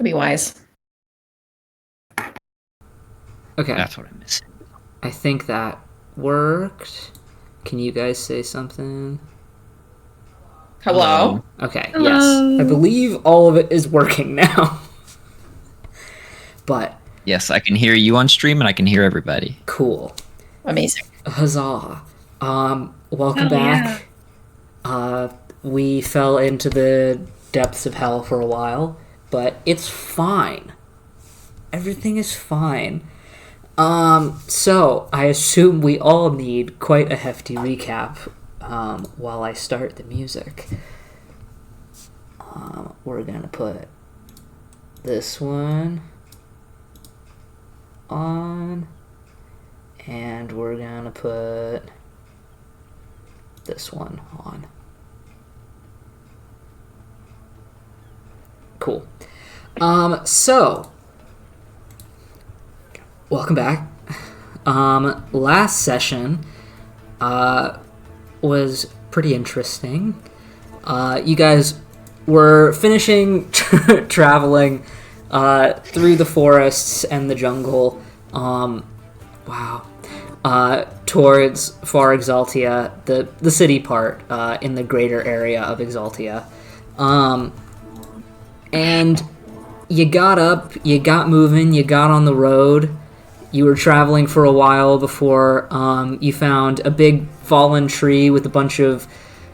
That'd be wise. Okay. That's what I'm missing. I think that worked. Can you guys say something? Hello? Okay, Hello. yes. I believe all of it is working now. But, Yes, I can hear you on stream and I can hear everybody. cool. Amazing. Huzzah. Welcome Hell back. We fell into the depths of hell for a while, but it's fine. Everything is fine. So I assume we all need quite a hefty recap, while I start the music. We're gonna put this one on, and we're gonna put this one on. Cool. So welcome back. Last session was pretty interesting. You guys were finishing traveling through the forests and the jungle. Towards Far Exaltia, the city part in the greater area of Exaltia. And you got up, you got moving, you got on the road. You were traveling for a while before you found a big fallen tree with a bunch of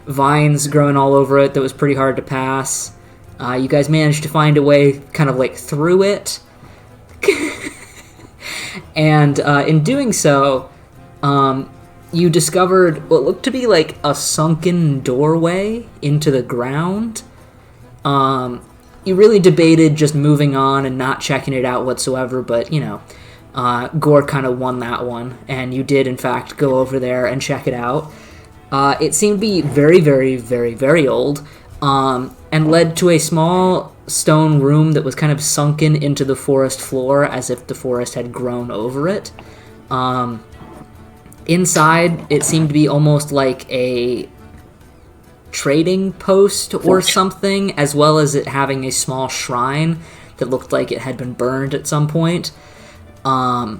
vines growing all over it that was pretty hard to pass. You guys managed to find a way kind of like through it. And in doing so, you discovered what looked to be like a sunken doorway into the ground. You really debated just moving on and not checking it out whatsoever, but, Gore kind of won that one, and you did, in fact, go over there and check it out. It seemed to be very, very, very, very old, and led to a small stone room that was kind of sunken into the forest floor as if the forest had grown over it. Inside, it seemed to be almost like a trading post or something, as well as it having a small shrine that looked like it had been burned at some point. You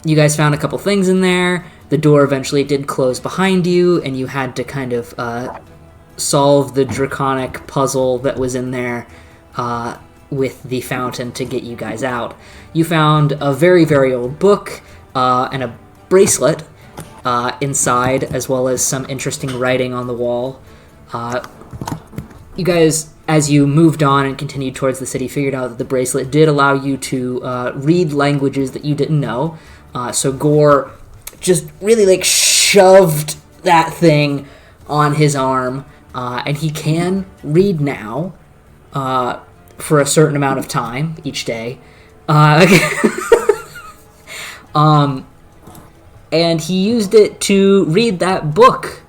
guys found a couple things in there. The door eventually did close behind you, and you had to kind of solve the draconic puzzle that was in there with the fountain to get you guys out. You found a very, very old book and a bracelet inside, as well as some interesting writing on the wall. You guys, as you moved on and continued towards the city, figured out that the bracelet did allow you to read languages that you didn't know. So Gore just really shoved that thing on his arm, and he can read now for a certain amount of time each day. And he used it to read that book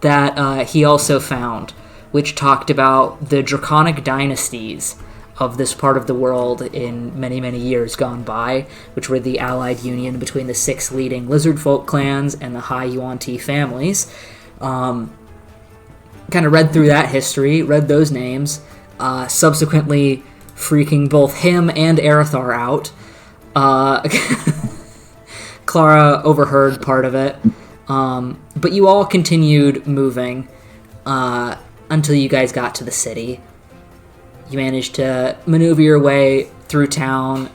that he also found, which talked about the draconic dynasties of this part of the world in many, many years gone by, which were the allied union between the 6 leading lizard folk clans and the High Yuan-Ti families. Kind of read through that history, read those names, subsequently freaking both him and Arathar out. Clara overheard part of it. But you all continued moving until you guys got to the city. You managed to maneuver your way through town,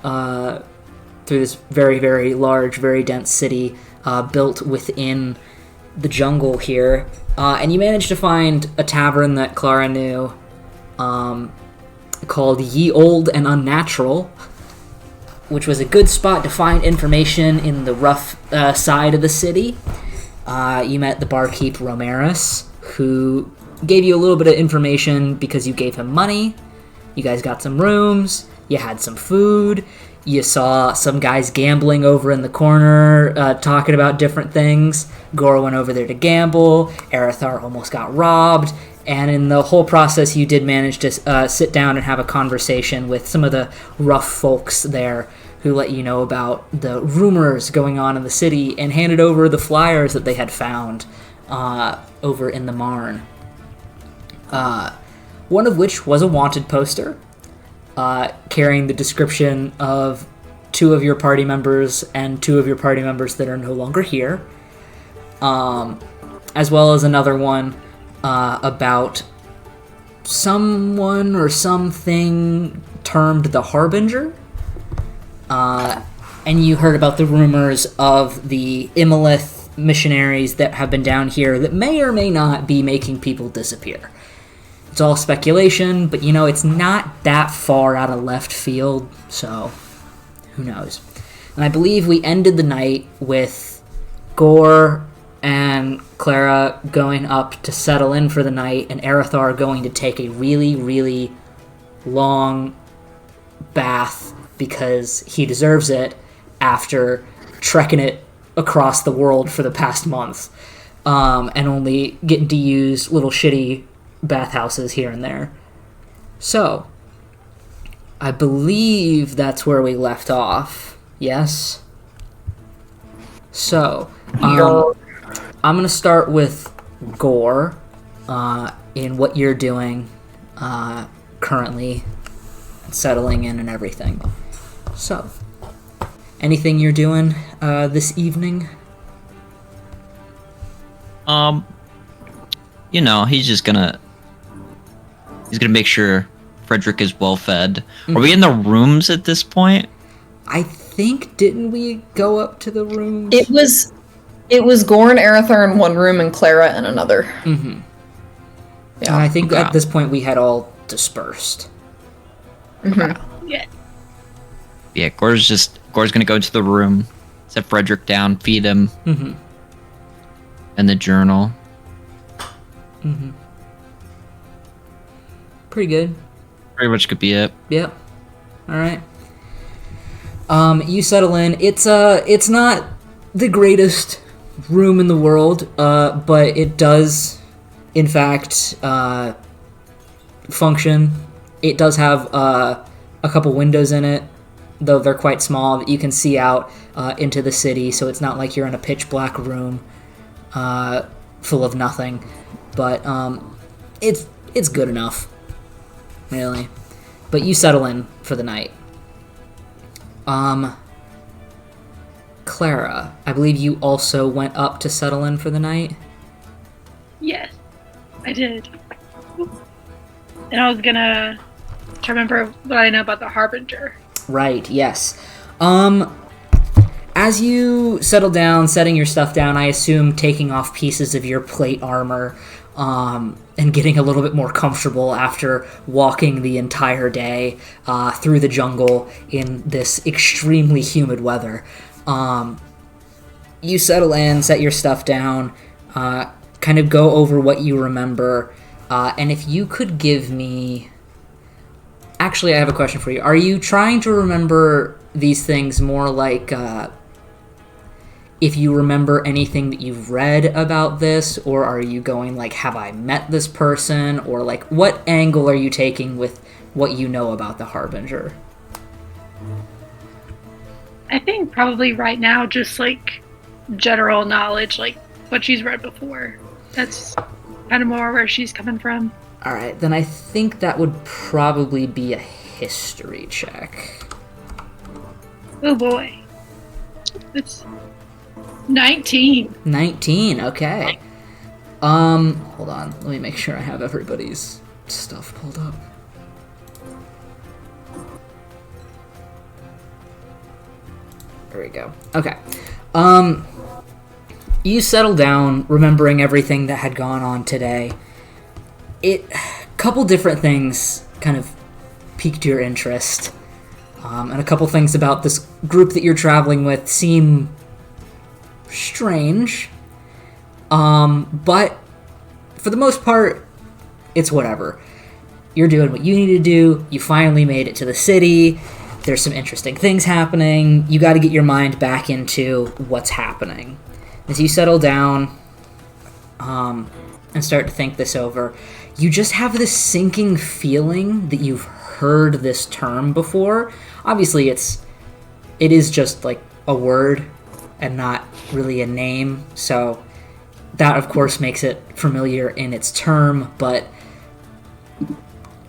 through this very, very large, very dense city built within the jungle here. And you managed to find a tavern that Clara knew called Ye Old and Unnatural, which was a good spot to find information in the rough side of the city. You met the barkeep Romaris, who gave you a little bit of information because you gave him money. You guys got some rooms, you had some food, you saw some guys gambling over in the corner, talking about different things. Gore went over there to gamble, Arathar almost got robbed, and in the whole process you did manage to sit down and have a conversation with some of the rough folks there who let you know about the rumors going on in the city and handed over the flyers that they had found over in the Marne. One of which was a wanted poster carrying the description of 2 of your party members and 2 of your party members that are no longer here, as well as another one about someone or something termed the Harbinger. And you heard about the rumors of the Imolith missionaries that have been down here that may or may not be making people disappear. It's all speculation, but it's not that far out of left field, so who knows. And I believe we ended the night with Gore and Clara going up to settle in for the night, and Arathar going to take a really, really long bath because he deserves it after trekking it across the world for the past month, and only getting to use little shitty bathhouses here and there. So, I believe that's where we left off. Yes? So, I'm going to start with Gore in what you're doing currently, settling in and everything. So, anything you're doing this evening? He's gonna make sure Frederick is well fed. Mm-hmm. Are we in the rooms at this point? I think, didn't we go up to the rooms? It was Gore and Arathar in one room and Clara in another. Mm-hmm. Yeah. And I think at this point we had all dispersed. Mm-hmm. Yeah. Yeah, Gore's gonna go into the room, set Frederick down, feed him, and the journal. Mm-hmm. Pretty good. Pretty much could be it. Yep. All right. You settle in. It's not the greatest room in the world, but it does, in fact, function. It does have a couple windows in it, though they're quite small, that you can see out into the city, so it's not like you're in a pitch black room full of nothing. But it's good enough, really. But you settle in for the night. Clara, I believe you also went up to settle in for the night? Yes, I did. And I was gonna try to remember what I know about the Harbinger. Right, yes. As you settle down, setting your stuff down, I assume taking off pieces of your plate armor, and getting a little bit more comfortable after walking the entire day through the jungle in this extremely humid weather. You settle in, set your stuff down, kind of go over what you remember, and if you could give me... Actually, I have a question for you. Are you trying to remember these things more like... if you remember anything that you've read about this, or are you going like, have I met this person, or like, what angle are you taking with what you know about the Harbinger? I think probably right now just like general knowledge, like what she's read before. That's kind of more where she's coming from. All right, then I think that would probably be a history check. Oh boy. It's 19. 19, okay. Hold on. Let me make sure I have everybody's stuff pulled up. There we go. Okay. You settle down, remembering everything that had gone on today. Couple different things kind of piqued your interest. And a couple things about this group that you're traveling with seem strange, but for the most part, it's whatever. You're doing what you need to do. You finally made it to the city. There's some interesting things happening. You got to get your mind back into what's happening. As you settle down and start to think this over, you just have this sinking feeling that you've heard this term before. Obviously, it is just like a word and not really a name, so that of course makes it familiar in its term, but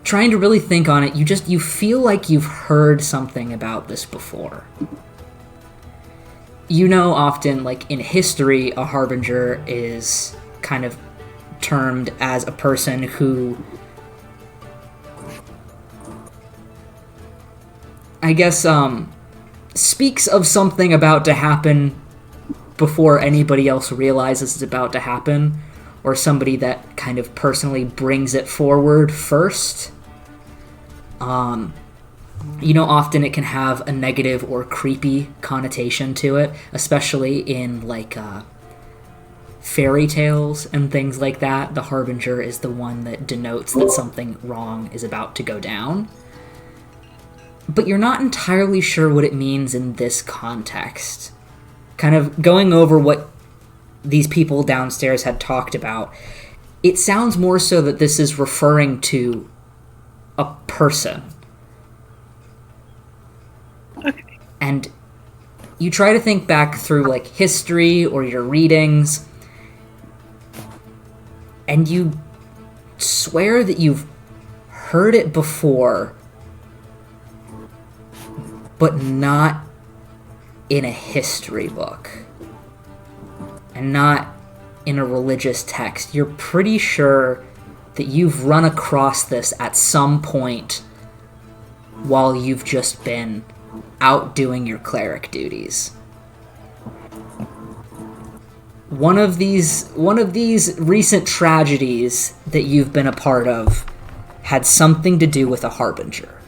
trying to really think on it, you feel like you've heard something about this before. You know, often, like, in history, a harbinger is kind of termed as a person who, I guess, speaks of something about to happen before anybody else realizes it's about to happen, or somebody that kind of personally brings it forward first. You know, often it can have a negative or creepy connotation to it, especially in, like, fairy tales and things like that. The harbinger is the one that denotes that something wrong is about to go down. But you're not entirely sure what it means in this context. Kind of going over what these people downstairs had talked about, it sounds more so that this is referring to a person. Okay. And you try to think back through, like, history or your readings, and you swear that you've heard it before, but not in a history book, and not in a religious text. You're pretty sure that you've run across this at some point while you've just been out doing your cleric duties. One of these recent tragedies that you've been a part of had something to do with a harbinger.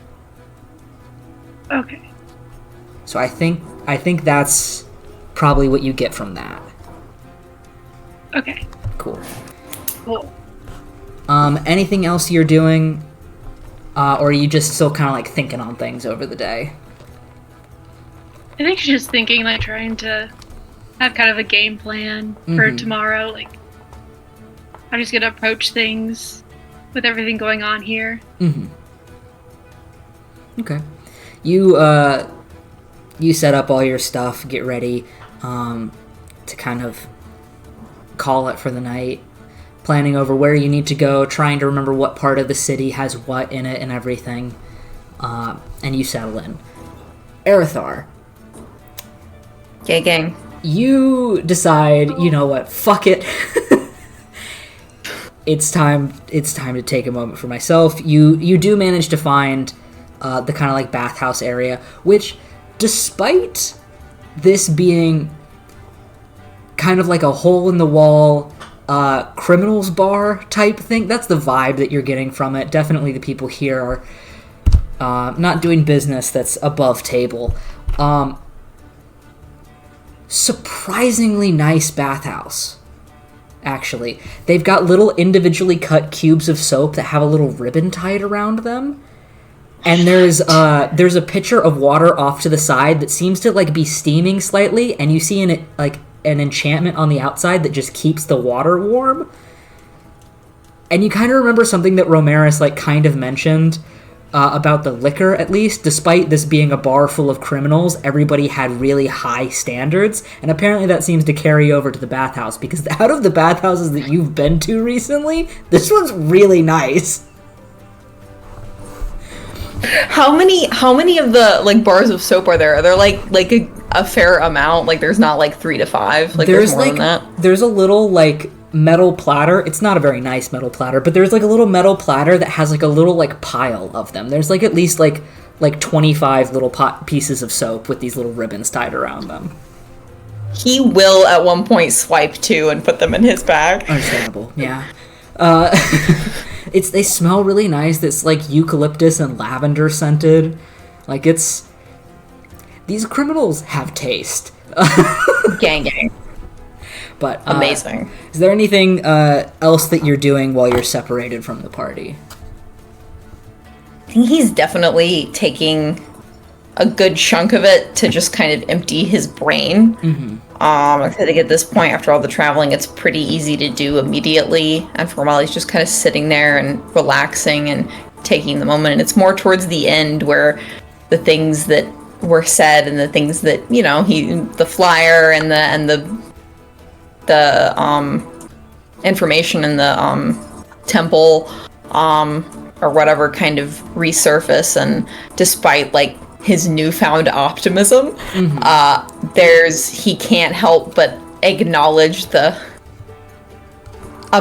Okay. So I think that's probably what you get from that. Okay. Cool. Cool. Anything else you're doing? Or are you just still kind of like thinking on things over the day? I think she's just thinking, like, trying to have kind of a game plan for Mhm. tomorrow. Like, I'm just gonna approach things with everything going on here. Mm-hmm. Okay. You set up all your stuff, get ready to kind of call it for the night, planning over where you need to go, trying to remember what part of the city has what in it and everything, and you settle in. Aerithar, Gang. you decide, you know what, fuck it. It's time to take a moment for myself. You do manage to find the kind of like bathhouse area, which, despite this being kind of like a hole in the wall criminals bar type thing, that's the vibe that you're getting from it. Definitely the people here are not doing business that's above table. Surprisingly nice bathhouse, actually. They've got little individually cut cubes of soap that have a little ribbon tied around them. And there's a pitcher of water off to the side that seems to like be steaming slightly, and you see an enchantment on the outside that just keeps the water warm. And you kind of remember something that Romaris like kind of mentioned about the liquor, at least. Despite this being a bar full of criminals, everybody had really high standards, and apparently that seems to carry over to the bathhouse, because out of the bathhouses that you've been to recently, this one's really nice. How many of the like bars of soap are there? Are there like a fair amount? Like there's not like 3 to 5. Like there's more like than that. there's a little like metal platter. It's not a very nice metal platter, but there's like a little metal platter that has like a little like pile of them. There's like at least like 25 little pieces of soap with these little ribbons tied around them. He will at one point swipe 2 and put them in his bag. Understandable, yeah. They smell really nice. It's like eucalyptus and lavender scented. Like these criminals have taste. Gang. But Amazing. Is there anything else that you're doing while you're separated from the party? I think he's definitely taking a good chunk of it to just kind of empty his brain. Mm-hmm. I think at this point, after all the traveling, it's pretty easy to do immediately. And for a while, he's just kind of sitting there and relaxing and taking the moment. And it's more towards the end where the things that were said and the things that, you know, the flyer and the information in the temple or whatever kind of resurface, and despite like his newfound optimism, he can't help but acknowledge a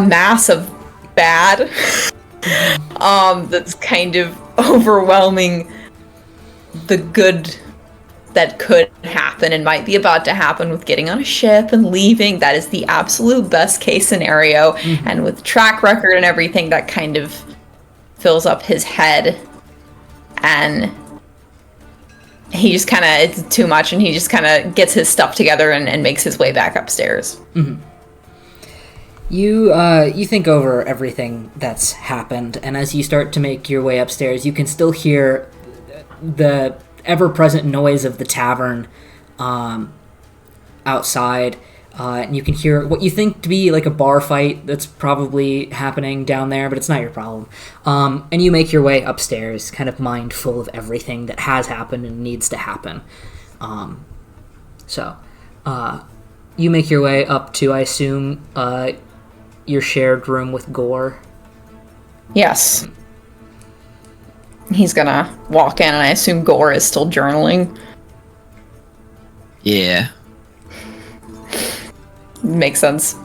mass of bad that's kind of overwhelming the good that could happen and might be about to happen with getting on a ship and leaving. That is the absolute best case scenario. And with track record and everything, that kind of fills up his head. And he just kind of, it's too much, and he just kind of gets his stuff together and makes his way back upstairs. You think over everything that's happened, and as you start to make your way upstairs, you can still hear the ever-present noise of the tavern outside, and you can hear what you think to be like a bar fight that's probably happening down there, but it's not your problem. And you make your way upstairs, kind of mindful of everything that has happened and needs to happen. So you make your way up to, I assume, your shared room with Gore. Yes. He's gonna walk in, and I assume Gore is still journaling. Yeah. Makes sense.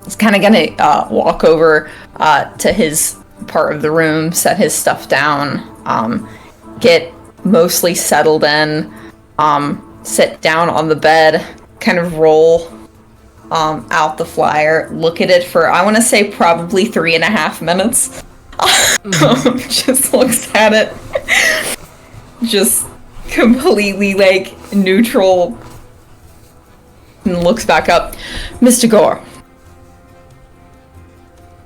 He's kind of gonna walk over to his part of the room, set his stuff down, get mostly settled in, sit down on the bed, kind of roll out the flyer, look at it for, I want to say, probably 3.5 minutes. Just looks at it, just completely like neutral, and looks back up. Mr. Gore.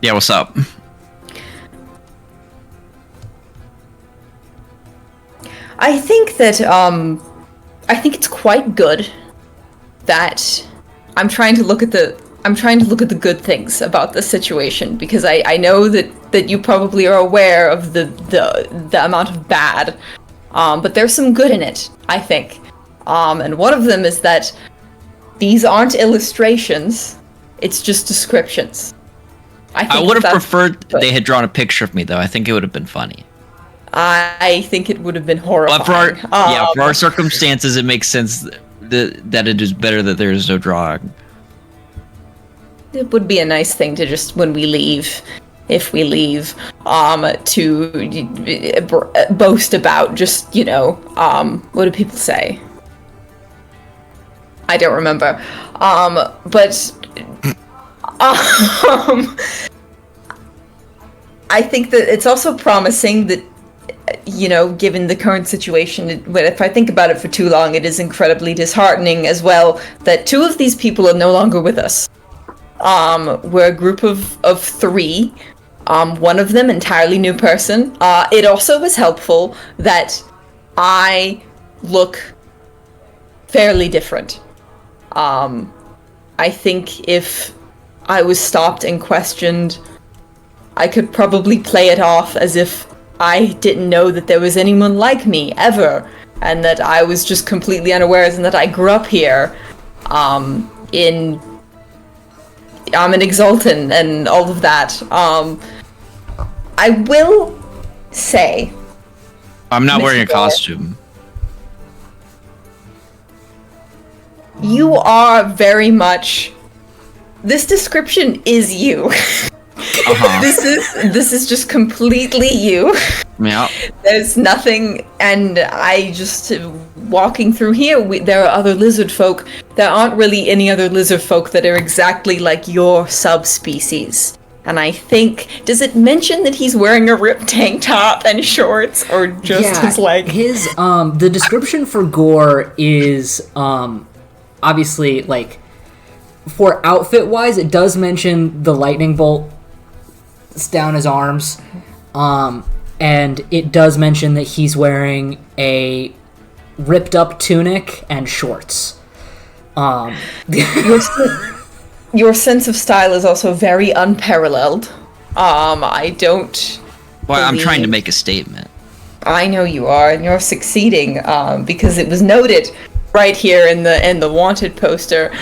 Yeah, what's up? I think that I think it's quite good that I'm trying to look at the good things about the situation, because I know that you probably are aware of the amount of bad, but there's some good in it, I think. And one of them is that these aren't illustrations, it's just descriptions. I would have preferred they had drawn a picture of me, though. I think it would have been funny. I think it would have been horrifying. For our circumstances, it makes sense that it is better that there is no drawing. It would be a nice thing to just, when we leave, if we leave, to boast about, just, what do people say? I don't remember. But I think that it's also promising that, given the current situation, if I think about it for too long, it is incredibly disheartening as well that 2 of these people are no longer with us. We're a group of 3. One of them entirely new person. It also was helpful that I look fairly different. I think if I was stopped and questioned, I could probably play it off as if I didn't know that there was anyone like me ever, and that I was just completely unaware, and that I grew up here, I'm an Exaltan and all of that. I will say, I'm not Mr. wearing a Gore, costume. You are very much. This description is you. This is just completely you. Yeah. There's nothing, and I just walking through here. There are other lizard folk. There aren't really any other lizard folk that are exactly like your subspecies. And I think, does it mention that he's wearing a ripped tank top and shorts, or just his leg? His the description for Gore is obviously, like, for outfit wise, it does mention the lightning bolt down his arms, and it does mention that he's wearing a ripped up tunic and shorts. Your sense of style is also very unparalleled. I don't. Well, I'm trying to make a statement. I know you are, and you're succeeding, because it was noted right here in the wanted poster,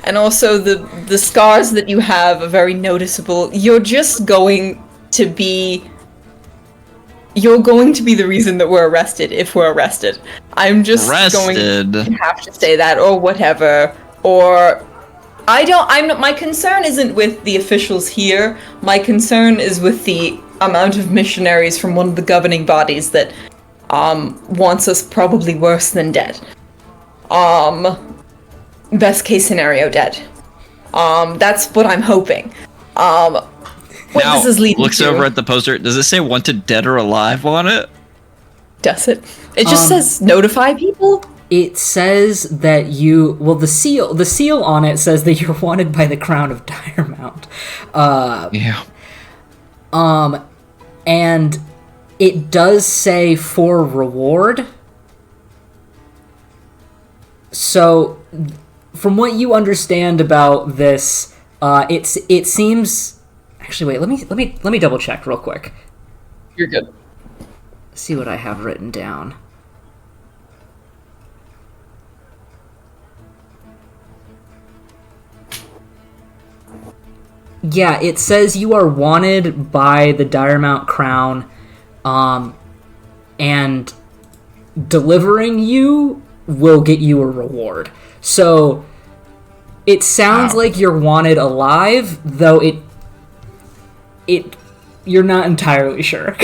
and also the scars that you have are very noticeable. You're just going to be... You're going to be the reason that we're arrested if we're arrested. I'm just going to have to say that, or whatever. Or... my concern isn't with the officials here. My concern is with the amount of missionaries from one of the governing bodies that wants us probably worse than dead. Best case scenario, dead. That's what I'm hoping. What now, this is leading looks to, over at the poster. Does it say wanted dead or alive on it? Does it? It just says notify people? It says that you... Well, the seal on it says that you're wanted by the Crown of Diremount. Yeah. And it does say for reward. So, from what you understand about this, it seems... Actually, wait. Let me double check real quick. You're good. See what I have written down. Yeah, it says you are wanted by the Diremount Crown, and delivering you will get you a reward. So, it sounds like you're wanted alive, though you're not entirely sure.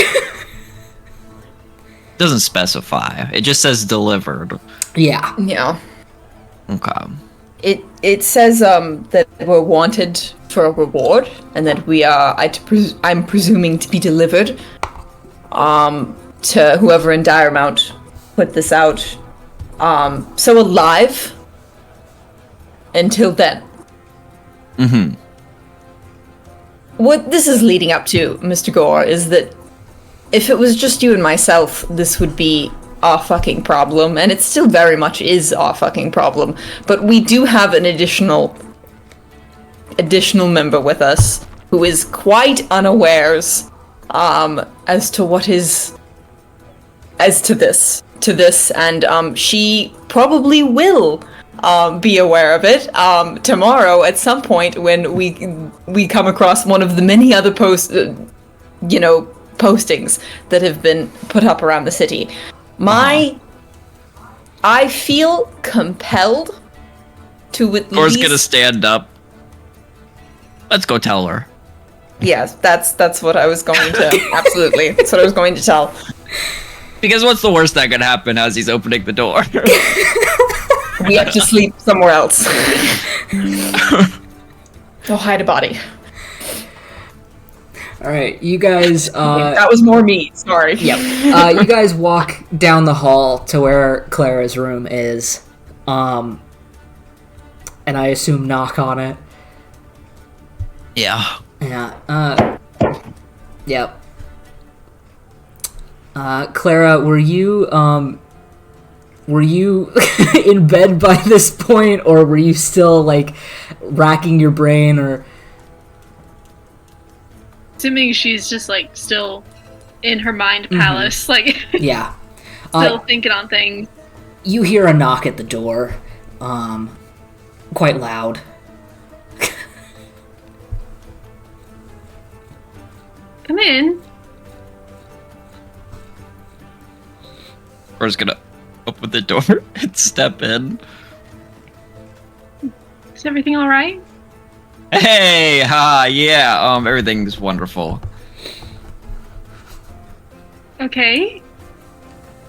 Doesn't specify. It just says delivered. Yeah. Yeah. Okay. It says that we're wanted for a reward, and that we are, I'm presuming, to be delivered to whoever in Diremount put this out. So alive until then. Mm-hmm. What this is leading up to, Mr. Gore, is that if it was just you and myself, this would be our fucking problem, and it still very much is our fucking problem. But we do have an additional member with us who is quite unawares as to what is to this, and she probably will be aware of it tomorrow at some point when we come across one of the many other postings that have been put up around the city. I feel compelled to at Gore's least... gonna stand up. Let's go tell her. Yes, that's what I was going to... Absolutely. That's what I was going to tell. Because what's the worst that could happen as he's opening the door? We have to sleep somewhere else. Go hide a body. Alright, you guys... that was more me, sorry. Yep. You guys walk down the hall to where Clara's room is. And I assume knock on it. Yeah. Yeah. Yep. Clara, were you in bed by this point, or were you still, like, racking your brain, or... Assuming she's just, like, still in her mind palace, like... Yeah. Still thinking on things. You hear a knock at the door. Quite loud. Come in. Gore's gonna open the door and step in. Is everything alright? Hey, yeah, everything's wonderful. Okay.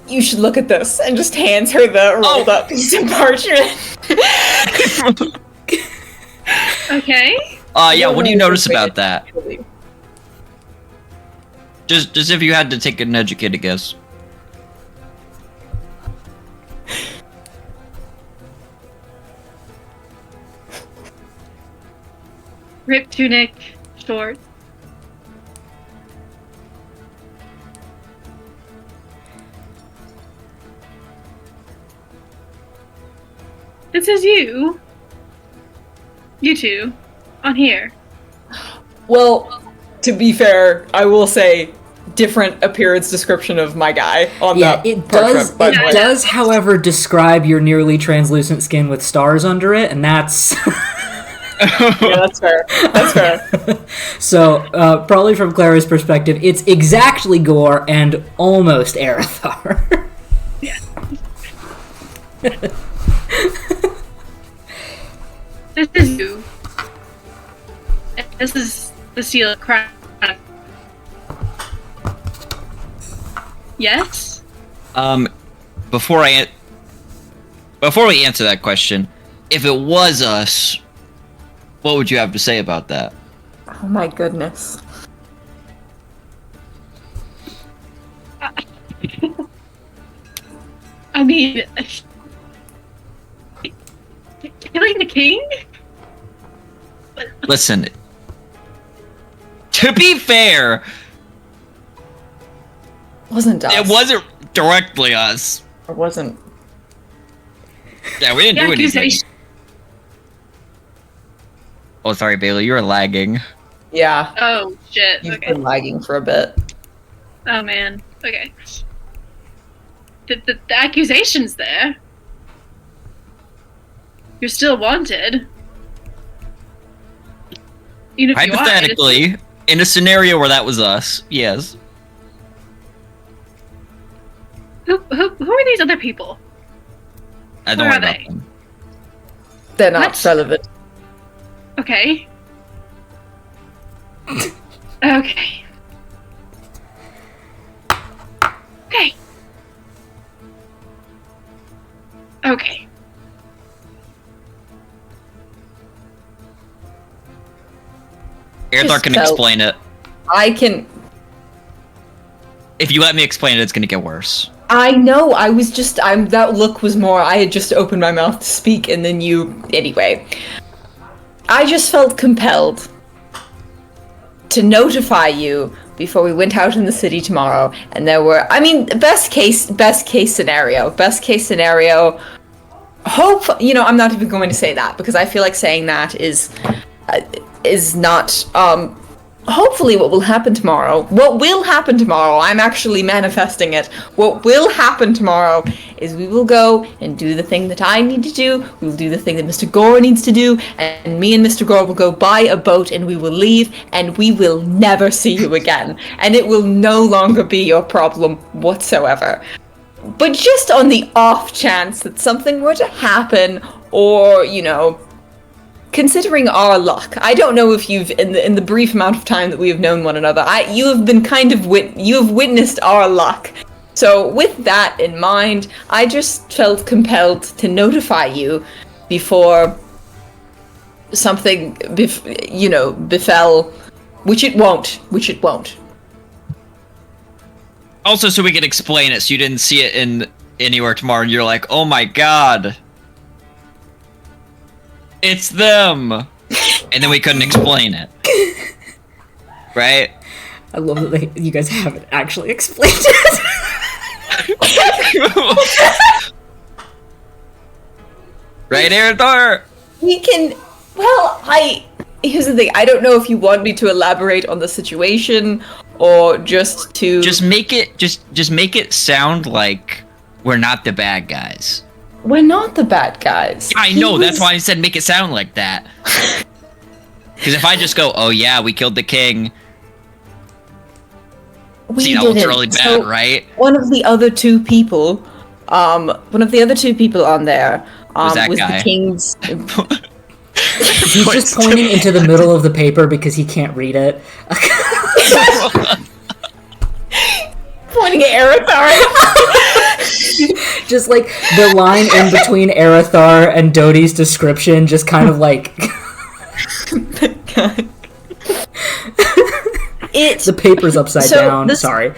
You should look at this, and just hands her the rolled up piece of parchment. Okay. Yeah, what do you notice about that? Just if you had to take an educated guess. Ripped tunic, shorts. This is you. You two. On here. Well, to be fair, I will say different appearance description of my guy on Yeah, the it does, however, describe your nearly translucent skin with stars under it, and that's... Yeah, that's fair. That's fair. So, probably from Clara's perspective, it's exactly Gore and almost Arathar. Yeah. This is you. And this is the seal of crown. Yes? Before we answer that question, if it was us, what would you have to say about that? Oh my goodness. I mean, killing the king? Listen, to be fair, Wasn't us. it wasn't directly us. It wasn't. Yeah, we didn't The do anything. accusation. Oh, sorry, Bailey, you were lagging. Yeah. Oh, shit. You've Okay. been lagging for a bit. Oh, man. Okay. The accusation's there. You're still wanted. Even if you are, Hypothetically, in a scenario where that was us, yes. who are these other people? I don't Where worry are about they? them. They're not What? relevant. Okay. Okay. Okay. Okay. Arathar Just can felt- explain it. I can. If you let me explain it, it's gonna get worse. I know. I was just. That look was more. I had just opened my mouth to speak, and then you. Anyway. I just felt compelled to notify you before we went out in the city tomorrow. And there were. I mean, best case scenario. Best case scenario. Hope. You know, I'm not even going to say that because I feel like saying that is not. Hopefully what will happen tomorrow, I'm actually manifesting it. What will happen tomorrow is we will go and do the thing that I need to do, we will do the thing that Mr. Gore needs to do, and me and Mr. Gore will go buy a boat and we will leave, and we will never see you again. And it will no longer be your problem whatsoever. But just on the off chance that something were to happen, or, you know, considering our luck, I don't know if you've, in the brief amount of time that we have known one another, you have been kind of you have witnessed our luck. So with that in mind, I just felt compelled to notify you before something, befell, which it won't. Also, so we could explain it, so you didn't see it in anywhere tomorrow, and you're like, "Oh my god, it's them," and then we couldn't explain it, right? I love that you guys haven't actually explained it. Right, Arathar? We can. Well, here's the thing. I don't know if you want me to elaborate on the situation or just to. Just make it sound like we're not the bad guys. We're not the bad guys. I know, that's why I said make it sound like that. Because if I just go, "Oh yeah, we killed the king," see, that looks really bad, So, right? One of the other two people on there Was that was guy? the king's. He's just pointing into the middle of the paper because he can't read it. Pointing at Arathar. Just like the line in between Arathar and Dodie's description, just kind of like the paper's upside down. Sorry.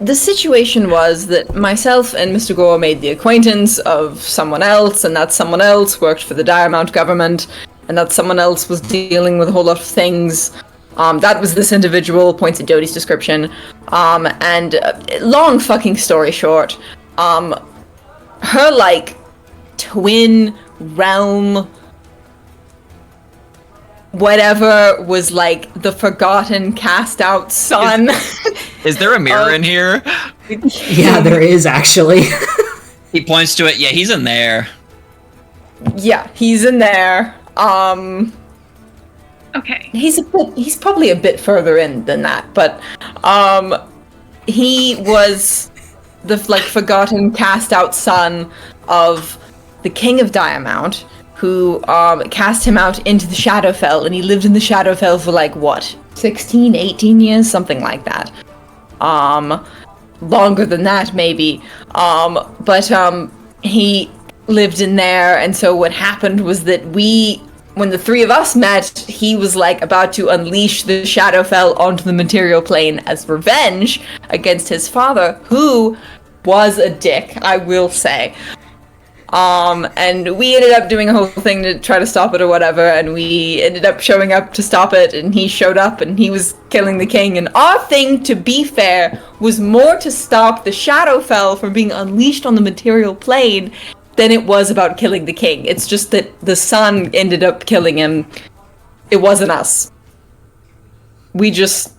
The situation was that myself and Mr. Gore made the acquaintance of someone else, and that someone else worked for the Diremount government, and that someone else was dealing with a whole lot of things. That was this individual, points at Dodie's description. And long fucking story short, her, like, twin realm whatever was, like, the forgotten, cast out son. Is there a mirror in here? Yeah, there is actually. He points to it. Yeah, he's in there. Yeah, he's in there. Okay. He's probably a bit further in than that, but he was the forgotten, cast out son of the King of Diamount, who cast him out into the Shadowfell, and he lived in the Shadowfell for 16, 18 years, something like that. Longer than that maybe. But he lived in there, and so what happened was that when the three of us met, he was about to unleash the Shadowfell onto the material plane as revenge against his father, who was a dick, I will say. And we ended up doing a whole thing to try to stop it or whatever, and we ended up showing up to stop it, and he showed up and he was killing the king, and our thing, to be fair, was more to stop the Shadowfell from being unleashed on the material plane than it was about killing the king. It's just that the sun ended up killing him. It wasn't us. We just...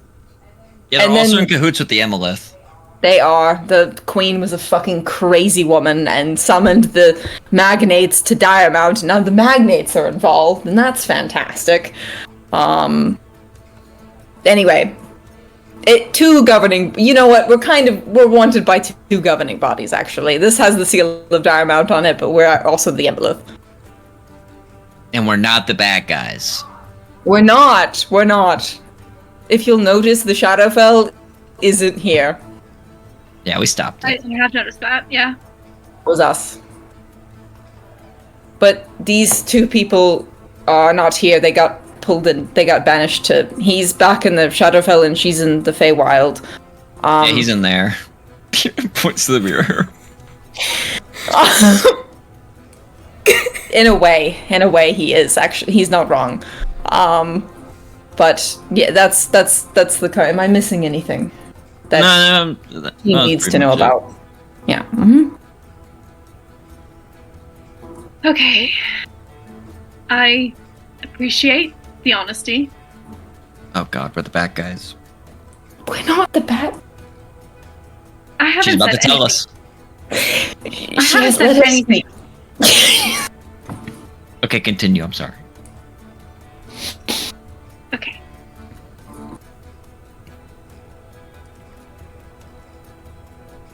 Yeah, they're and also then- in cahoots with the Emolith. They are. The queen was a fucking crazy woman and summoned the magnates to Diamount, and now the magnates are involved, and that's fantastic. Anyway, two governing... You know what? We're wanted by two governing bodies, actually. This has the seal of Diamount on it, but we're also the Emolith. And we're not the bad guys. We're not. If you'll notice, the Shadowfell isn't here. Yeah, we stopped I it. have noticed that, yeah. It was us. But these two people are not here. They got pulled in. They got banished to... He's back in the Shadowfell and she's in the Feywild. Yeah, he's in there. Points to the mirror. In a way he is. Actually, he's not wrong. But yeah, that's the kind. Am I missing anything that No, he that's needs pretty to know much it. about? Yeah. Mm-hmm. Okay. I appreciate the honesty. Oh god, we're the bad guys. We're not the bad. I haven't She's about to said tell anything. us. She haven't has said let us anything. Okay, continue. I'm sorry. Okay.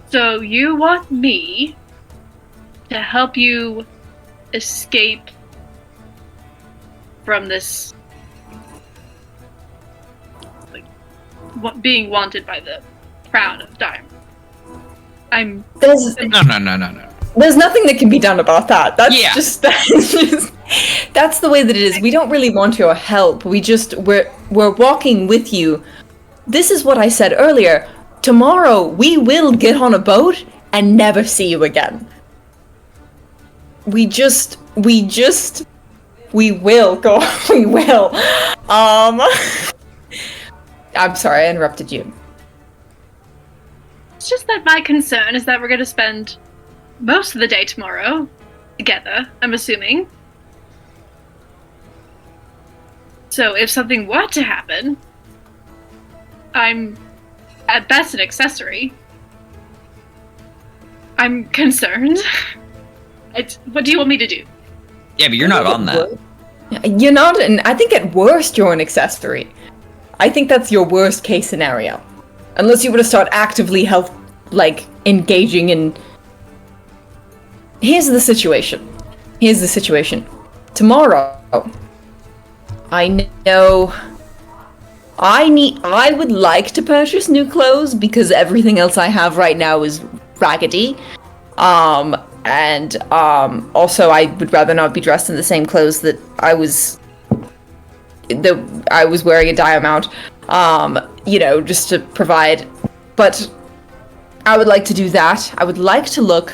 So you want me to help you escape from this, being wanted by the Crown of Diamond? There's No. There's nothing that can be done about that. That's Yeah. that's the way that it is. We don't really want your help. We're walking with you. This is what I said earlier. Tomorrow we will get on a boat and never see you again. We will go. We will. I'm sorry, I interrupted you. It's just that my concern is that we're going to spend most of the day tomorrow together, I'm assuming. So if something were to happen, I'm at best an accessory. I'm concerned. What do you want me to do? Yeah, but you're not on that. You're not, and I think at worst you're an accessory. I think that's your worst case scenario. Unless you were to start actively engaging in... Here's the situation. Tomorrow, I know... I would like to purchase new clothes because everything else I have right now is raggedy. And also I would rather not be dressed in the same clothes that I was wearing at Diamount. Just to provide. But I would like to do that. I would like to look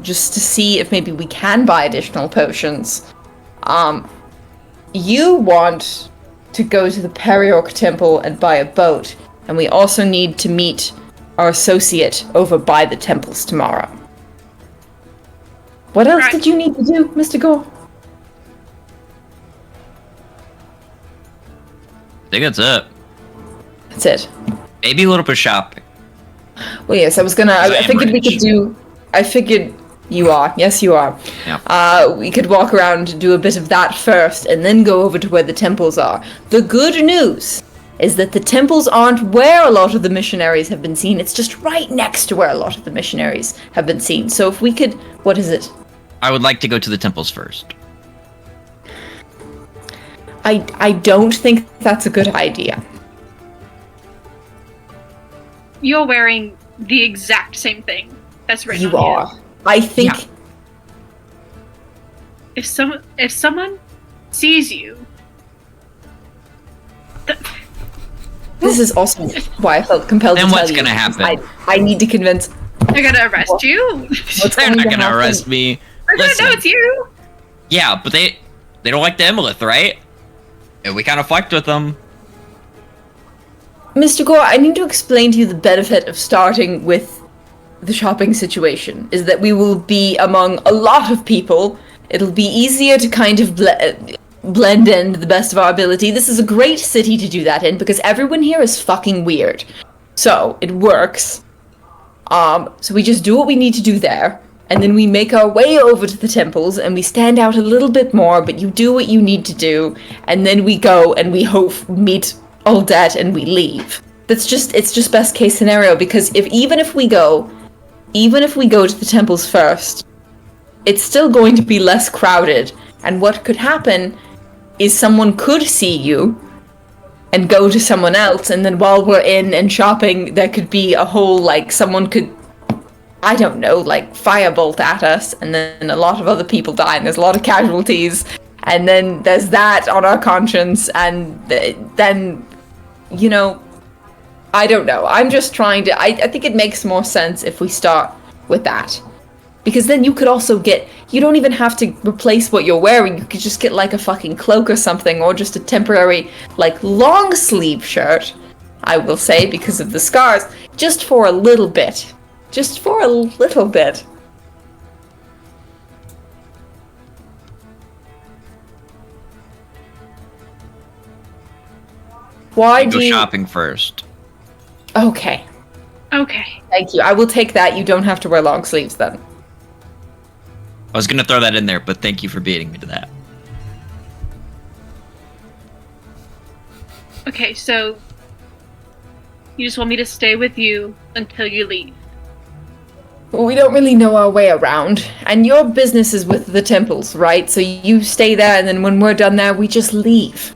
just to see if maybe we can buy additional potions. You want to go to the Periorc Temple and buy a boat, and we also need to meet our associate over by the temples tomorrow. What else Right. did you need to do, Mr. Gore? I think that's it. That's it. Maybe a little bit of shopping. Well, yes, I was gonna. I I am figured we rich. could do. I figured You are. Yes, you are. Yeah. We could walk around and do a bit of that first, and then go over to where the temples are. The good news is that the temples aren't where a lot of the missionaries have been seen. It's just right next to where a lot of the missionaries have been seen. So if we could... What is it? I would like to go to the temples first. I don't think that's a good idea. You're wearing the exact same thing that's written You on are. I think... Yeah. If someone sees you, This is also why I felt compelled Then to what's tell you. gonna happen? I need to convince... they're gonna arrest you. What's They're going not to gonna happen- arrest me. They're gonna know Listen. it's you. Yeah, but they don't like the Emolith, right? And we kind of fucked with them. Mr. Gore, I need to explain to you the benefit of starting with the shopping situation, is that we will be among a lot of people. It'll be easier to kind of blend in to the best of our ability. This is a great city to do that in, because everyone here is fucking weird. So, it works. So we just do what we need to do there, and then we make our way over to the temples, and we stand out a little bit more, but you do what you need to do, and then we go and we meet Uldet and we leave. It's just best case scenario, because even if we go to the temples first, it's still going to be less crowded, and what could happen is someone could see you and go to someone else, and then while we're in and shopping, there could be a whole, like, someone could, I don't know, like, firebolt at us, and then a lot of other people die, and there's a lot of casualties, and then there's that on our conscience, and then, you know, I don't know. I'm just trying to, I think it makes more sense if we start with that. Because then you could also you don't even have to replace what you're wearing. You could just get like a fucking cloak or something, or just a temporary, like, long sleeve shirt, I will say, because of the scars, just for a little bit. Just for a little bit. Why Go do you... shopping first. Okay. Okay. Thank you. I will take that. You don't have to wear long sleeves then. I was gonna throw that in there, but thank you for beating me to that. Okay, so you just want me to stay with you until you leave. We don't really know our way around. And your business is with the temples, right? So you stay there, and then when we're done there, we just leave.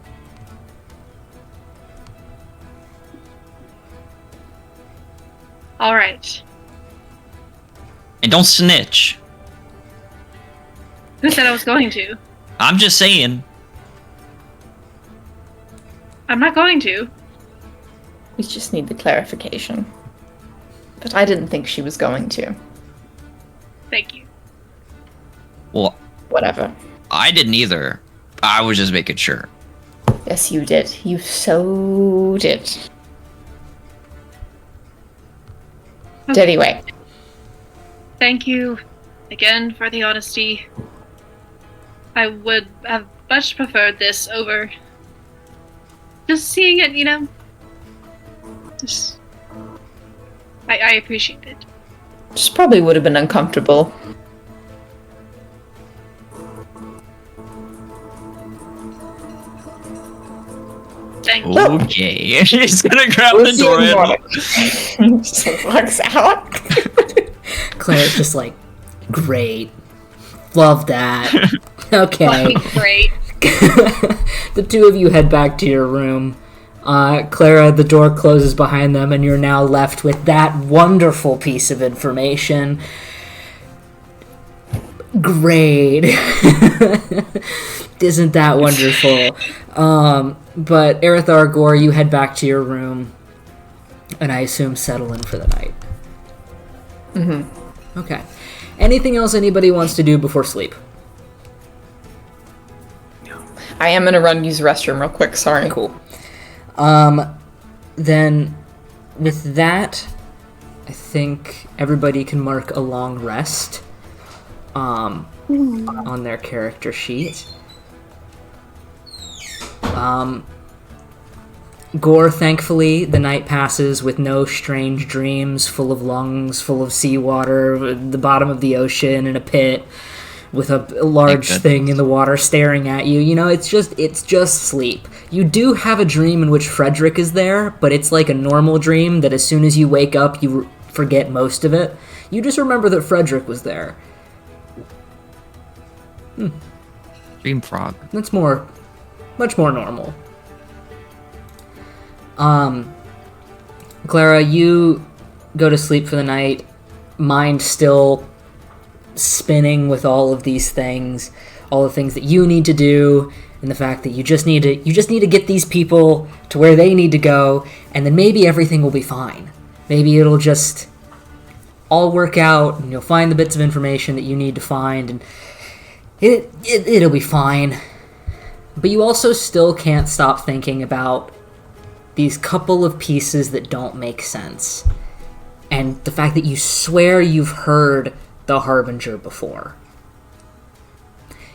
All right. And don't snitch. Who said I was going to? I'm just saying. I'm not going to. We just need the clarification. But I didn't think she was going to. Thank you. Well, Whatever. I didn't either. I was just making sure. Yes, you did. You so did. Anyway. Thank you again for the honesty. I would have much preferred this over just seeing it, you know. Just I appreciate it. Just probably would have been uncomfortable. Thank you. Oh. Okay. He's gonna grab We'll the see door you in the handle. morning. Just walks out. Claire's just like, great. Love that. Okay. Great. The two of you head back to your room. Clara, the door closes behind them, and you're now left with that wonderful piece of information. Great. Isn't that wonderful? But Erithar Gore, you head back to your room, and I assume settle in for the night. Mm-hmm. Okay. Anything else anybody wants to do before sleep? I am gonna run use the restroom real quick, sorry. Cool. Then, with that, I think everybody can mark a long rest on their character sheet. Gore, thankfully, the night passes with no strange dreams full of lungs, full of seawater, the bottom of the ocean in a pit with a large thing in the water staring at you. You know, it's just sleep. You do have a dream in which Frederick is there, but it's like a normal dream that as soon as you wake up, you forget most of it. You just remember that Frederick was there. Dream frog. That's much more normal. Clara, you go to sleep for the night, mind still spinning with all of these things, all the things that you need to do, and the fact that you just need to get these people to where they need to go, and then maybe everything will be fine. Maybe it'll just all work out, and you'll find the bits of information that you need to find, and it'll be fine. But you also still can't stop thinking about these couple of pieces that don't make sense. And the fact that you swear you've heard the Harbinger before.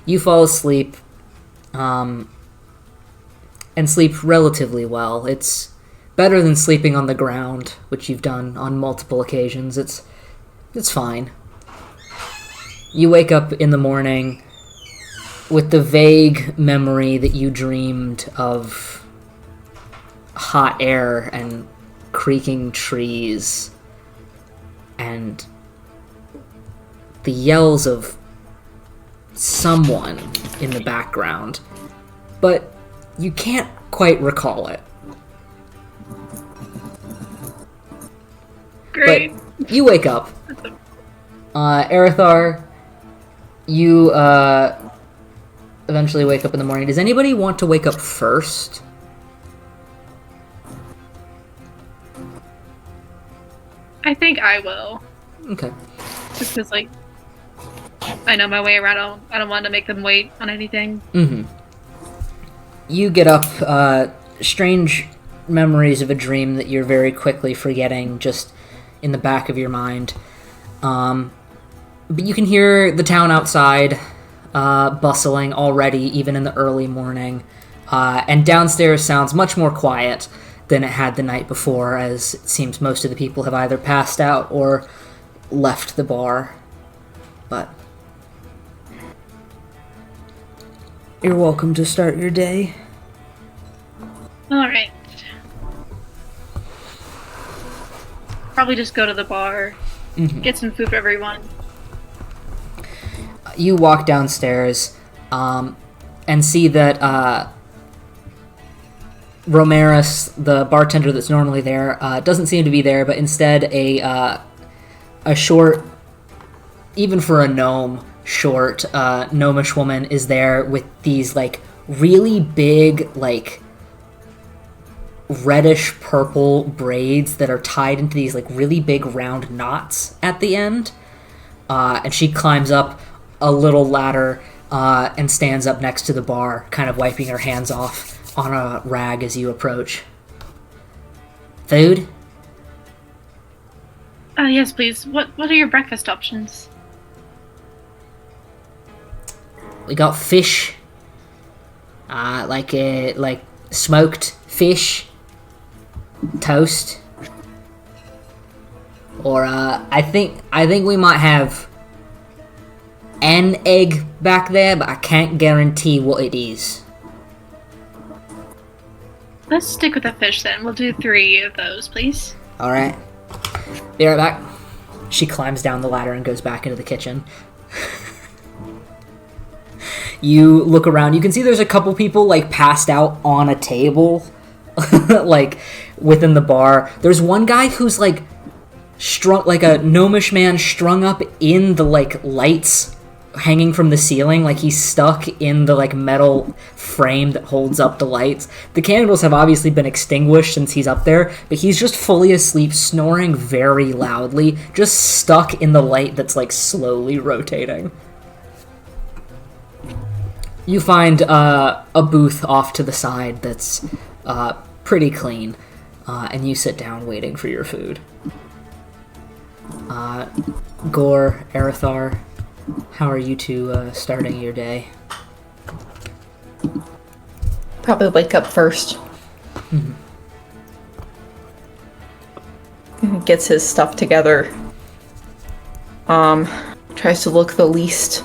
You fall asleep, and sleep relatively well. It's better than sleeping on the ground, which you've done on multiple occasions. It's fine. You wake up in the morning with the vague memory that you dreamed of hot air and creaking trees and the yells of someone in the background, but you can't quite recall it. Great. But you wake up. Arithar, you eventually wake up in the morning. Does anybody want to wake up first? I think I will. Okay. Just because, like, I know my way around. I don't want to make them wait on anything. Mm-hmm. You get up, strange memories of a dream that you're very quickly forgetting just in the back of your mind. But you can hear the town outside bustling already, even in the early morning. And downstairs sounds much more quiet than it had the night before, as it seems most of the people have either passed out or left the bar. But you're welcome to start your day. Alright. Probably just go to the bar, get some food for everyone. You walk downstairs and see that Romaris, the bartender that's normally there, doesn't seem to be there, but instead a short, even for a gnome, short gnomish woman is there with these like really big, like reddish purple braids that are tied into these like really big round knots at the end. And she climbs up a little ladder and stands up next to the bar, kind of wiping her hands off on a rag as you approach. Food? Yes, please. What are your breakfast options? We got fish, like smoked fish, toast, or I think we might have an egg back there, but I can't guarantee what it is. Let's stick with the fish then. We'll do 3 of those, please. All right. Be right back. She climbs down the ladder and goes back into the kitchen. You look around. You can see there's a couple people like passed out on a table, like within the bar. There's one guy who's like strung, like a gnomish man strung up in the like lights hanging from the ceiling, like he's stuck in the like metal frame that holds up the lights. The candles have obviously been extinguished since he's up there, but he's just fully asleep, snoring very loudly, just stuck in the light that's like slowly rotating. You find a booth off to the side that's pretty clean, and you sit down waiting for your food. Gore, Arithar, how are you two starting your day? Probably wake up first. gets his stuff together. Tries to look the least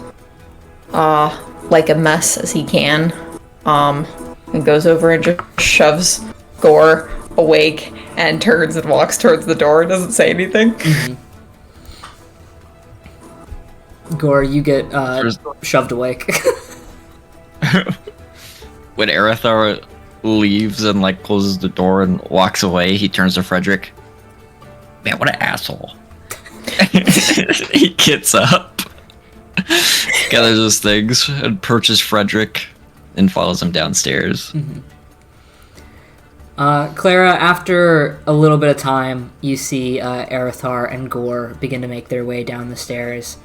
like a mess as he can. And goes over and just shoves Gore awake and turns and walks towards the door and doesn't say anything. Gore, you get shoved awake. When Arithar leaves and like closes the door and walks away, he turns to Frederick. Man, what an asshole. He gets up, gathers his things, and perches Frederick and follows him downstairs. Clara, after a little bit of time, you see Arithar and Gore begin to make their way down the stairs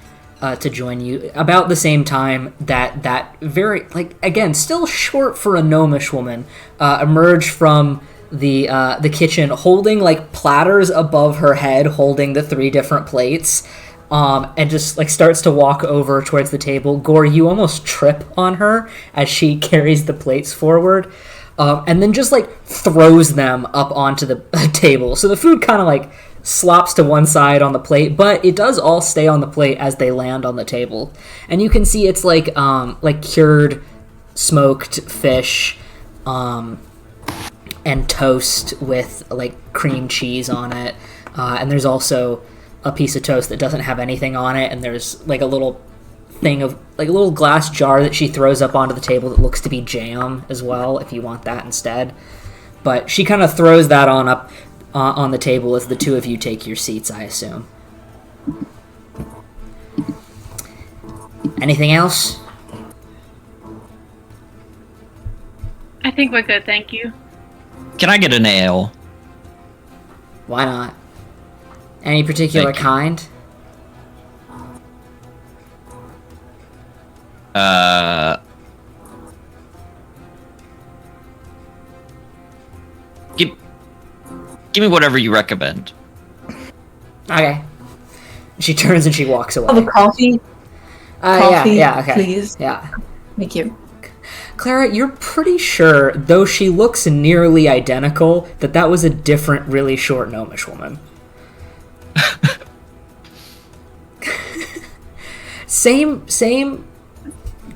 to join you. About the same time that very, like, again, still short for a gnomish woman, emerged from the kitchen holding, like, platters above her head, holding the 3 different plates, and just, like, starts to walk over towards the table. Gore, you almost trip on her as she carries the plates forward. And then just, like, throws them up onto the table. So the food kind of, like, slops to one side on the plate, but it does all stay on the plate as they land on the table. And you can see it's, like cured smoked fish, and toast with, like, cream cheese on it. And there's also a piece of toast that doesn't have anything on it, and there's, like, a little thing of, like, a little glass jar that she throws up onto the table that looks to be jam as well, if you want that instead. But she kind of throws that on the table as the two of you take your seats, I assume. Anything else? I think we're good, thank you. Can I get an ale? Why not? Any particular Thank you. kind? Give me whatever you recommend. Okay. She turns and she walks away. Have a coffee? Coffee, yeah, okay. please. Yeah. Thank you. Clara, you're pretty sure, though she looks nearly identical, that was a different, really short gnomish woman. Same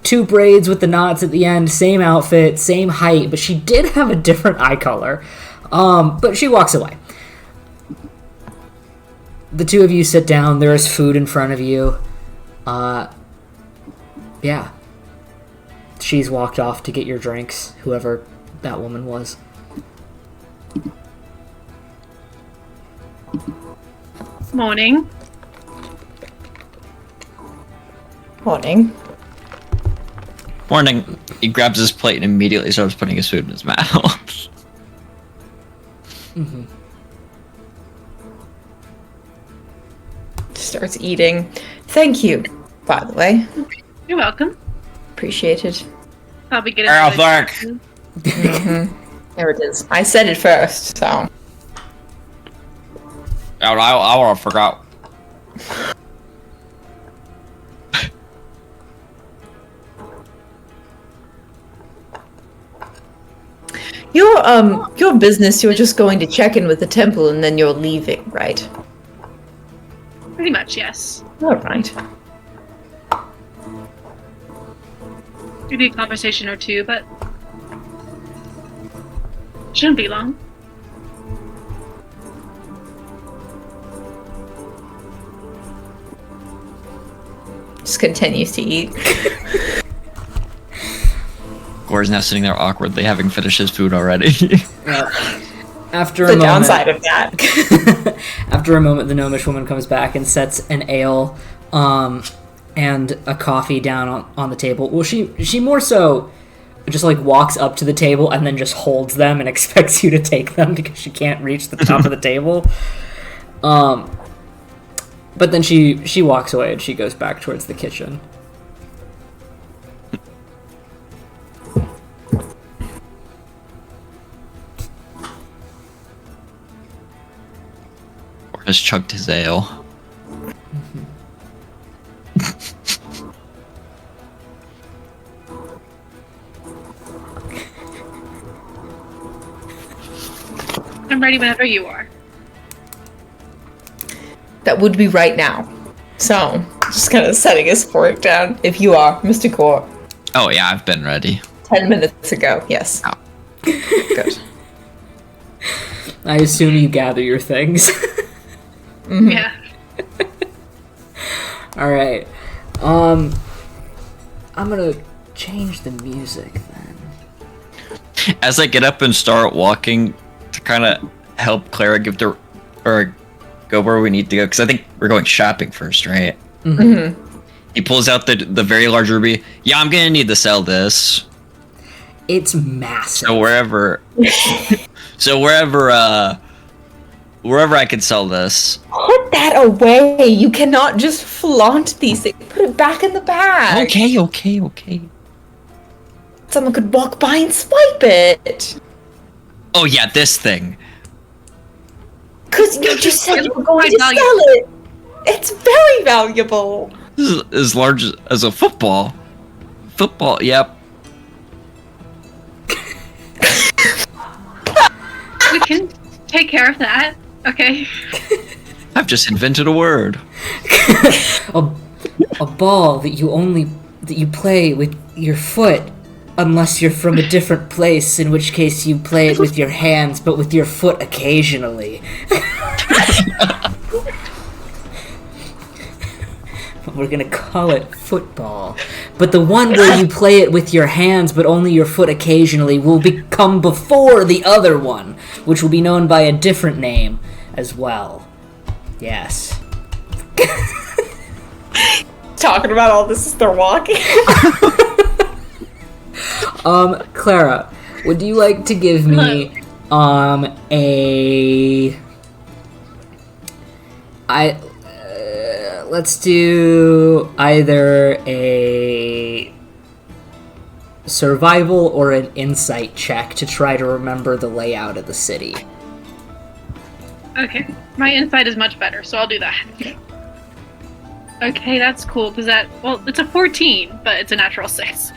2 braids with the knots at the end, same outfit, same height, but she did have a different eye color. But she walks away. The two of you sit down. There is food in front of you. Yeah. She's walked off to get your drinks, whoever that woman was. Morning. Morning. Morning. He grabs his plate and immediately starts putting his food in his mouth. Starts eating. Thank you, by the way. You're welcome. Appreciated. I'll be getting Oh, another fuck. drink. There it is. I said it first, so. I forgot. Your business, you're just going to check in with the temple and then you're leaving, right? Pretty much, yes. Alright. Maybe a conversation or 2, but shouldn't be long. Just continues to eat. Gore's now sitting there awkwardly, having finished his food already. After a The moment, downside of that. After a moment, the gnomish woman comes back and sets an ale and a coffee down on the table. Well, she more so just, like, walks up to the table and then just holds them and expects you to take them because she can't reach the top of the table. But then she walks away and she goes back towards the kitchen. Gore has chugged his ale. I'm ready whenever you are. that would be right now. So, just kind of setting his fork down. If you are, Mr. Gore. Oh yeah, I've been ready. 10 minutes ago, yes. Oh. Good. I assume you gather your things. Yeah. All right. I'm gonna change the music then. As I get up and start walking to kind of help Clara or go where we need to go, because I think we're going shopping first, right? Mm-hmm. He pulls out the very large ruby. Yeah, I'm gonna need to sell this. It's massive. So wherever I can sell this. Put that away. You cannot just flaunt these things. Put it back in the bag. Okay. Someone could walk by and swipe it. Oh yeah, this thing. Because you just said you were going quite to valuable. sell it. It's very valuable. This is as large as a football. Football, yep. We can take care of that. Okay. I've just invented a word. A ball that you play with your foot, unless you're from a different place, in which case you play it with your hands, but with your foot occasionally. We're gonna call it football. But the one where you play it with your hands, but only your foot occasionally, will come before the other one, which will be known by a different name as well. Yes. Talking about all this as they're walking. Clara, would you like to give me, let's do either a survival or an insight check to try to remember the layout of the city. Okay. My insight is much better, so I'll do that. Okay, that's cool, because it's a 14, but it's a natural 6.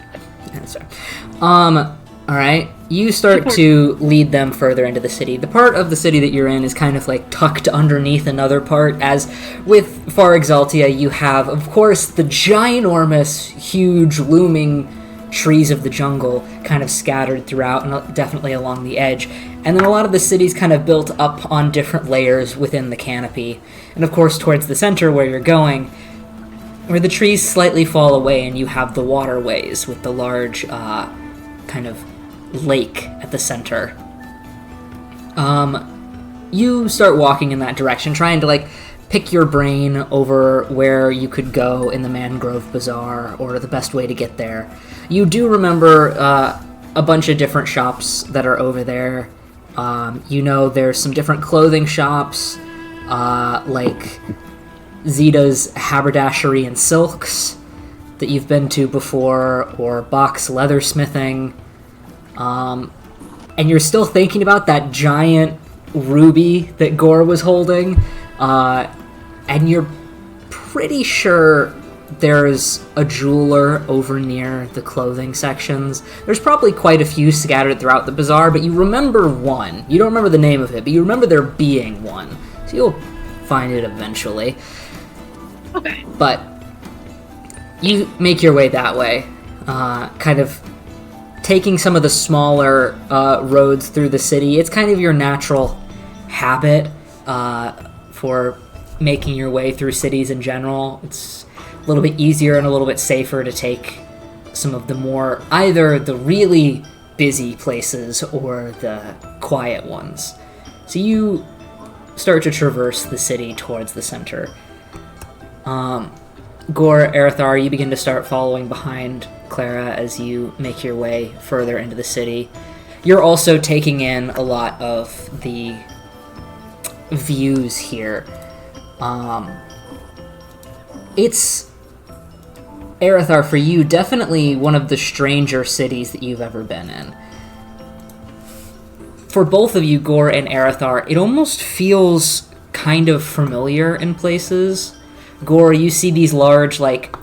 That's right. Alright. You start to lead them further into the city. The part of the city that you're in is kind of like tucked underneath another part, as with Far Exaltia you have, of course, the ginormous, huge, looming trees of the jungle kind of scattered throughout and definitely along the edge. And then a lot of the city's kind of built up on different layers within the canopy. And of course, towards the center where you're going, where the trees slightly fall away and you have the waterways with the large kind of lake at the center. You start walking in that direction, trying to like pick your brain over where you could go in the Mangrove Bazaar or the best way to get there. You do remember a bunch of different shops that are over there. You know there's some different clothing shops, like Zeta's Haberdashery and Silks that you've been to before, or Box Leathersmithing. And you're still thinking about that giant ruby that Gore was holding, and you're pretty sure there's a jeweler over near the clothing sections. There's probably quite a few scattered throughout the bazaar, but you remember one. You don't remember the name of it, but you remember there being one. So you'll find it eventually. Okay. But you make your way that way, kind of taking some of the smaller roads through the city. It's kind of your natural habit for making your way through cities in general. It's a little bit easier and a little bit safer to take some of the more, either the really busy places or the quiet ones. So you start to traverse the city towards the center. Gore, Arathar, you begin to start following behind Clara as you make your way further into the city. You're also taking in a lot of the views here. It's, Arathar, for you, definitely one of the stranger cities that you've ever been in. For both of you, Gore and Arathar, it almost feels kind of familiar in places. Gore, you see these large, like,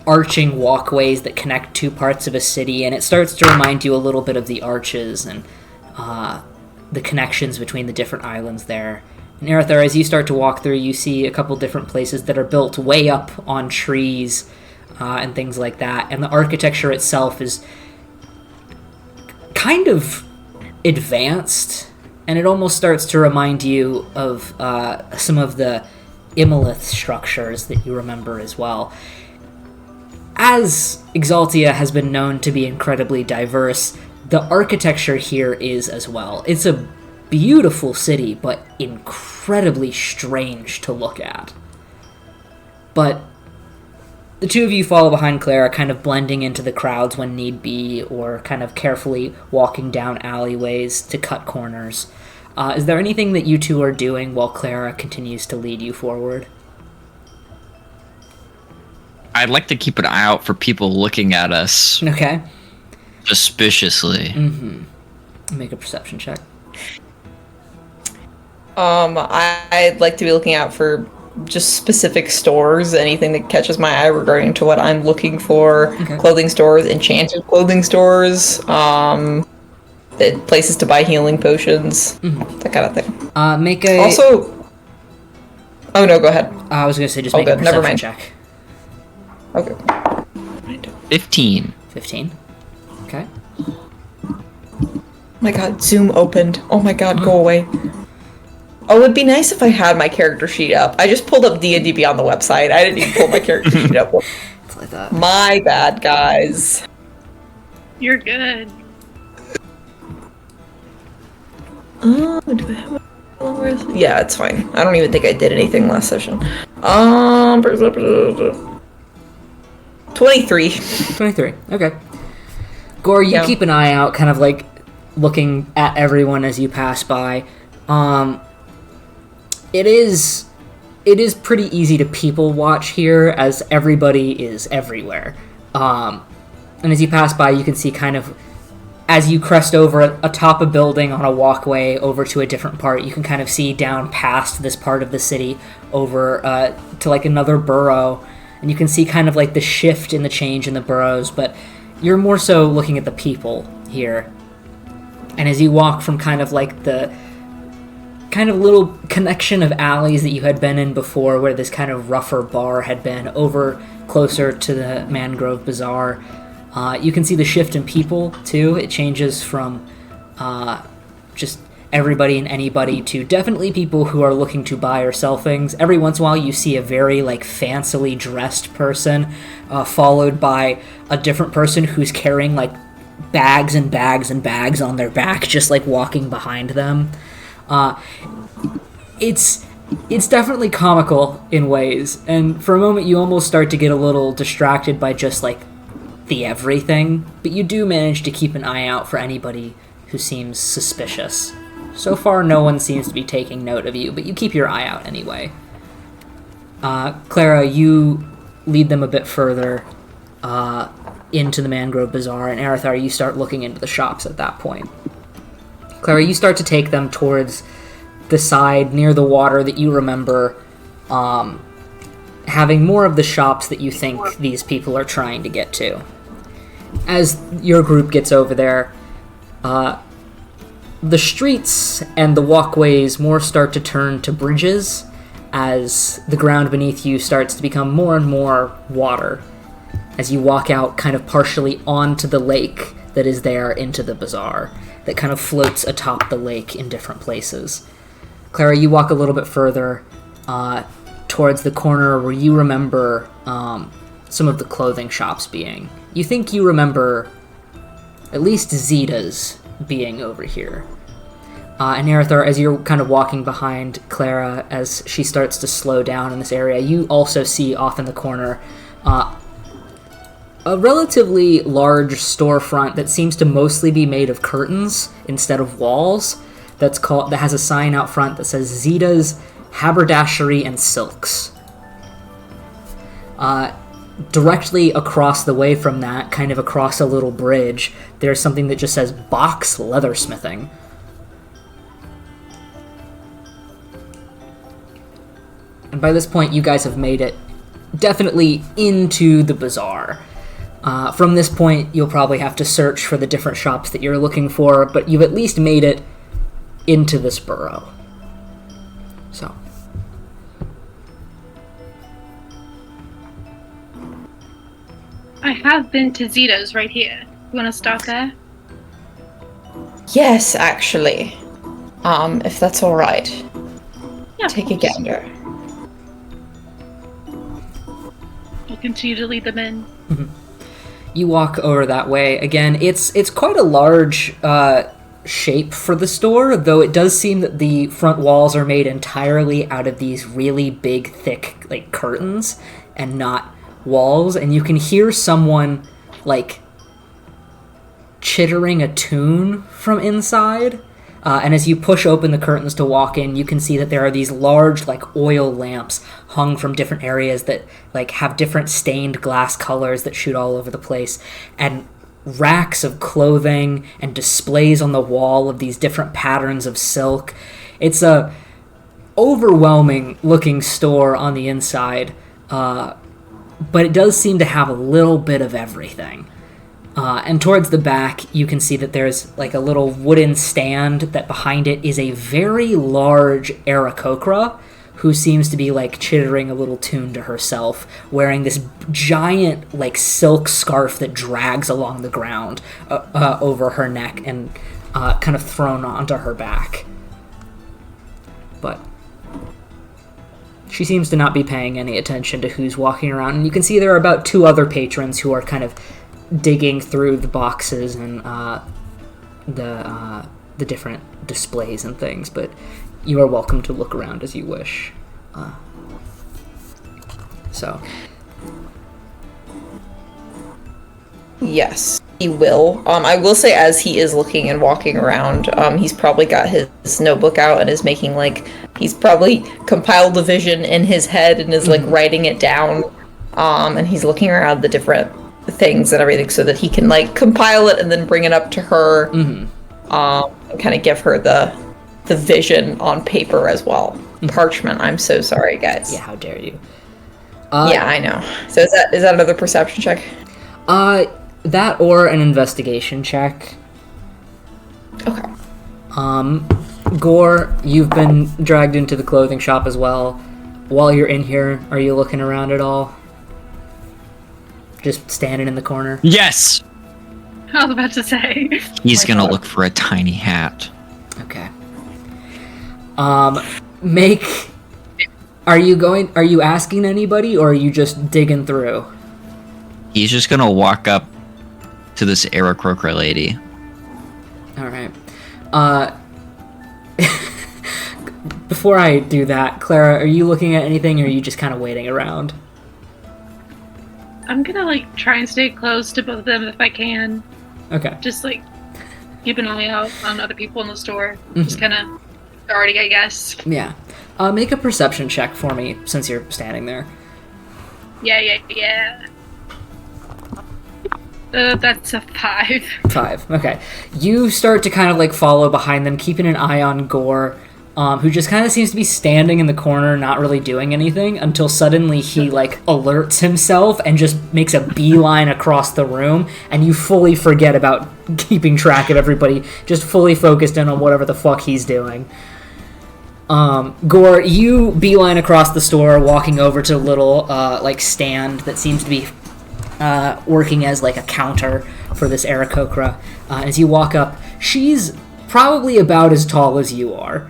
arching walkways that connect two parts of a city, and it starts to remind you a little bit of the arches and the connections between the different islands there. And Arathar, as you start to walk through, you see a couple different places that are built way up on trees and things like that. And the architecture itself is kind of advanced, and it almost starts to remind you of some of the Imolith structures that you remember as well. As Exaltia has been known to be incredibly diverse, the architecture here is as well. It's a beautiful city, but incredibly strange to look at. But the two of you follow behind Clara, kind of blending into the crowds when need be, or kind of carefully walking down alleyways to cut corners. Is there anything that you two are doing while Clara continues to lead you forward? I'd like to keep an eye out for people looking at us Okay. suspiciously. Make a perception check. I'd like to be looking out for just specific stores, anything that catches my eye regarding to what I'm looking for. Okay. Clothing stores, enchanted clothing stores, places to buy healing potions, that kind of thing. Make a... Also, oh no, go ahead. I was going to say just Oh, make a good. Never perception mind. check. Okay. 15. 15. Okay. Oh my god, Zoom opened. Oh my god, go away. Oh, it'd be nice if I had my character sheet up. I just pulled up D&D on the website. I didn't even pull my character sheet up. It's like that. My bad, guys. You're good. Do I have yeah, it's fine. I don't even think I did anything last session. 23. 23. Okay. Gore, you Yeah. keep an eye out, kind of like looking at everyone as you pass by. It is pretty easy to people watch here, as everybody is everywhere. And as you pass by, you can see kind of, as you crest over atop a building on a walkway over to a different part, you can kind of see down past this part of the city over to like another borough, and you can see kind of like the shift in the change in the boroughs, but you're more so looking at the people here. And as you walk from kind of like the kind of little connection of alleys that you had been in before, where this kind of rougher bar had been, over closer to the Mangrove Bazaar, you can see the shift in people too. It changes from just everybody and anybody to definitely people who are looking to buy or sell things. Every once in a while you see a very like fancily dressed person followed by a different person who's carrying like bags and bags and bags on their back, just like walking behind them. It's definitely comical in ways, and for a moment you almost start to get a little distracted by just like the everything, but you do manage to keep an eye out for anybody who seems suspicious. So far no one seems to be taking note of you, but you keep your eye out anyway. Clara, you lead them a bit further into the Mangrove Bazaar, and Arathar, you start looking into the shops at that point. Clara, you start to take them towards the side near the water that you remember having more of the shops that you think these people are trying to get to. As your group gets over there, the streets and the walkways more start to turn to bridges as the ground beneath you starts to become more and more water as you walk out kind of partially onto the lake that is there into the bazaar that kind of floats atop the lake in different places. Clara, you walk a little bit further towards the corner where you remember some of the clothing shops being. You think you remember at least Zeta's being over here. And Arathar, as you're kind of walking behind Clara as she starts to slow down in this area, you also see off in the corner a relatively large storefront that seems to mostly be made of curtains instead of walls. That has a sign out front that says Zeta's Haberdashery and Silks. Directly across the way from that, kind of across a little bridge, there's something that just says Box Leathersmithing. And by this point, you guys have made it definitely into the bazaar. From this point, you'll probably have to search for the different shops that you're looking for, but you've at least made it into this borough. I have been to Zito's right here. You want to stop there? Yes, actually. If that's all right. Yeah. Take a gander. I'll continue to lead them in. You walk over that way. Again, it's quite a large shape for the store, though it does seem that the front walls are made entirely out of these really big, thick, like, curtains and not walls. And you can hear someone, like, chittering a tune from inside. And as you push open the curtains to walk in, you can see that there are these large, like, oil lamps hung from different areas that, like, have different stained glass colors that shoot all over the place, and racks of clothing and displays on the wall of these different patterns of silk. It's a overwhelming looking store on the inside, but it does seem to have a little bit of everything. And towards the back, you can see that there's like a little wooden stand that behind it is a very large Aarakocra, who seems to be like chittering a little tune to herself, wearing this giant like silk scarf that drags along the ground over her neck and kind of thrown onto her back. But she seems to not be paying any attention to who's walking around, and you can see there are about 2 other patrons who are kind of digging through the boxes and the different displays and things, but you are welcome to look around as you wish. So. Yes, he will. I will say, as he is looking and walking around, he's probably got his notebook out and is making, like, he's probably compiled the vision in his head and is, like, writing it down. And he's looking around the different things and everything so that he can, like, compile it and then bring it up to her, and kind of give her the vision on paper as well. Parchment. I'm so sorry, guys. Yeah, how dare you? Yeah, I know. So is that another perception check? That or an investigation check. Okay. Gore, you've been dragged into the clothing shop as well. While you're in here, are you looking around at all? Just standing in the corner? Yes! I was about to say. He's gonna look for a tiny hat. Okay. Are you asking anybody, or are you just digging through? He's just gonna walk up to this Aarakocra lady. Alright. Before I do that, Clara, are you looking at anything, or are you just kind of waiting around? I'm gonna, like, try and stay close to both of them if I can. Okay. Just, like, keep an eye out on other people in the store. Just kind of guarding, I guess. Yeah. Make a perception check for me, since you're standing there. Yeah. That's a 5. 5. Okay. You start to kind of, like, follow behind them, keeping an eye on Gore, who just kind of seems to be standing in the corner, not really doing anything, until suddenly he, like, alerts himself and just makes a beeline across the room, and you fully forget about keeping track of everybody, just fully focused in on whatever the fuck he's doing. Gore, you beeline across the store, walking over to a little, like, stand that seems to be working as, like, a counter for this Aarakocra. As you walk up, she's probably about as tall as you are.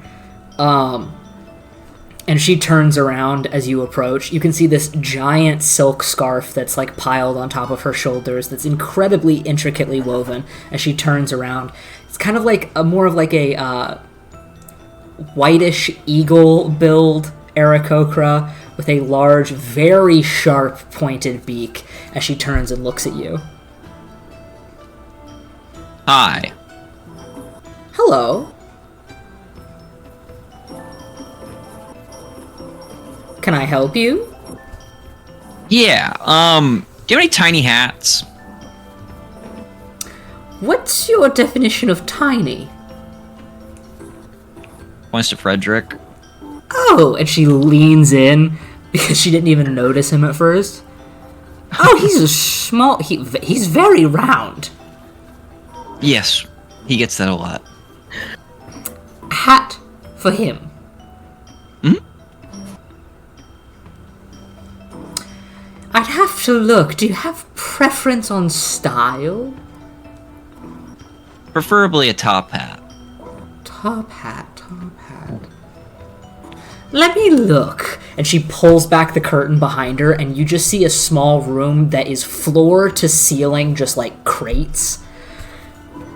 And she turns around as you approach. You can see this giant silk scarf that's, like, piled on top of her shoulders that's incredibly intricately woven as she turns around. It's kind of like more of like a whitish eagle build Aarakocra with a large, very sharp pointed beak as she turns and looks at you. Hi. Hello. Can I help you? Yeah, do you have any tiny hats? What's your definition of tiny? Points to Frederick. Oh, and she leans in because she didn't even notice him at first. Oh, he's a small... He's very round. Yes, he gets that a lot. A hat for him. Hmm? I'd have to look. Do you have preference on style? Preferably a top hat. Top hat. Let me look. And she pulls back the curtain behind her, and you just see a small room that is floor to ceiling, just like crates.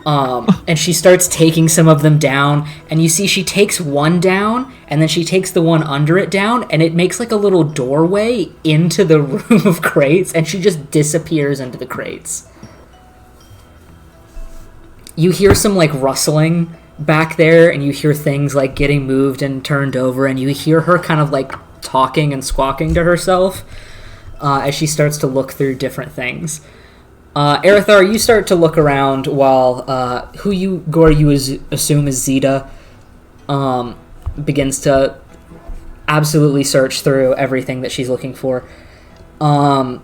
And she starts taking some of them down, and you see she takes one down, and then she takes the one under it down, and it makes like a little doorway into the room of crates, and she just disappears into the crates. You hear some like rustling back there, and you hear things like getting moved and turned over, and you hear her kind of like talking and squawking to herself as she starts to look through different things. Arithar, you start to look around while Gore, you assume is Zeta, begins to absolutely search through everything that she's looking for. Okay.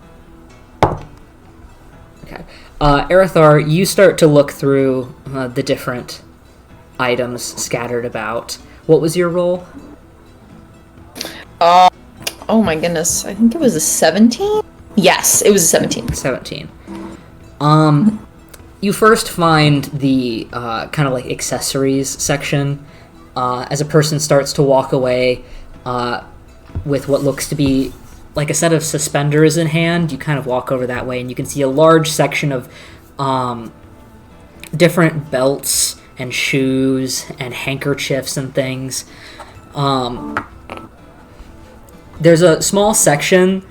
Arithar, you start to look through the different items scattered about. What was your roll? Oh my goodness. I think it was a 17? Yes, it was a 17. 17. You first find the kind of like accessories section as a person starts to walk away with what looks to be like a set of suspenders in hand. You kind of walk over that way, and you can see a large section of different belts and shoes and handkerchiefs and things. There's a small section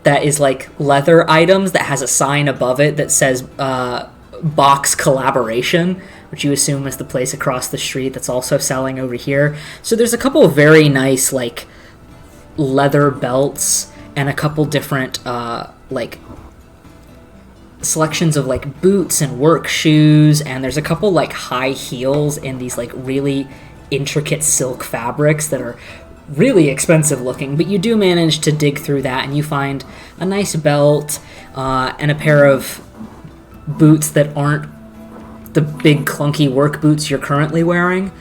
that is like leather items that has a sign above it that says Box Collaboration, which you assume is the place across the street that's also selling over here. So there's a couple of very nice like leather belts and a couple different like selections of like boots and work shoes, and there's a couple like high heels in these like really intricate silk fabrics that are really expensive looking, but you do manage to dig through that, and you find a nice belt and a pair of boots that aren't the big clunky work boots you're currently wearing.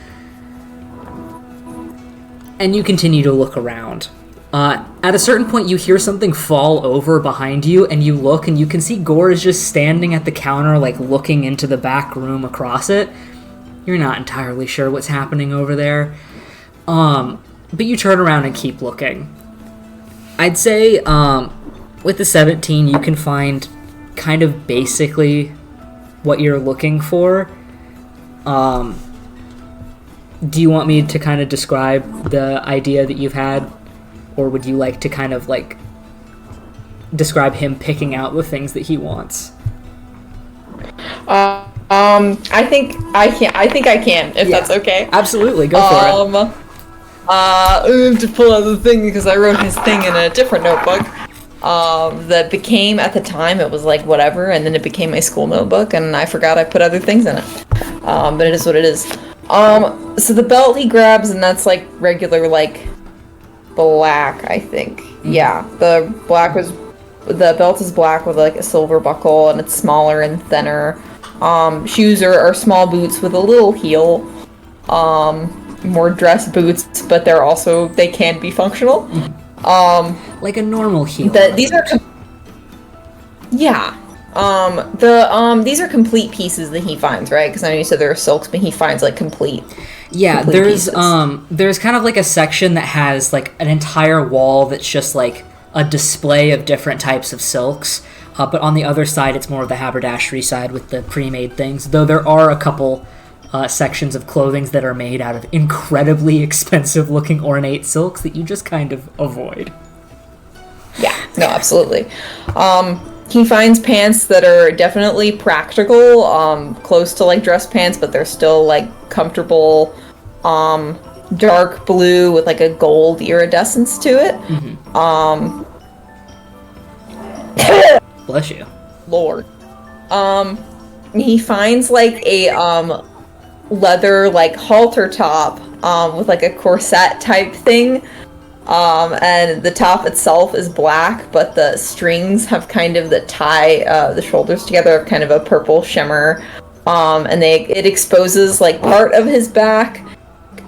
And you continue to look around. At a certain point, you hear something fall over behind you, and you look, and you can see Gore is just standing at the counter, like looking into the back room across it. You're not entirely sure what's happening over there. But you turn around and keep looking. I'd say with the 17, you can find kind of basically what you're looking for. Do you want me to kind of describe the idea that you've had? Or would you like to kind of like describe him picking out the things that he wants? I think I can, if that's okay. Absolutely, go for it. I have to pull out the thing because I wrote his thing in a different notebook. That became, at the time, it was like whatever, and then it became my school notebook, and I forgot I put other things in it. But it is what it is. So the belt he grabs, and that's like regular, like, black, I think. Mm-hmm. Yeah, the belt is black with like a silver buckle, and it's smaller and thinner. Shoes are small boots with a little heel. More dress boots, but they can be functional. Like a normal heel. These are these are complete pieces that he finds, right? Because I know you said there are silks, but he finds like complete. Yeah, there's kind of like a section that has like an entire wall that's just like a display of different types of silks. But on the other side, it's more of the haberdashery side with the pre-made things. Though there are a couple sections of clothing that are made out of incredibly expensive-looking ornate silks that you just kind of avoid. Yeah, no, absolutely. He finds pants that are definitely practical, close to like dress pants, but they're still like comfortable, dark blue with like a gold iridescence to it. Mm-hmm. Bless you. Lord. He finds like a leather like halter top with like a corset type thing. And the top itself is black, but the strings have kind of that tie the shoulders together of kind of a purple shimmer. And it exposes like part of his back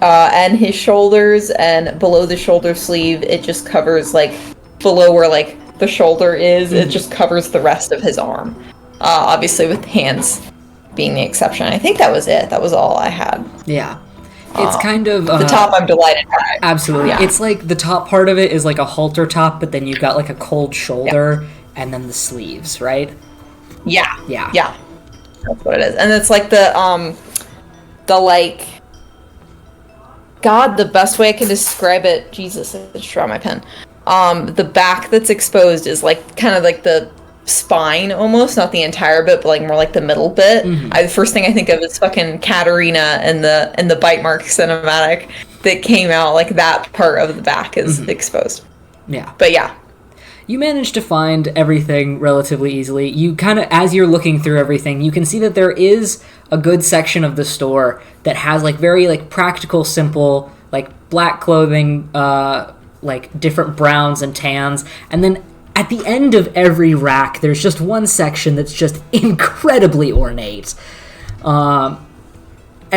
and his shoulders, and below the shoulder sleeve it just covers like below where like the shoulder is, it just covers the rest of his arm. Obviously with hands being the exception. I think that was it. That was all I had. Yeah. It's kind of... The top I'm delighted by. Absolutely. Yeah. It's like the top part of it is like a halter top, but then you've got like a cold shoulder and then the sleeves, right? Yeah. Yeah. Yeah. That's what it is. And it's like the like... God, the best way I can describe it... Jesus, I just dropped my pen. The back that's exposed is like kind of like the spine almost, not the entire bit, but like more like the middle bit. The first thing I think of is fucking Katarina and the bite mark cinematic that came out. Like that part of the back is exposed. Yeah. But yeah. You managed to find everything relatively easily. You kind of, as you're looking through everything, you can see that there is a good section of the store that has like very like practical, simple, like black clothing, like different browns and tans, and then at the end of every rack, there's just one section that's just incredibly ornate. And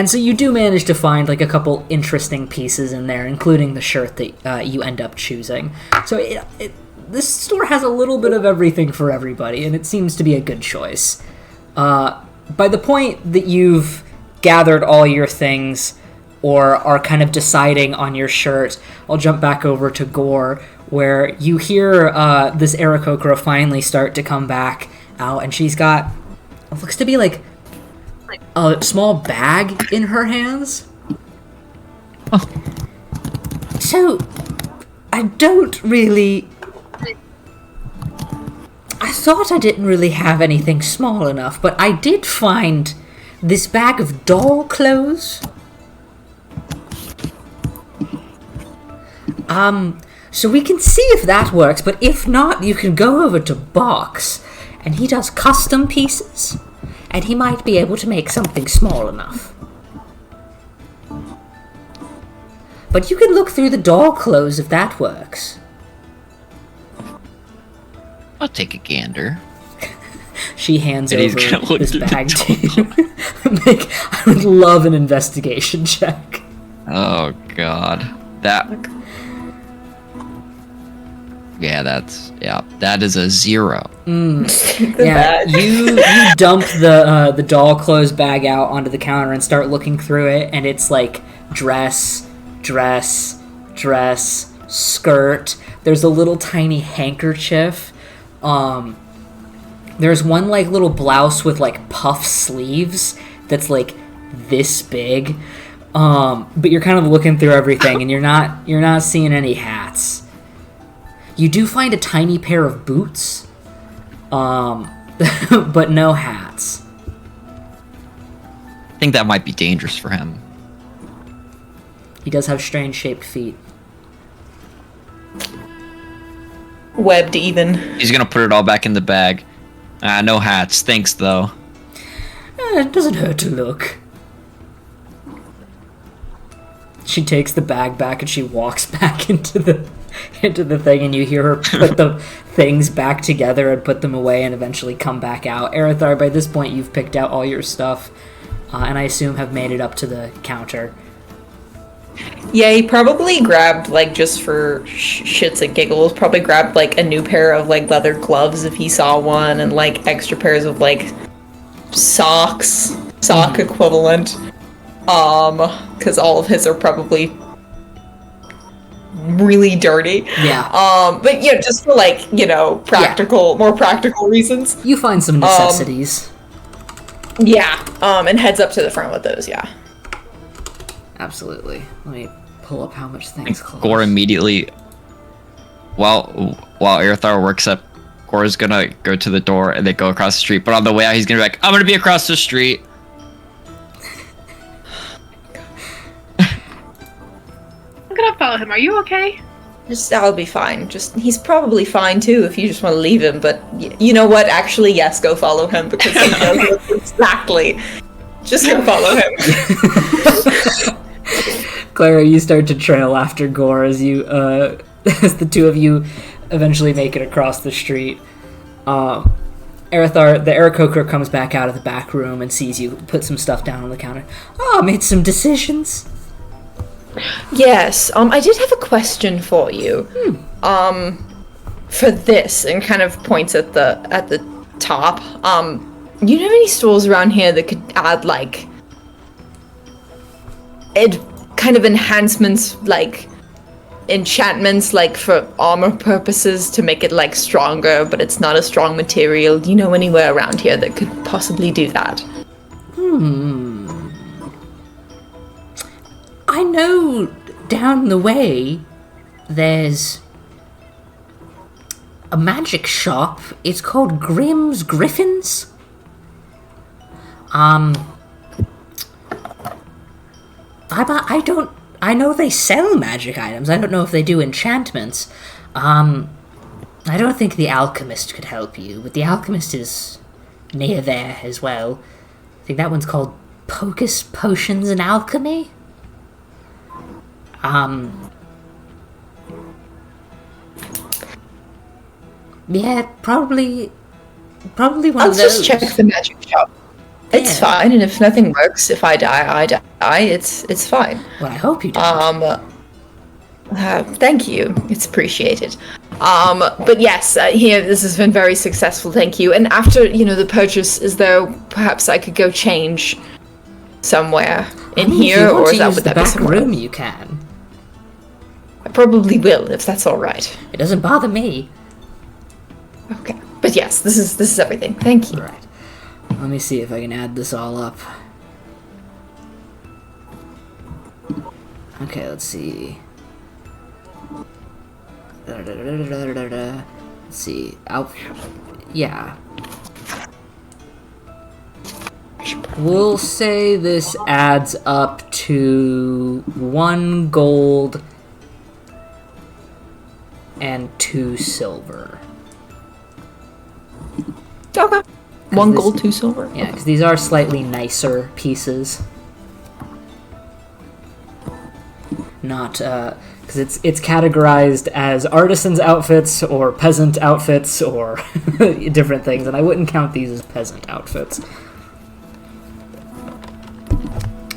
so you do manage to find like a couple interesting pieces in there, including the shirt that you end up choosing. So this store has a little bit of everything for everybody, and it seems to be a good choice. By the point that you've gathered all your things or are kind of deciding on your shirt, I'll jump back over to Gore, where you hear this Aarakocra finally start to come back out, and she's got what looks to be like a small bag in her hands. Oh. So, I don't really... I thought I didn't really have anything small enough, but I did find this bag of doll clothes. So we can see if that works, but if not, you can go over to Box, and he does custom pieces, and he might be able to make something small enough. But you can look through the doll clothes if that works. I'll take a gander. She hands And he's over gonna look this through the bag to you. I would love an investigation check. Oh god. That is a 0. Yeah, you dump the doll clothes bag out onto the counter and start looking through it, and it's like dress, skirt. There's a little tiny handkerchief. There's one like little blouse with like puff sleeves that's like this big. But you're kind of looking through everything, and you're not seeing any hats. You do find a tiny pair of boots, but no hats. I think that might be dangerous for him. He does have strange shaped feet. Webbed even. He's gonna put it all back in the bag. No hats. Thanks, though. It doesn't hurt to look. She takes the bag back and she walks back into the thing, and you hear her put the things back together and put them away and eventually come back out. Arathar, by this point you've picked out all your stuff, and I assume have made it up to the counter. Yeah, he probably grabbed, like, just for shits and giggles, probably grabbed, like, a new pair of, like, leather gloves if he saw one, and, like, extra pairs of, like, sock equivalent. Because all of his are probably really dirty. Yeah. But, you know, just for, like, you know, more practical reasons. You find some necessities. Yeah, and heads up to the front with those, yeah. Absolutely. Let me pull up how much things cost. Gore immediately, while Arathar works up, Gore's gonna go to the door and they go across the street. But on the way out, he's gonna be like, "I'm gonna be across the street." I'm gonna follow him. Are you okay? I'll be fine. He's probably fine too if you just want to leave him. But you know what? Actually, yes, go follow him because he knows exactly. Just go follow him. Clara, you start to trail after Gore as you, as the two of you eventually make it across the street. Arathar, the Aarakocra comes back out of the back room and sees you put some stuff down on the counter. Oh, made some decisions. Yes, I did have a question for you. for this, and kind of points at the top. You know any stores around here that could add like kind of enhancements, like enchantments, like for armor purposes to make it like stronger, but it's not a strong material? Do you know anywhere around here that could possibly do that? I know down the way there's a magic shop. It's called Grimm's Griffins. I know they sell magic items. I don't know if they do enchantments. I don't think the alchemist could help you, but the alchemist is near there as well. I think that one's called Pocus Potions and Alchemy. Yeah, probably one I'll of those. just check the magic shop. It's Yeah. fine, and if nothing works, if I die, I die. It's fine. Well, I hope you don't. Thank you. It's appreciated. But yes, here this has been very successful. Thank you. And after the purchase, is there perhaps I could go change somewhere in If you here, want or to is that use would the that be back somewhere? room, you can. I probably will if that's all right. It doesn't bother me. Okay. But yes, this is everything. Thank you. All right. Let me see if I can add this all up. Okay, let's see. Let's see. Yeah. We'll say this adds up to 1 gold and 2 silver. Okay. 1 this- gold, 2 silver. Yeah, because these are slightly nicer pieces. Not, because it's categorized as artisans' outfits or peasant outfits or different things, and I wouldn't count these as peasant outfits.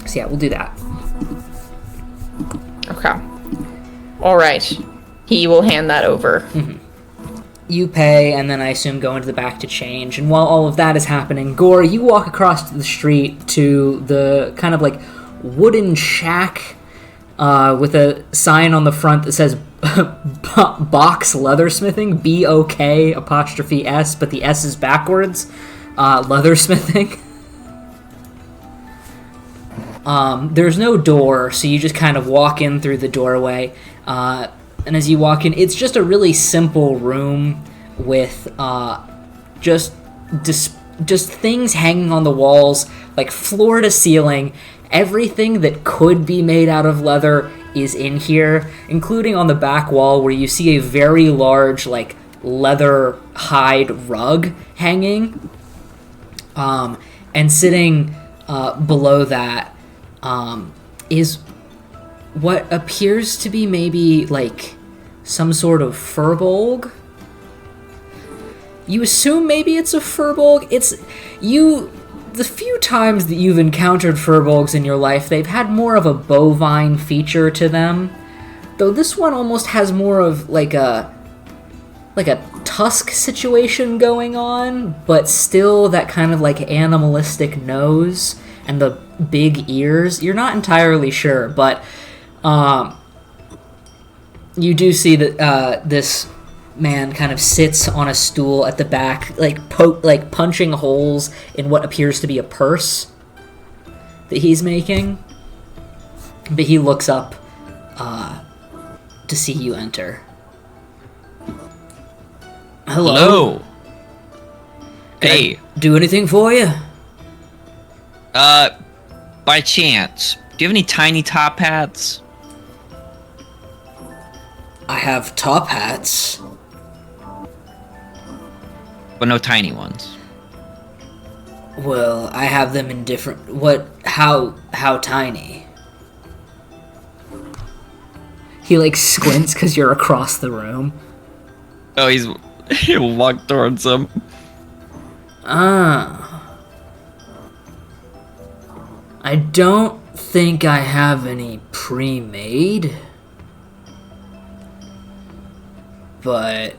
So yeah, we'll do that. Okay. All right. He will hand that over. You pay, and then I assume go into the back to change. And while all of that is happening, Gore, you walk across the street to the kind of like wooden shack with a sign on the front that says Box Leathersmithing, BOK apostrophe S, but the S is backwards. Leathersmithing. There's no door, so you just kind of walk in through the doorway. And as you walk in, it's just a really simple room with just things hanging on the walls, like floor to ceiling. Everything that could be made out of leather is in here, including on the back wall where you see a very large, like, leather hide rug hanging. And sitting below that is what appears to be maybe like some sort of furbolg. You assume maybe it's a furbolg. The few times that you've encountered furbolgs in your life, they've had more of a bovine feature to them. Though this one almost has more of like a tusk situation going on, but still that kind of like animalistic nose and the big ears. You're not entirely sure, but you do see that this man kind of sits on a stool at the back, like punching holes in what appears to be a purse that he's making. But he looks up to see you enter. Hello. Hey, Do anything for you? by chance, do you have any tiny top hats? I have top hats. But no tiny ones. Well, I have them in different... How tiny? He, like, squints because you're across the room. Oh, he'll walk towards him. I don't think I have any pre-made. But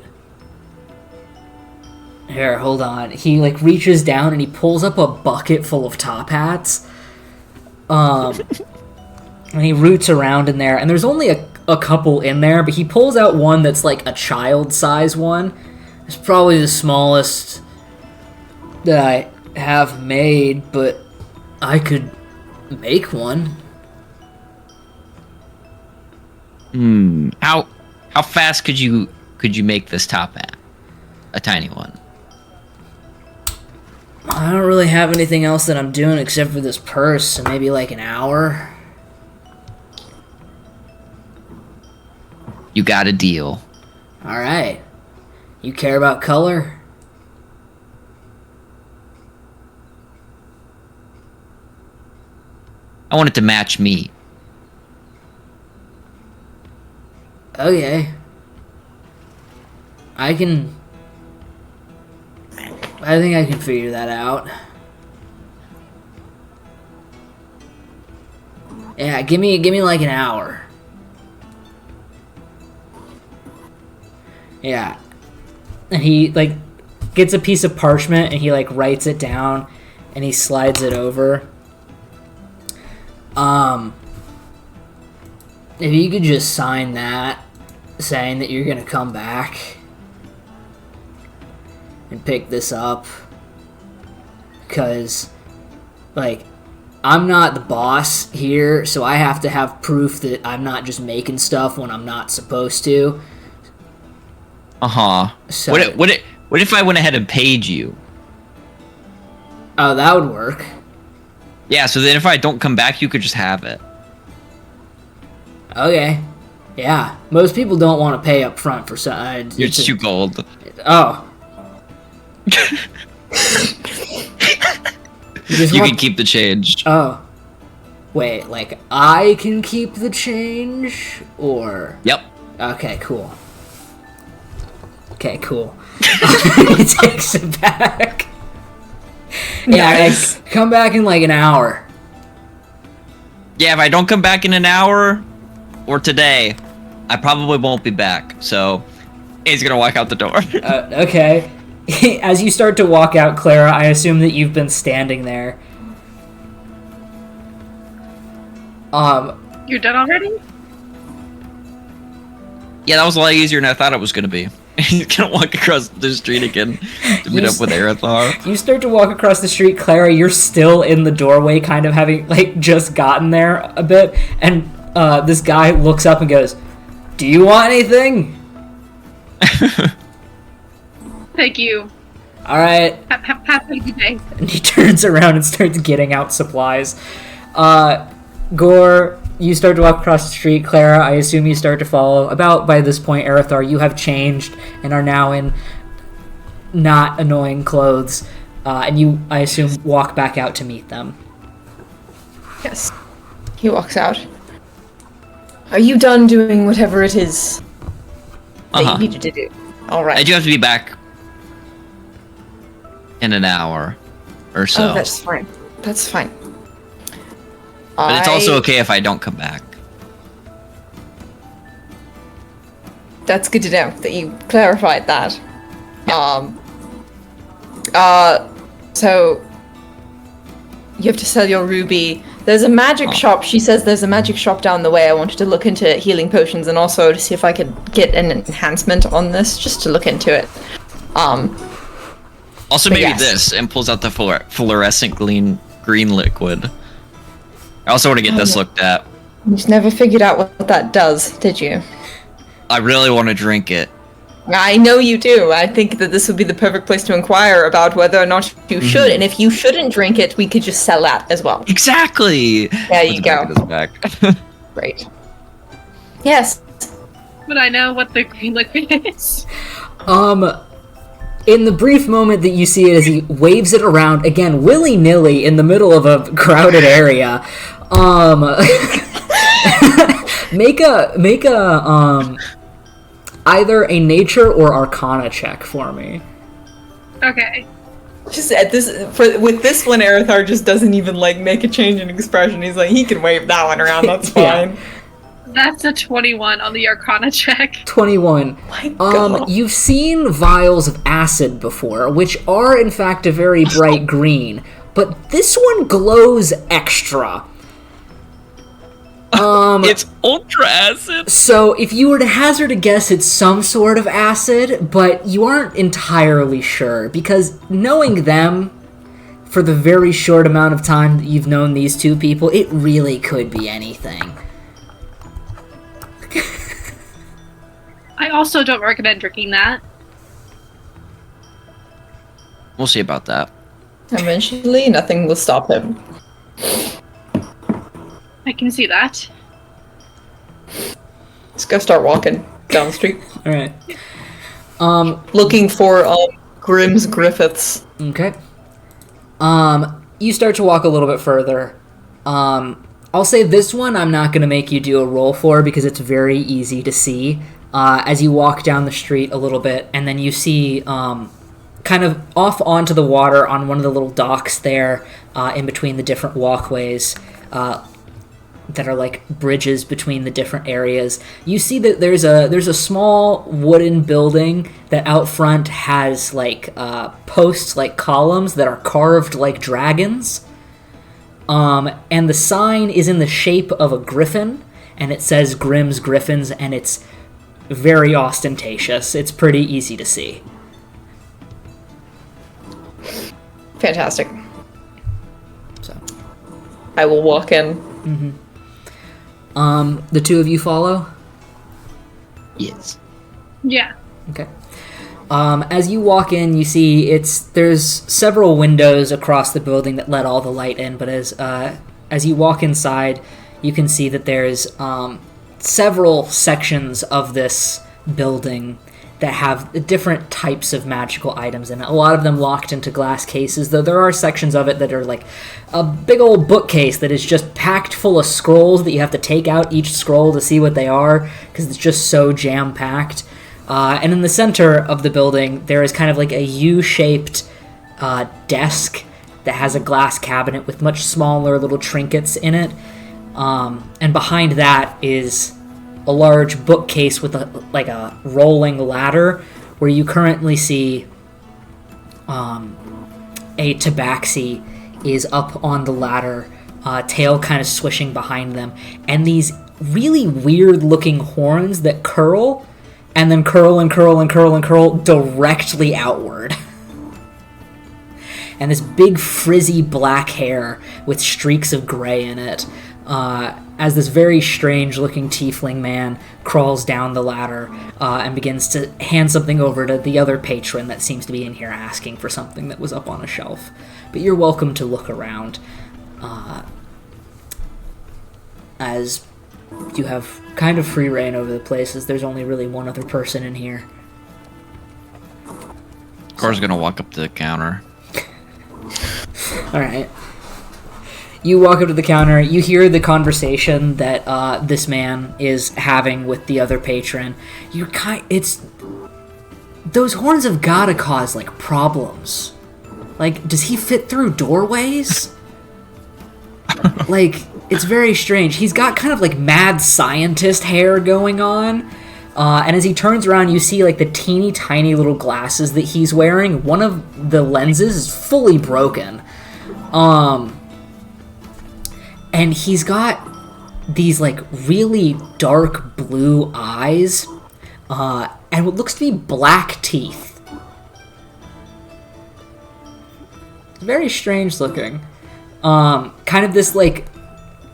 Here, hold on. He like reaches down and he pulls up a bucket full of top hats. And he roots around in there, and there's only a couple in there, but he pulls out one that's like a child size one. It's probably the smallest that I have made, but I could make one. How fast could you make this top hat? A tiny one. I don't really have anything else that I'm doing except for this purse, so maybe like an hour. You got a deal. Alright. You care about color? I want it to match me. Okay. I think I can figure that out. Yeah, give me like an hour. Yeah. And he like gets a piece of parchment and he like writes it down and he slides it over. If you could just sign that saying that you're gonna come back and pick this up, because like I'm not the boss here, so I have to have proof that I'm not just making stuff when I'm not supposed to. So, What if I went ahead and paid you? Oh, that would work. Yeah, so then if I don't come back, you could just have it. Okay. Yeah. Most people don't want to pay up front for something. You're too gold. Oh. You can keep the change. Oh. Wait, like I can keep the change? Or... Yep. Okay, cool. He takes it back. Nice. Yeah, come back in like an hour. Yeah, if I don't come back in an hour or today, I probably won't be back. So he's gonna walk out the door. Okay. As you start to walk out, Clara, I assume that you've been standing there. You're done already? Yeah, that was a lot easier than I thought it was gonna be. He's gonna walk across the street again to meet up with Arathar. You start to walk across the street, Clara. You're still in the doorway, kind of having like just gotten there a bit, and this guy looks up and goes, "Do you want anything?" Thank you. All right. Have a good day. And he turns around and starts getting out supplies. Gore, you start to walk across the street. Clara, I assume you start to follow. About by this point, Arathar, you have changed and are now in not annoying clothes. And you, I assume, walk back out to meet them. Yes. He walks out. Are you done doing whatever it is that you needed to do? All right. I do have to be back in an hour or so. Oh, that's fine. That's fine. But it's also okay if I don't come back. That's good to know that you clarified that. Yeah. So you have to sell your ruby. There's a magic shop. She says there's a magic shop down the way. I wanted to look into healing potions and also to see if I could get an enhancement on this, just to look into it. Also, but maybe yes. this, and pulls out the fluorescent green liquid. I also want to get this looked at. You just never figured out what that does, did you? I really want to drink it. I know you do. I think that this would be the perfect place to inquire about whether or not you should. And if you shouldn't drink it, we could just sell that as well. Exactly! There you go. Back. Great. Yes. But I know what the green liquid is. In the brief moment that you see it as he waves it around, again, willy-nilly in the middle of a crowded area, make a either a nature or arcana check for me. Okay. Just at this, with this one, Arathar just doesn't even like make a change in expression. He's like, he can wave that one around. That's Yeah. fine. That's a 21 on the Arcana check. 21. My God. You've seen vials of acid before, which are in fact a very bright green, but this one glows extra. It's ultra acid. So if you were to hazard a guess, it's some sort of acid, but you aren't entirely sure, because knowing them for the very short amount of time that you've known these two people, it really could be anything. I also don't recommend drinking that. We'll see about that. Eventually, nothing will stop him. I can see that. Let's go start walking down the street. Alright. Looking for Grimm's Griffiths. Okay. You start to walk a little bit further. I'll say this one I'm not going to make you do a roll for because it's very easy to see. As you walk down the street a little bit, and then you see kind of off onto the water on one of the little docks there, in between the different walkways that are like bridges between the different areas. You see that there's a small wooden building that out front has like posts, like columns that are carved like dragons. And the sign is in the shape of a griffin, and it says Grimm's Griffins, and it's very ostentatious. It's pretty easy to see. Fantastic. So, I will walk in. the two of you follow? Yes. Yeah. Okay. As you walk in, you see there's several windows across the building that let all the light in, but as you walk inside, you can see that there's several sections of this building that have different types of magical items in it. A lot of them locked into glass cases, though there are sections of it that are like a big old bookcase that is just packed full of scrolls that you have to take out each scroll to see what they are, because it's just so jam-packed. And in the center of the building, there is kind of like a U-shaped desk that has a glass cabinet with much smaller little trinkets in it. And behind that is a large bookcase with a rolling ladder, where you currently see a tabaxi is up on the ladder, tail kind of swishing behind them, and these really weird-looking horns that curl, and then curl and curl and curl and curl directly outward. And this big frizzy black hair with streaks of gray in it, as this very strange-looking tiefling man crawls down the ladder and begins to hand something over to the other patron that seems to be in here asking for something that was up on a shelf. But you're welcome to look around, as you have kind of free reign over the place, as there's only really one other person in here. Cora's gonna walk up to the counter. Alright. You walk up to the counter, you hear the conversation that this man is having with the other patron. Those horns have gotta cause, like, problems. Like, does he fit through doorways? Like, it's very strange. He's got kind of, like, mad scientist hair going on. And as he turns around, you see, like, the teeny tiny little glasses that he's wearing. One of the lenses is fully broken. And he's got these, like, really dark blue eyes, and what looks to be black teeth. Very strange looking. Kind of this, like,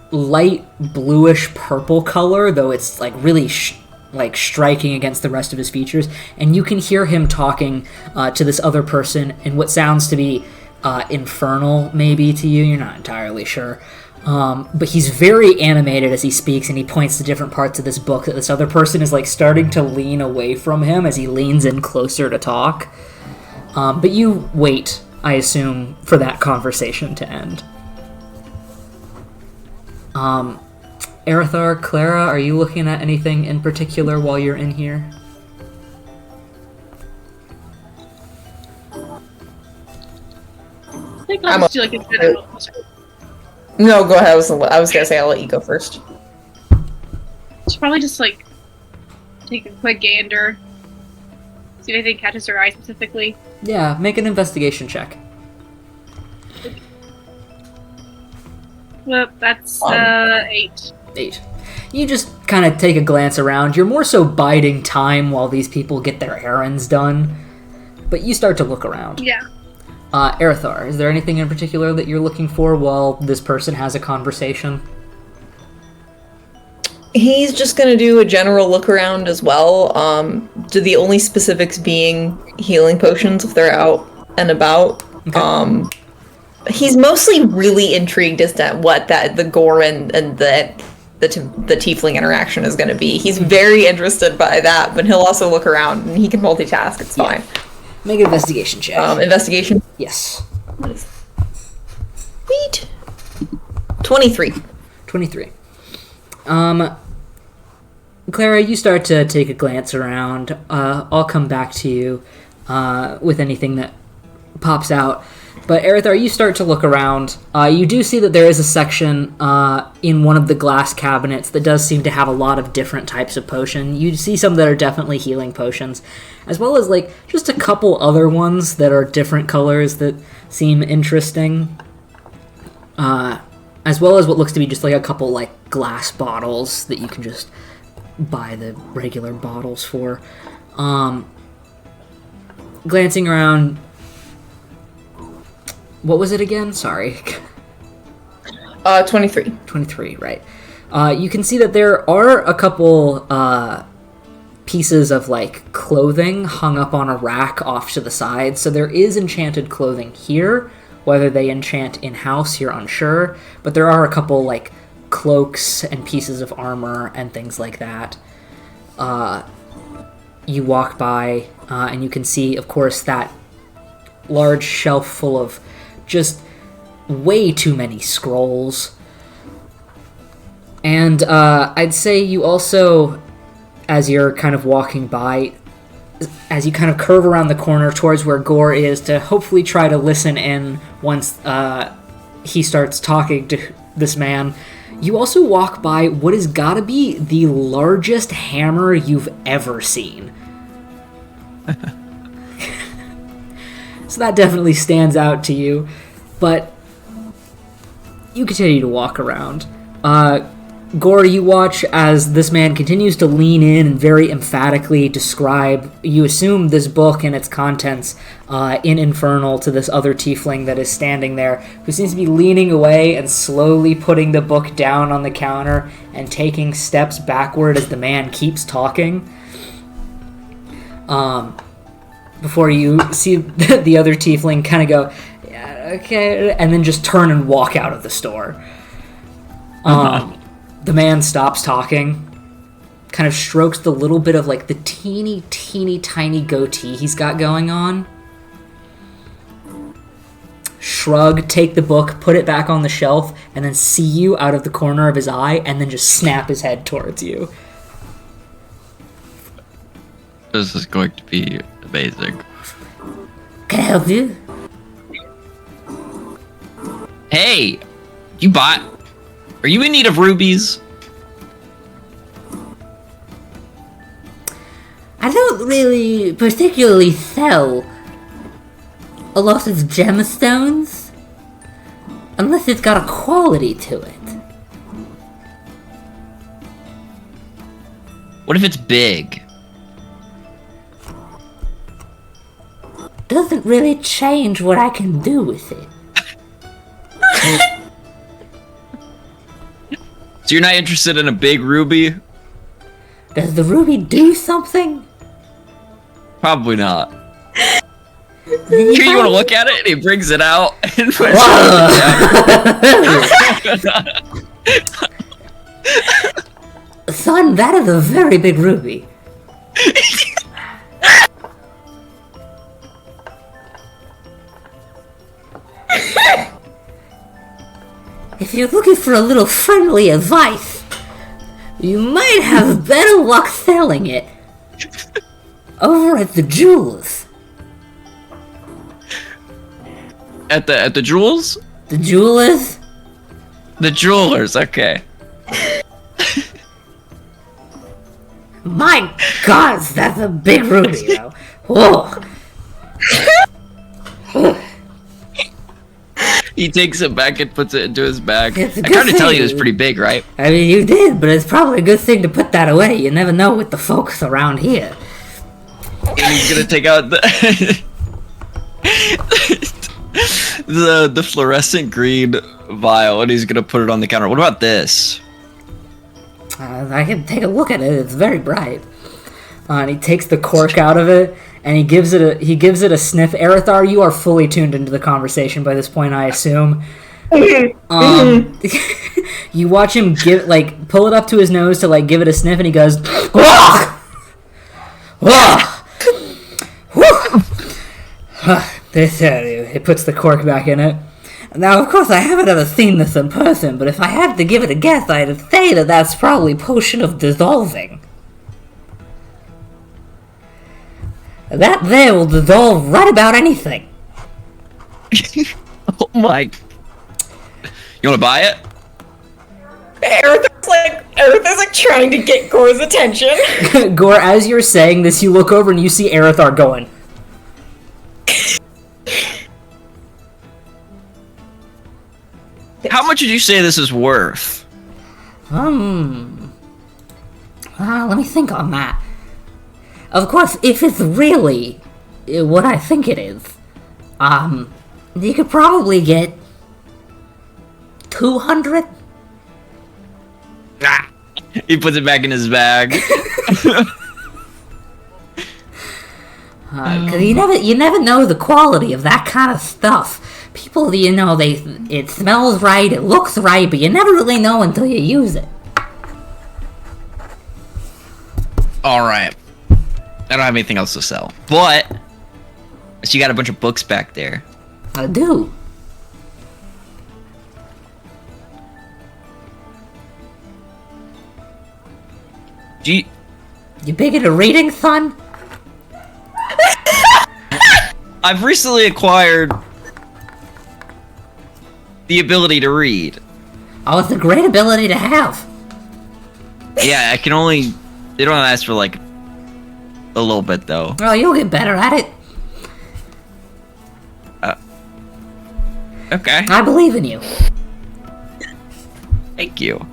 light bluish purple color, though it's, like, really, striking against the rest of his features. And you can hear him talking to this other person in what sounds to be infernal, maybe, to you. You're not entirely sure. But he's very animated as he speaks, and he points to different parts of this book that this other person is, like, starting to lean away from him as he leans in closer to talk. But you wait, I assume, for that conversation to end. Arithar, Clara, are you looking at anything in particular while you're in here? I think I'll just do like a general. No, go ahead. I was gonna say I'll let you go first. should probably just like take a quick gander, see if anything catches her eye specifically. Yeah, make an investigation check. Well, that's 8. 8. You just kind of take a glance around. You're more so biding time while these people get their errands done, but you start to look around. Yeah. Arathar, is there anything in particular that you're looking for while this person has a conversation? He's just gonna do a general look around as well. Do the only specifics being healing potions if they're out and about. Okay. He's mostly really intrigued as to what the gore and the tiefling interaction is going to be. He's very interested by that, but he'll also look around and he can multitask. It's fine. Make an investigation check. Investigation. Yes. Sweet. 23. 23. Clara, you start to take a glance around. I'll come back to you with anything that pops out. But Arathar, you start to look around. You do see that there is a section in one of the glass cabinets that does seem to have a lot of different types of potion. You see some that are definitely healing potions, as well as like just a couple other ones that are different colors that seem interesting. As well as what looks to be just like a couple like glass bottles that you can just buy the regular bottles for. Glancing around. What was it again? Sorry. 23. 23, right. You can see that there are a couple pieces of like clothing hung up on a rack off to the side. So there is enchanted clothing here. Whether they enchant in-house, you're unsure. But there are a couple like cloaks and pieces of armor and things like that. You walk by and you can see, of course, that large shelf full of just way too many scrolls. And I'd say you also, as you're kind of walking by, as you kind of curve around the corner towards where Gore is to hopefully try to listen in once he starts talking to this man, you also walk by what has got to be the largest hammer you've ever seen. So that definitely stands out to you, but you continue to walk around. Gore, you watch as this man continues to lean in and very emphatically describe, you assume, this book and its contents in Infernal to this other tiefling that is standing there, who seems to be leaning away and slowly putting the book down on the counter and taking steps backward as the man keeps talking. Before you see the other tiefling kind of go, yeah, okay, and then just turn and walk out of the store. The man stops talking, kind of strokes the little bit of like the teeny tiny goatee he's got going on. Shrug, take the book, put it back on the shelf, and then see you out of the corner of his eye, and then just snap his head towards you. This is going to be amazing. Can I help you? Hey, are you in need of rubies? I don't really particularly sell a lot of gemstones unless it's got a quality to it. What if it's big? Doesn't really change what I can do with it. So you're not interested in a big ruby? Does the ruby do something? Probably not. Then Here, you want to look at it? And he brings it out and puts it down. Son, that is a very big ruby. If you're looking for a little friendly advice, you might have better luck selling it over at the jewelers. At the jewels? The jewelers? The jewelers, okay. My God, that's a big ruby, though. Whoa. He takes it back and puts it into his bag. It's a I good tried to tell thing. you it was pretty big, right? I mean, you did, but it's probably a good thing to put that away. You never know with the folks around here. And he's gonna take out the the fluorescent green vial, and he's gonna put it on the counter. What about this? I can take a look at it. It's very bright. And he takes the cork out of it, and he gives it a sniff. Erithar, you are fully tuned into the conversation by this point, I assume. You watch him pull it up to his nose to give it a sniff, and he goes, "Whoa! Whoa! Whew!" It puts the cork back in it. Now, of course, I haven't ever seen this in person, but if I had to give it a guess, I'd say that that's probably potion of dissolving. That there will dissolve right about anything. Oh my! You wanna buy it? Aerith's like trying to get Gore's attention. Gore, as you're saying this, you look over and you see Erithar going. How much would you say this is worth? Let me think on that. Of course, if it's really what I think it is, you could probably get 200. Ah, he puts it back in his bag. Because you never know the quality of that kind of stuff. People, it smells right, it looks right, but you never really know until you use it. Alright. I don't have anything else to sell. But, you got a bunch of books back there. I do. You big into reading, son? I've recently acquired the ability to read. Oh, it's a great ability to have. Yeah, I can only... They don't last for, a little bit, though. Oh, you'll get better at it. Okay. I believe in you. Thank you.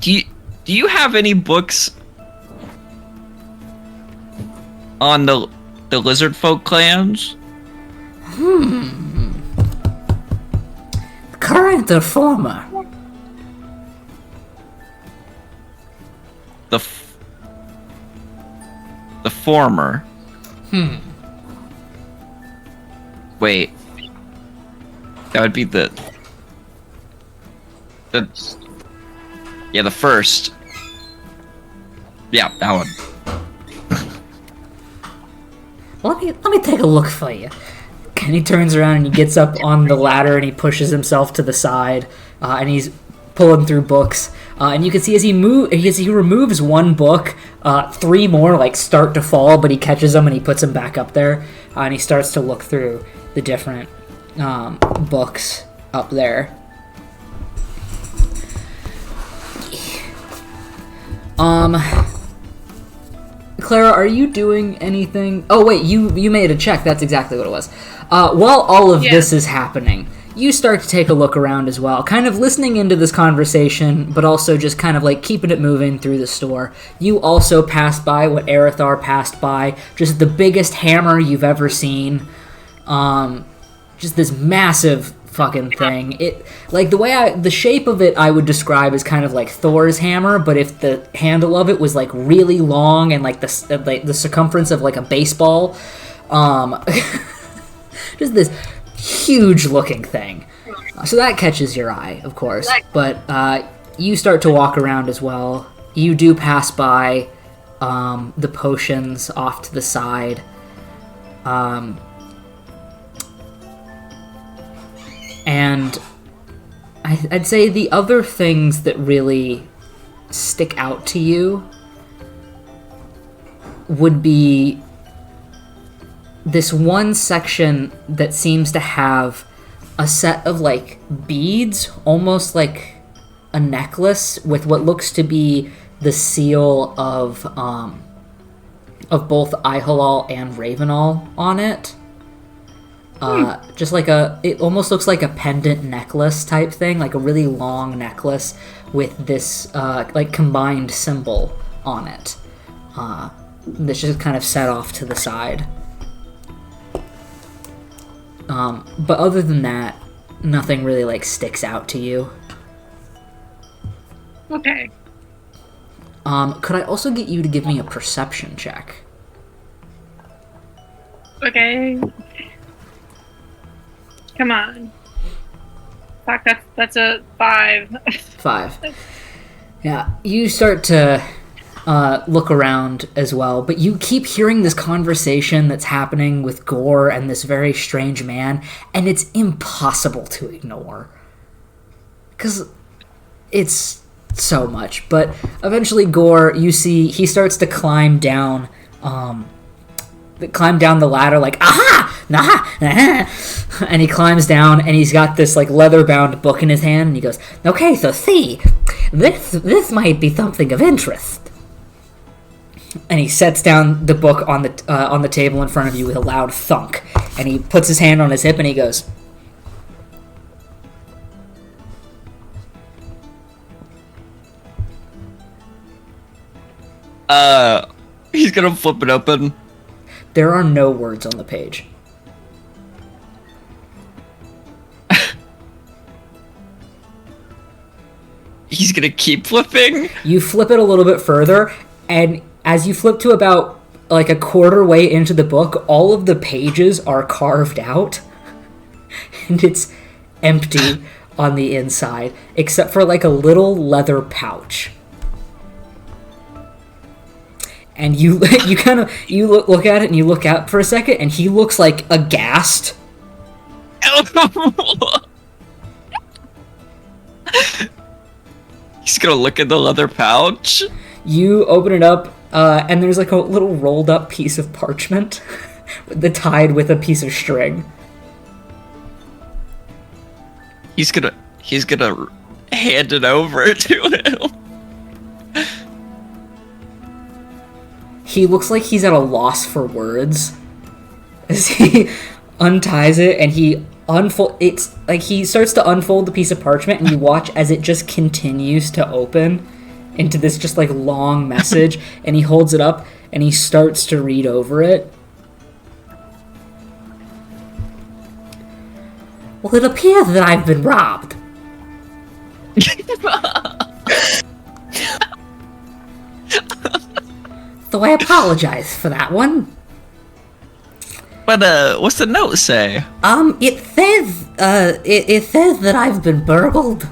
Do you have any books on the lizard folk clans? Current or former? The former. Wait. That would be the yeah, the first. Yeah, that one. Let me take a look for you. And he turns around and he gets up on the ladder and he pushes himself to the side, and he's pulling through books. And you can see as he removes one book, 3 more start to fall, but he catches them and he puts them back up there, and he starts to look through the different books up there. Clara, are you doing anything? Oh wait, you made a check. That's exactly what it was. While all of this is happening, you start to take a look around as well, kind of listening into this conversation, but also just kind of keeping it moving through the store. You also pass by what Erithar passed by, just the biggest hammer you've ever seen. Just this massive fucking thing. It the shape of it I would describe as kind of like Thor's hammer, but if the handle of it was really long and the circumference of a baseball. Just this huge looking thing. So that catches your eye, of course. But you start to walk around as well. You do pass by the potions off to the side. And I'd say the other things that really stick out to you would be this one section that seems to have a set of beads, almost a necklace with what looks to be the seal of both Ihalal and Ravenall on it. Just like it almost looks like a pendant necklace type thing, like a really long necklace with this like combined symbol on it. That's just kind of set off to the side. But other than that, nothing really like sticks out to you. Okay. Could I also get you to give me a perception check? Okay. Come on. Fuck, that's a 5. 5. Yeah, you start to look around as well, but you keep hearing this conversation that's happening with Gore and this very strange man, and it's impossible to ignore. Because it's so much. But eventually Gore, you see, he starts to climb down the ladder like, aha! Nah! And he climbs down, and he's got this like leather-bound book in his hand, and he goes, okay, so see, this might be something of interest. And he sets down the book on the table in front of you with a loud thunk, and he puts his hand on his hip, and he goes, he's gonna flip it open. there are no words on the page. He's gonna keep flipping? You flip it a little bit further, and as you flip to about like a quarter way into the book, all of the pages are carved out, and it's empty on the inside, except for like a little leather pouch. And you look at it, and you look out for a second, and he looks like aghast. He's gonna look at the leather pouch. You open it up, and there's like a little rolled up piece of parchment tied with a piece of string. He's gonna hand it over to him. He looks like he's at a loss for words as he unties it, and he it's like he starts to unfold the piece of parchment, and you watch as it just continues to open into this just like long message, and he holds it up and he starts to read over it. Well, it appears that I've been robbed. So I apologize for that one. But what's the note say? It says that I've been burgled.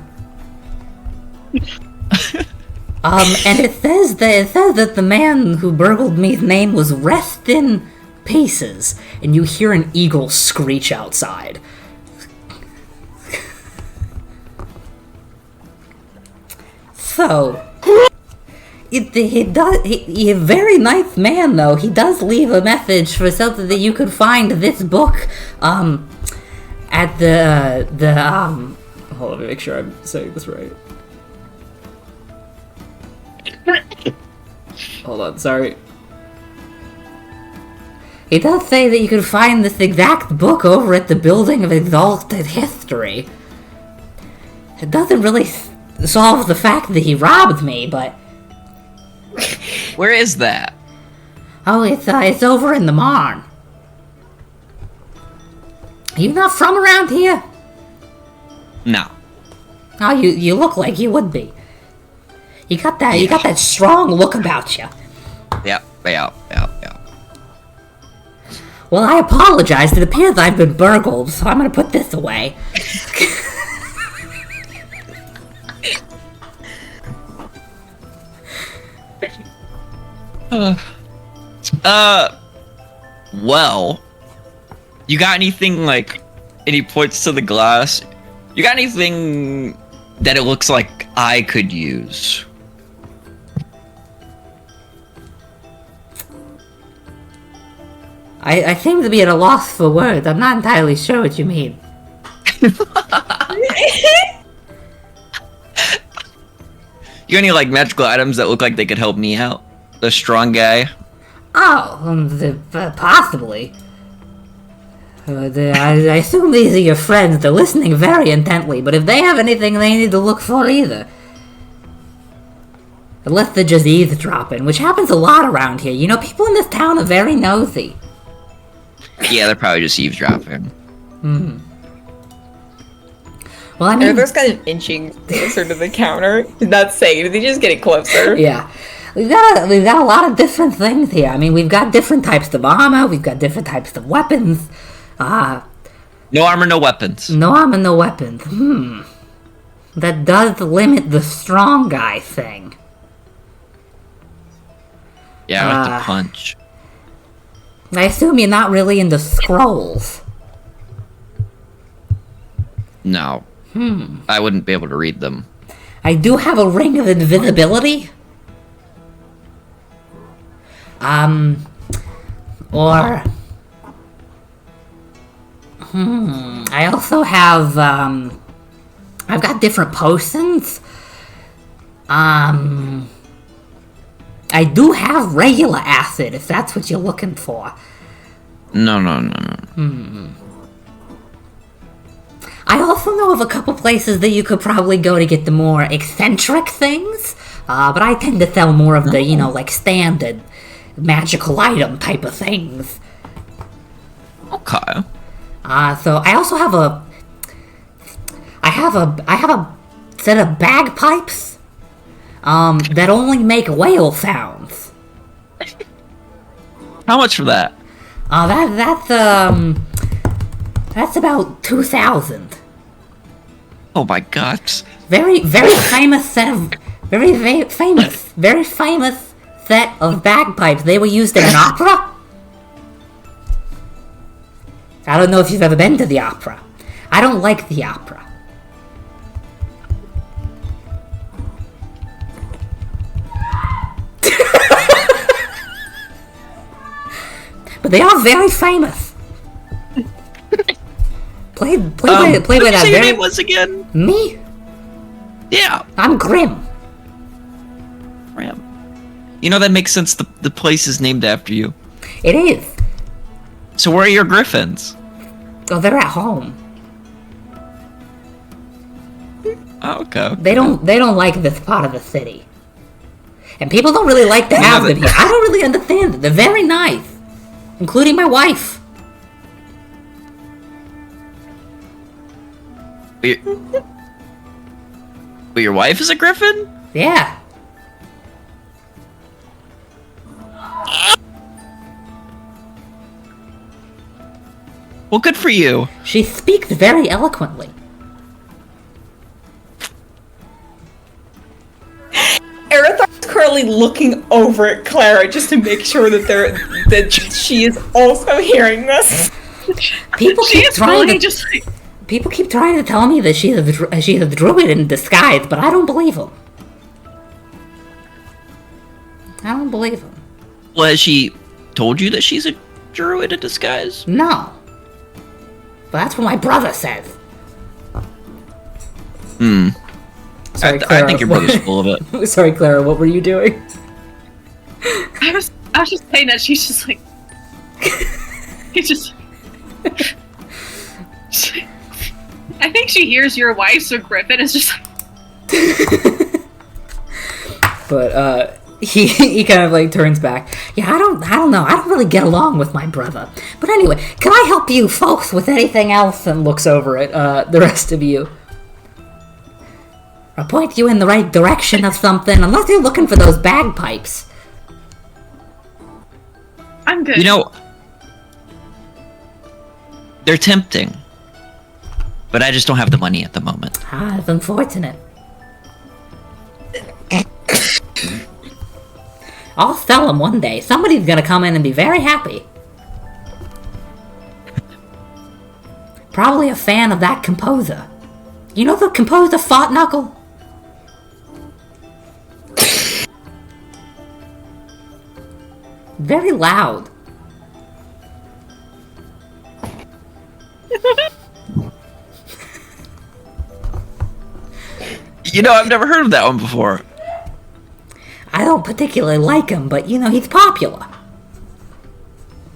And it says that the man who burgled me's name was Restin Paces, and you hear an eagle screech outside. So, he a very nice man, though. He does leave a message for something that you could find this book, at the hold on, let me make sure I'm saying this right. Hold on, sorry. He does say that you can find this exact book over at the Building of Exalted History. It doesn't really solve the fact that he robbed me, but... Where is that? Oh, it's over in the Marne. You not from around here? No. Oh, you look like you would be. You got that strong look about you. Yeah. Well, I apologize. It appears I've been burgled, so I'm gonna put this away. Well, you got anything like, and he points to the glass, you got anything that it looks like I could use? I seem to be at a loss for words. I'm not entirely sure what you mean. You got any like magical items that look like they could help me out? The strong guy. Oh, possibly. I assume these are your friends. They're listening very intently, but if they have anything they need to look for either. Unless they're just eavesdropping, which happens a lot around here. You know, people in this town are very nosy. Yeah, they're probably just eavesdropping. Well, I mean... Arthur's kind of inching closer to the counter. He's not saying anything, he's just getting closer. Yeah. We've got a lot of different things here. I mean, we've got different types of armor, we've got different types of weapons. No armor, no weapons. No armor, no weapons. That does limit the strong guy thing. Yeah, I like to punch. I assume you're not really into scrolls. No. I wouldn't be able to read them. I do have a ring of invisibility. Or... I also have, I've got different potions. I do have regular acid, if that's what you're looking for. No. I also know of a couple places that you could probably go to get the more eccentric things, but I tend to sell more of the, like standard magical item type of things. Okay. So I also have I have a set of bagpipes, that only make whale sounds. How much for that? That's about 2,000. Oh my god. Very famous set of very famous set of bagpipes. They were used in an opera. I don't know if you've ever been to the opera. I don't like the opera. But they are very famous. Played by that What very... your name was again? Me? Yeah. I'm Grim. Ram. You know, that makes sense. The place is named after you. It is. So where are your griffins? Oh, they're at home. Oh, okay. They don't like this part of the city. And people don't really like to have them here. I don't really understand it. They're very nice. Including my wife. But your wife is a griffin? Yeah. Well, good for you. She speaks very eloquently. Arethar's currently looking over at Clara just to make sure that she is also hearing this. People She keep is trying fully to just like, people keep trying to tell me that she's a druid in disguise, but I don't believe them. I don't believe them. Well, has she told you that she's a druid in disguise? No. But that's what my brother says. Sorry, I think your brother's full of it. Sorry, Clara, what were you doing? I was just saying that she's just like, he's just. I think she hears your wife, so Griffin is just like. But he kind of like turns back. Yeah, I don't know. I don't really get along with my brother. But anyway, can I help you folks with anything else? And looks over at the rest of you. I'll point you in the right direction of something, unless you're looking for those bagpipes. I'm good. You know, they're tempting. But I just don't have the money at the moment. Ah, it's unfortunate. I'll sell them one day. Somebody's gonna come in and be very happy. Probably a fan of that composer. You know the composer Fought Knuckle? Very loud. You know, I've never heard of that one before. I don't particularly like him, but you know, he's popular.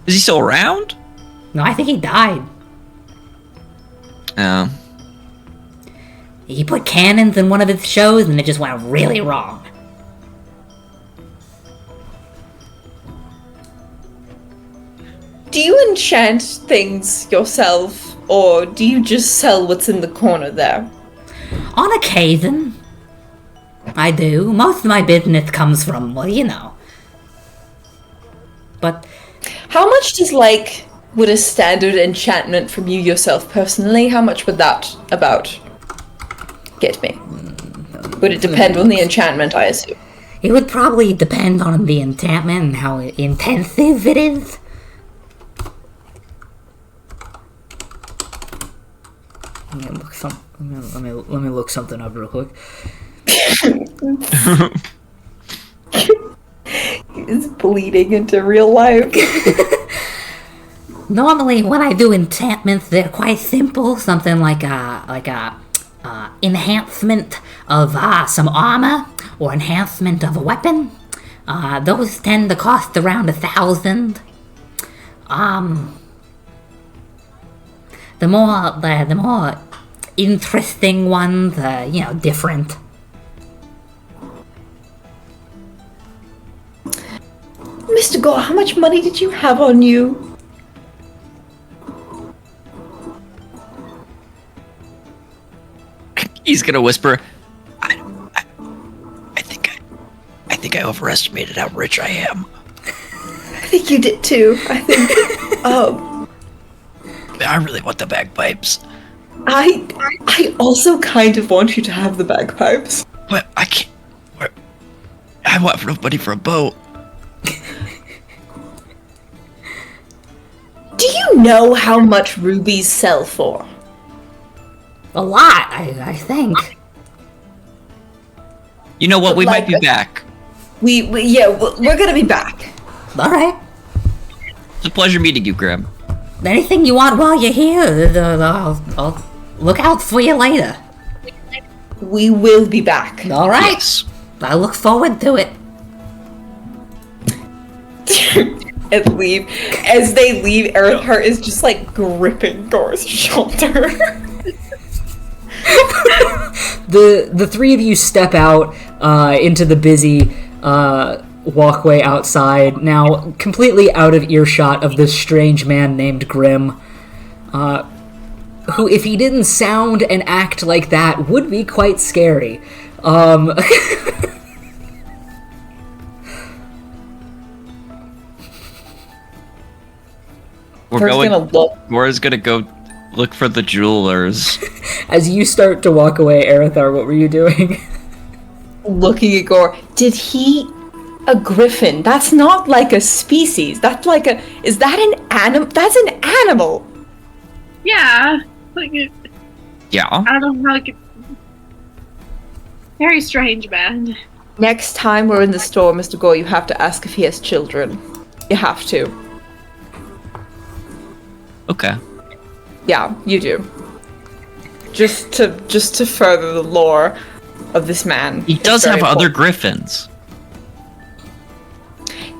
Is he still around? No, I think he died. Oh. He put cannons in one of his shows and it just went really wrong. Do you enchant things yourself, or do you just sell what's in the corner there? On occasion, I do. Most of my business comes from, well, you know. But How much would a standard enchantment from you yourself personally, how much would that about get me? Would it depend on the enchantment, I assume? it would probably depend on the enchantment and how intensive it is. Let me look something up real quick. It's bleeding into real life. Normally, when I do enchantments, they're quite simple. Something like a enhancement of some armor or enhancement of a weapon. Those tend to cost around 1,000. The more interesting ones, different. Mr. Gore, how much money did you have on you? He's gonna whisper, I think I overestimated how rich I am. I think you did too. I think, I really want the bagpipes. I also kind of want you to have the bagpipes. But I can't. I want money for a boat. Do you know how much rubies sell for? A lot, I think. You know what? We might be back. We're gonna be back. All right. It's a pleasure meeting you, Grim. Anything you want while you're here, I'll look out for you later. We will be back. All right. Yes. I look forward to it. And leave. As they leave, Earthheart is just like gripping Gore's shoulder. The three of you step out into the busy walkway outside, now completely out of earshot of this strange man named Grim, who, if he didn't sound and act like that, would be quite scary. Gore's gonna go look for the jewelers. As you start to walk away, Arathar, what were you doing? Looking at Gore. Did he... A griffin? That's not like a species. That's like a... Is that an animal? That's an animal! Yeah. Yeah. I don't know, very strange, man. Next time we're in the store, Mr. Gore, you have to ask if he has children. You have to. Okay. Yeah, you do. Just to further the lore of this man. He does have other griffins.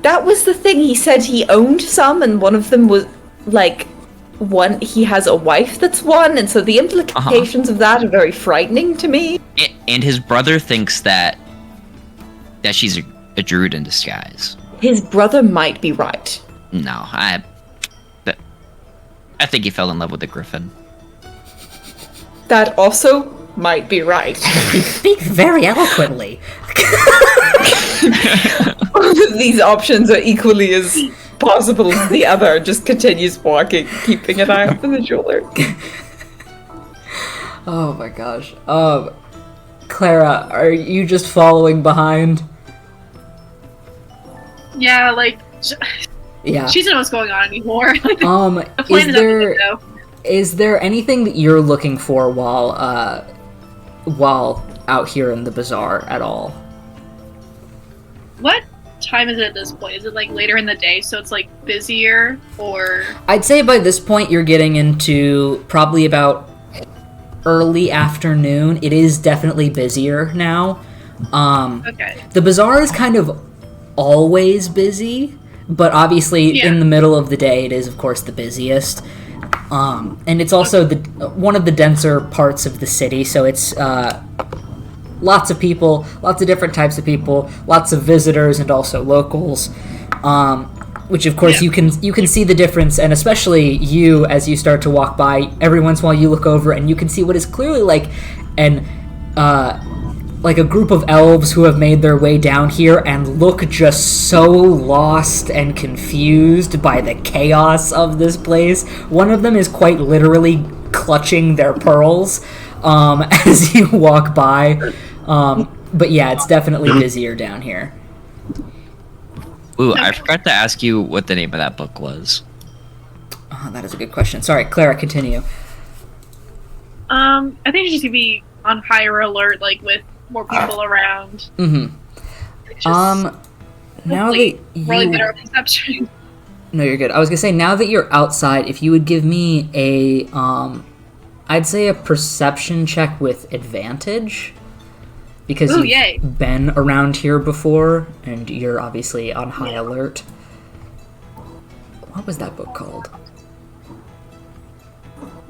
That was the thing. He said he owned some, and one of them was like one. He has a wife that's one, and so the implications of that are very frightening to me. And his brother thinks that she's a druid in disguise. His brother might be right. No, I think he fell in love with the griffin. That also might be right. He speaks very eloquently. These options are equally as possible as the other. Just continues walking, keeping an eye out for the jeweler. Oh my gosh. Clara, are you just following behind? Yeah, Yeah. she doesn't know what's going on anymore. The Is plan is there up to go. is there anything that you're looking for while out here in the bazaar at all? What time is it at this point? Is it later in the day, so it's busier, or? I'd say by this point you're getting into probably about early afternoon. It is definitely busier now. Okay. The bazaar is kind of always busy, but obviously Yeah. in the middle of the day it is, of course, the busiest. And it's also one of the denser parts of the city, so it's lots of people, lots of different types of people, lots of visitors and also locals. Which of course Yeah. you can see the difference, and especially you as you start to walk by. Every once in a while you look over and you can see what is clearly like a group of elves who have made their way down here and look just so lost and confused by the chaos of this place. One of them is quite literally clutching their pearls as you walk by. But yeah, it's definitely busier down here. Ooh, I forgot to ask you what the name of that book was. Oh, that is a good question. Sorry, Clara, continue. I think you should be on higher alert, like with more people around. Mm-hmm. It's just Now hopefully that really you... better perception. No, you're good. I was gonna say, now that you're outside, if you would give me a, I'd say a perception check with advantage, because Ooh, you've yay. been around here before, and you're obviously on high alert. What was that book called?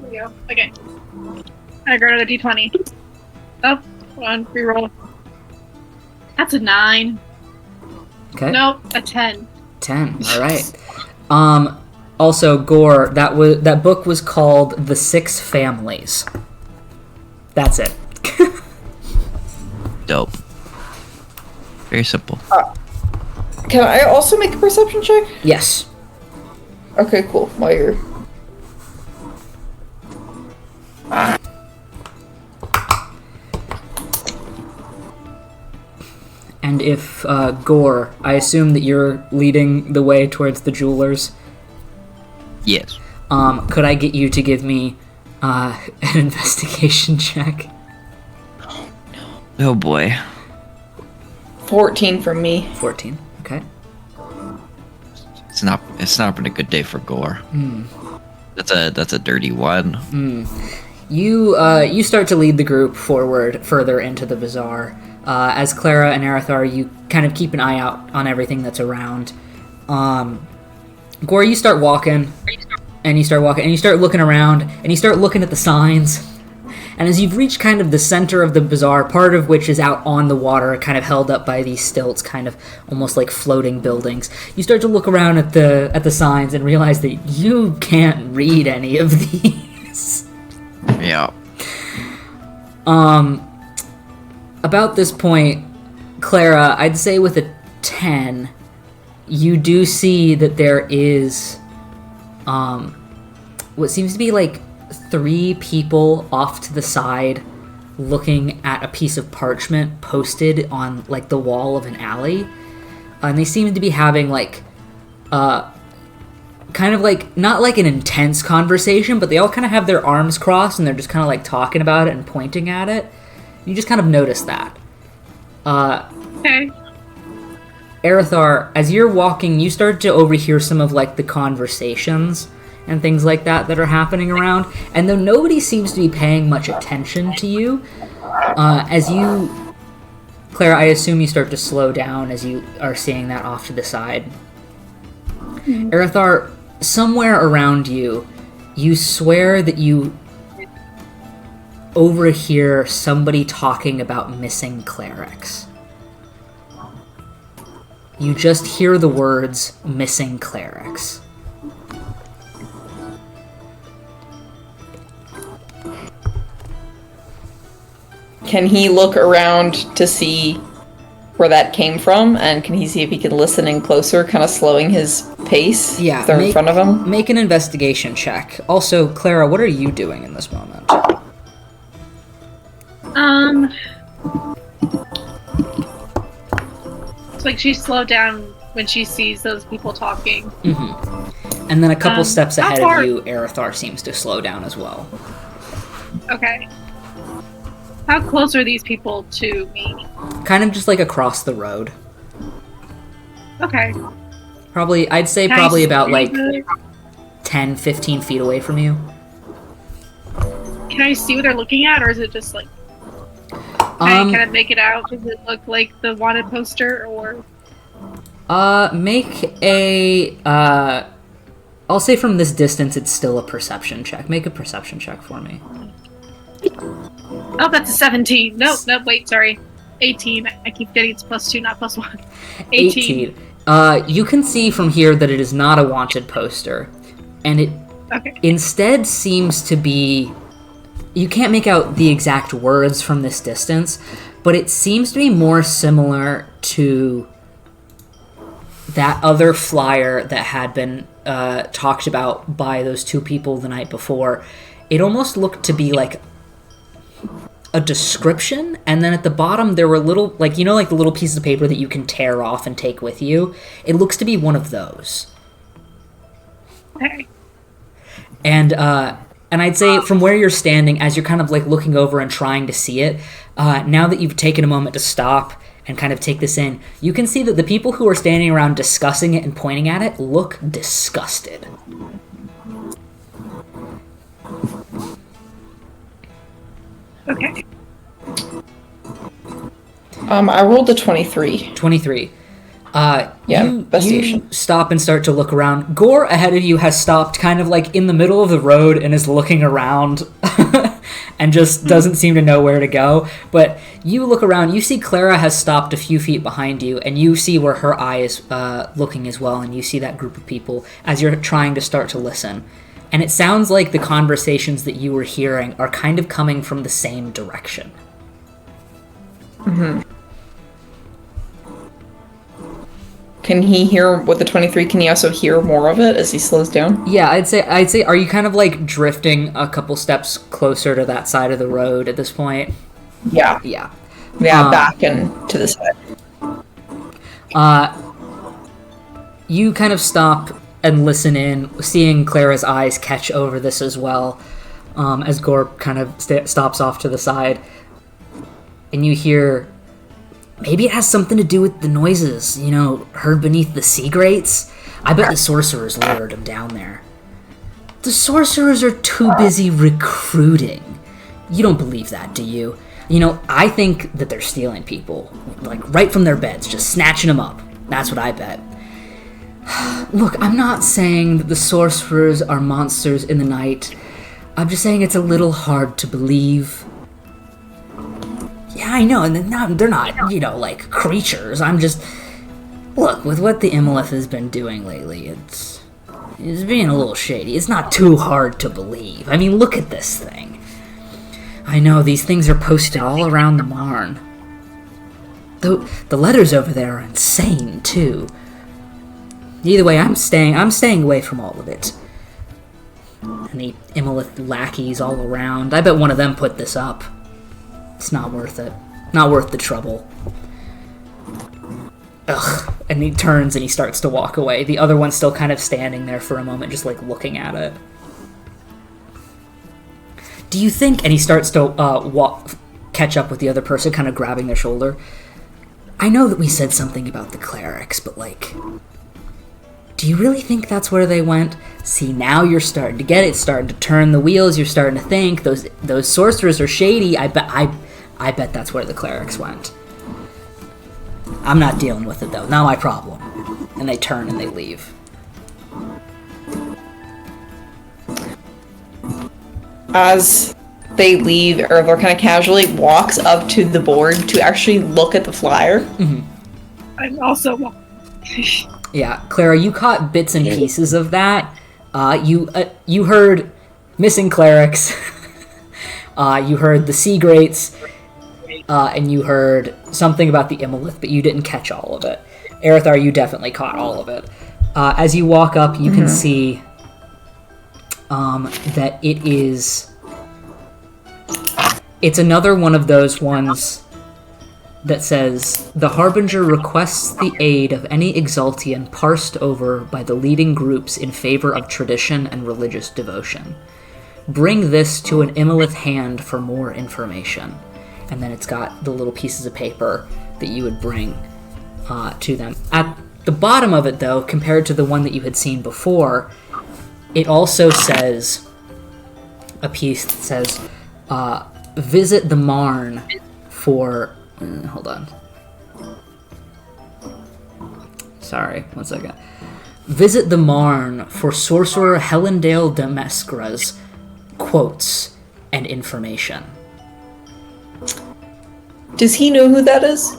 There we go. Okay. I got another d20. Oh, hold on, reroll. That's a 9. Okay. Nope, a 10. 10. All right. Also, Gore, that book was called The Six Families. That's it. Dope. Very simple. Can I also make a perception check? Yes. Okay, cool. While you're... And if, Gore, I assume that you're leading the way towards the jewelers. Yes. Could I get you to give me an investigation check? Oh boy. 14 from me. 14. Okay. It's not been a good day for Gore. That's a dirty one. You start to lead the group forward further into the bazaar. As Clara and Arathar, you kind of keep an eye out on everything that's around. Gore, you start walking, and you start looking around, and you start looking at the signs. And as you've reached kind of the center of the bazaar, part of which is out on the water, kind of held up by these stilts, kind of almost like floating buildings, you start to look around at the signs and realize that you can't read any of these. Yeah. About this point, Clara, I'd say with a 10, you do see that there is what seems to be like 3 people off to the side looking at a piece of parchment posted on like the wall of an alley. And they seem to be having like kind of like, not like an intense conversation, but they all kind of have their arms crossed and they're just kind of like talking about it and pointing at it. You just kind of notice that. Okay. Arathar, as you're walking, you start to overhear some of like the conversations and things like that are happening around. And though nobody seems to be paying much attention to you, as you, Clara, I assume you start to slow down as you are seeing that off to the side. Arathar, somewhere around you, you swear that you overhear somebody talking about missing clerics. You just hear the words, missing clerics. Can he look around to see where that came from? And can he see if he can listen in closer, kind of slowing his pace? Yeah, if they're in front of him? Make an investigation check. Also, Clara, what are you doing in this moment? It's like she slowed down when she sees those people talking. Mm-hmm. And then a couple steps how ahead far- of you, Arathar seems to slow down as well. Okay. How close are these people to me? Kind of just like across the road. Okay. Probably, I'd say Can I probably about see like the- 10, 15 feet away from you. Can I see what they're looking at, or is it just like I kind of make it out. Does it look like the wanted poster, or? Make a, I'll say from this distance it's still a perception check. Make a perception check for me. Oh, that's a 17. No, wait, sorry. 18. I keep getting it's +2, not +1. 18. You can see from here that it is not a wanted poster. And it instead seems to be... You can't make out the exact words from this distance, but it seems to be more similar to that other flyer that had been talked about by those two people the night before. It almost looked to be like a description, and then at the bottom there were little, like, you know, like the little pieces of paper that you can tear off and take with you? It looks to be one of those. Okay. And I'd say from where you're standing, as you're kind of like looking over and trying to see it, now that you've taken a moment to stop and kind of take this in, you can see that the people who are standing around discussing it and pointing at it look disgusted. Okay. I rolled a 23. 23. You investigation. stop and start to look around. Gore ahead of you has stopped kind of like in the middle of the road and is looking around and just doesn't seem to know where to go. But you look around, you see Clara has stopped a few feet behind you, and you see where her eye is looking as well, and you see that group of people as you're trying to start to listen. And it sounds like the conversations that you were hearing are kind of coming from the same direction. Mm-hmm. Can he hear with the 23? Can he also hear more of it as he slows down? Yeah, I'd say, are you kind of like drifting a couple steps closer to that side of the road at this point? Yeah. Yeah. Yeah, back and to the side. You kind of stop and listen in, seeing Clara's eyes catch over this as well, as Gore kind of stops off to the side. And you hear, maybe it has something to do with the noises, you know, heard beneath the sea grates. I bet the sorcerers lured them down there. The sorcerers are too busy recruiting. You don't believe that, do you? You know, I think that they're stealing people, like right from their beds, just snatching them up. That's what I bet. Look, I'm not saying that the sorcerers are monsters in the night. I'm just saying it's a little hard to believe. Yeah, I know, and they're not, you know, like, creatures. I'm just... Look, with what the Imolith has been doing lately, it's being a little shady. It's not too hard to believe. I mean, look at this thing. I know, these things are posted all around the Marn. The letters over there are insane, too. Either way, I'm staying away from all of it. And the Imolith lackeys all around. I bet one of them put this up. It's not worth it. Not worth the trouble. Ugh. And he turns and he starts to walk away. The other one's still kind of standing there for a moment, just like looking at it. Do you think... And he starts to catch up with the other person, kind of grabbing their shoulder. I know that we said something about the clerics, but like... Do you really think that's where they went? See, now you're starting to get it, starting to turn the wheels, you're starting to think those sorcerers are shady. I bet that's where the clerics went. I'm not dealing with it though, not my problem. And they turn and they leave. As they leave, Erthor kind of casually walks up to the board to actually look at the flyer. Mm-hmm. I'm also... Yeah, Clara, you caught bits and pieces of that. You heard missing clerics. You heard the sea grates. And you heard something about the Imolith, but you didn't catch all of it. Erithar, you definitely caught all of it. As you walk up, you can see that it is... It's another one of those ones that says, the Harbinger requests the aid of any Exaltian parsed over by the leading groups in favor of tradition and religious devotion. Bring this to an Imolith hand for more information. And then it's got the little pieces of paper that you would bring to them. At the bottom of it, though, compared to the one that you had seen before, it also says a piece that says, visit the Marn for... hold on. Sorry, 1 second. Visit the Marne for Sorcerer Helendale de Mescra's quotes and information. Does he know who that is?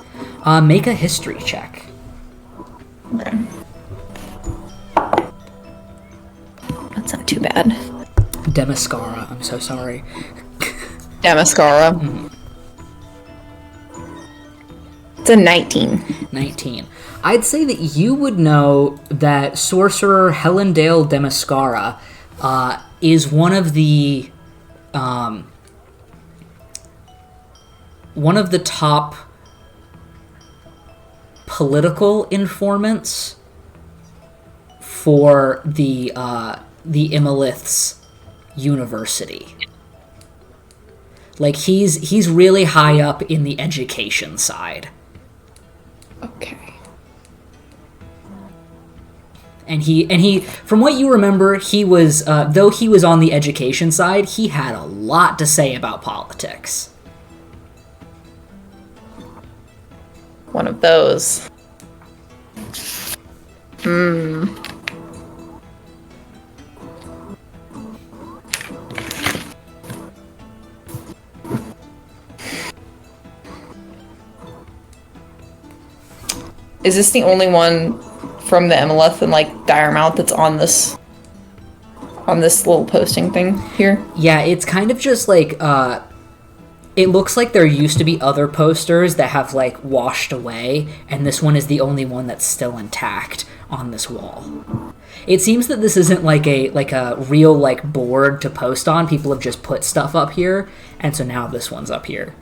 Make a history check. Okay. That's not too bad. Demascara, I'm so sorry. Damaskara. It's a 19. 19. I'd say that you would know that Sorcerer Helendale Demascara is one of the top political informants for the Imolith's university. Like he's really high up in the education side. Okay. And he, from what you remember, he was, though he was on the education side, he had a lot to say about politics. One of those. Is this the only one from the Emeleth and like Diremount that's on this little posting thing here? Yeah, it's kind of just like, it looks like there used to be other posters that have like washed away, and this one is the only one that's still intact on this wall. It seems that this isn't like a real like board to post on. People have just put stuff up here, and so now this one's up here.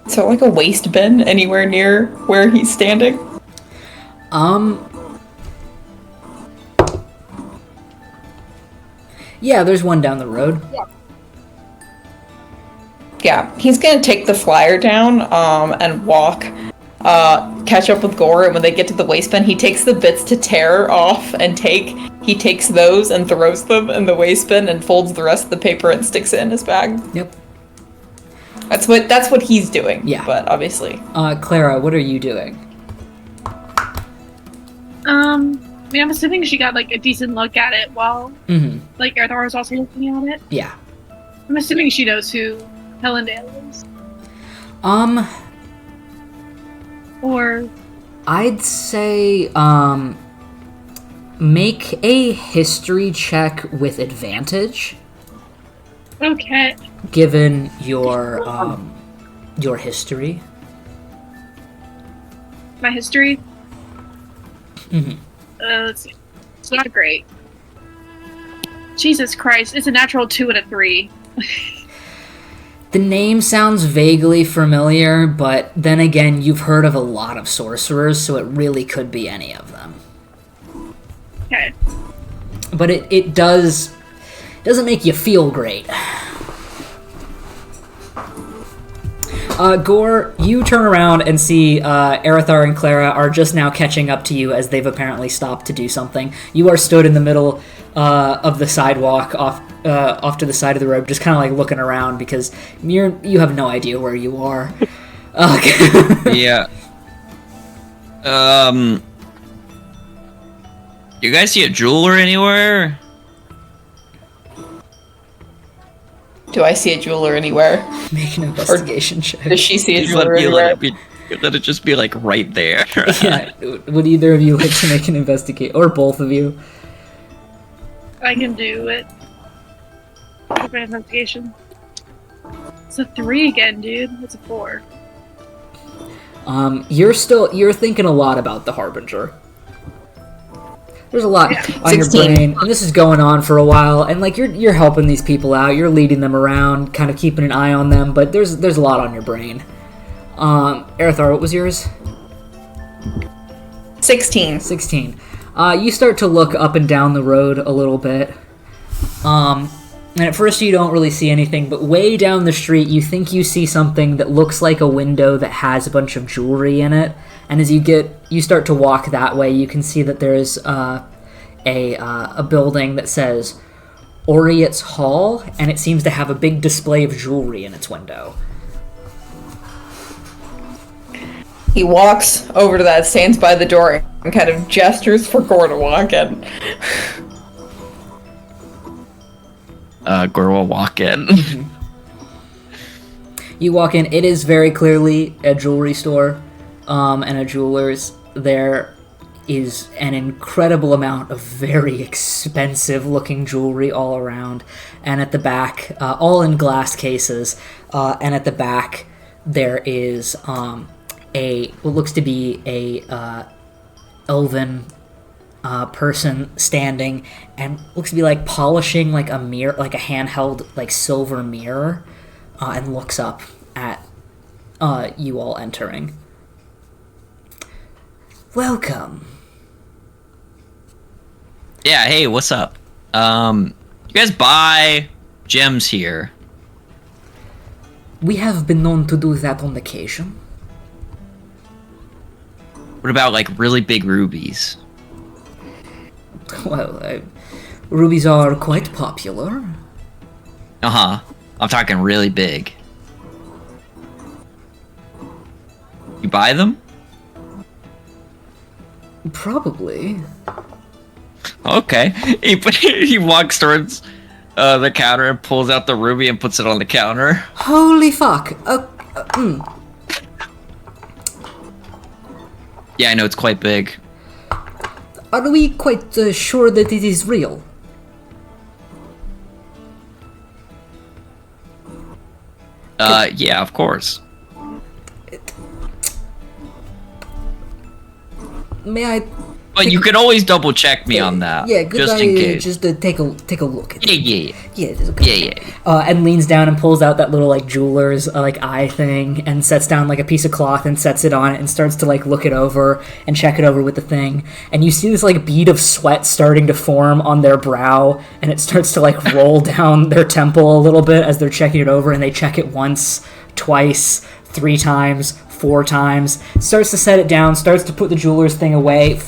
So like a waste bin anywhere near where he's standing? Yeah, there's one down the road. Yeah, he's gonna take the flyer down, and walk, catch up with Gore, and when they get to the waste bin, he takes the bits to tear off and he takes those and throws them in the waste bin and folds the rest of the paper and sticks it in his bag. Yep. That's what he's doing. Yeah. But obviously. Clara, what are you doing? I mean, I'm assuming she got like a decent look at it while like Arthur was also looking at it. Yeah. I'm assuming she knows who Helendale is. Or I'd say, make a history check with advantage, okay. given your history. My history? Let's see. It's not great. Jesus Christ, it's a natural 2 and a 3. The name sounds vaguely familiar, but then again, you've heard of a lot of sorcerers, so it really could be any of them. Okay. But it doesn't make you feel great. Gore, you turn around and see Arithar and Clara are just now catching up to you as they've apparently stopped to do something. You are stood in the middle of the sidewalk off to the side of the road, just kind of like looking around because you have no idea where you are. Yeah. You guys see a jeweler anywhere? Do I see a jeweler anywhere? Make an investigation check. Does she see a Just jeweler anywhere? let it just be like right there. Yeah, would either of you like to make an investigate, or both of you? I can do it. Make my investigation. It's a 3 again, dude. It's a 4. You're thinking a lot about the Harbinger. There's a lot on 16. your brain, and this is going on for a while, and like you're helping these people out, you're leading them around, kind of keeping an eye on them, but there's a lot on your brain. Arithar, what was yours? 16. 16. You start to look up and down the road a little bit. And at first you don't really see anything, but way down the street you think you see something that looks like a window that has a bunch of jewelry in it. And as you start to walk that way, you can see that there's a building that says Oriet's Hall, and it seems to have a big display of jewelry in its window. He walks over to that, stands by the door, and kind of gestures for Gore to walk in. Gore will walk in. You walk in, it is very clearly a jewelry store, and a jeweler's. There is an incredible amount of very expensive looking jewelry all around, and at the back, all in glass cases, and at the back there is what looks to be a elven person standing, and looks to be like polishing like a mirror, like a handheld like silver mirror, and looks up at you all entering. Welcome. Yeah, hey, what's up? You guys buy gems here? We have been known to do that on occasion. What about, like, really big rubies? Well, rubies are quite popular. Uh-huh. I'm talking really big. You buy them? Probably. Okay. He walks towards the counter and pulls out the ruby and puts it on the counter. Holy fuck. Yeah, I know, it's quite big. Are we quite sure that it is real? Yeah, of course. May I... But you can always double check me on that. Yeah, good just in case. Just take a look at it. Yeah. Yeah, it's okay. Yeah. And leans down and pulls out that little like jeweler's like eye thing and sets down like a piece of cloth and sets it on it and starts to like look it over and check it over with the thing. And you see this like bead of sweat starting to form on their brow, and it starts to like roll down their temple a little bit as they're checking it over, and they check it once, twice, 3 times, 4 times, starts to set it down, starts to put the jeweler's thing away,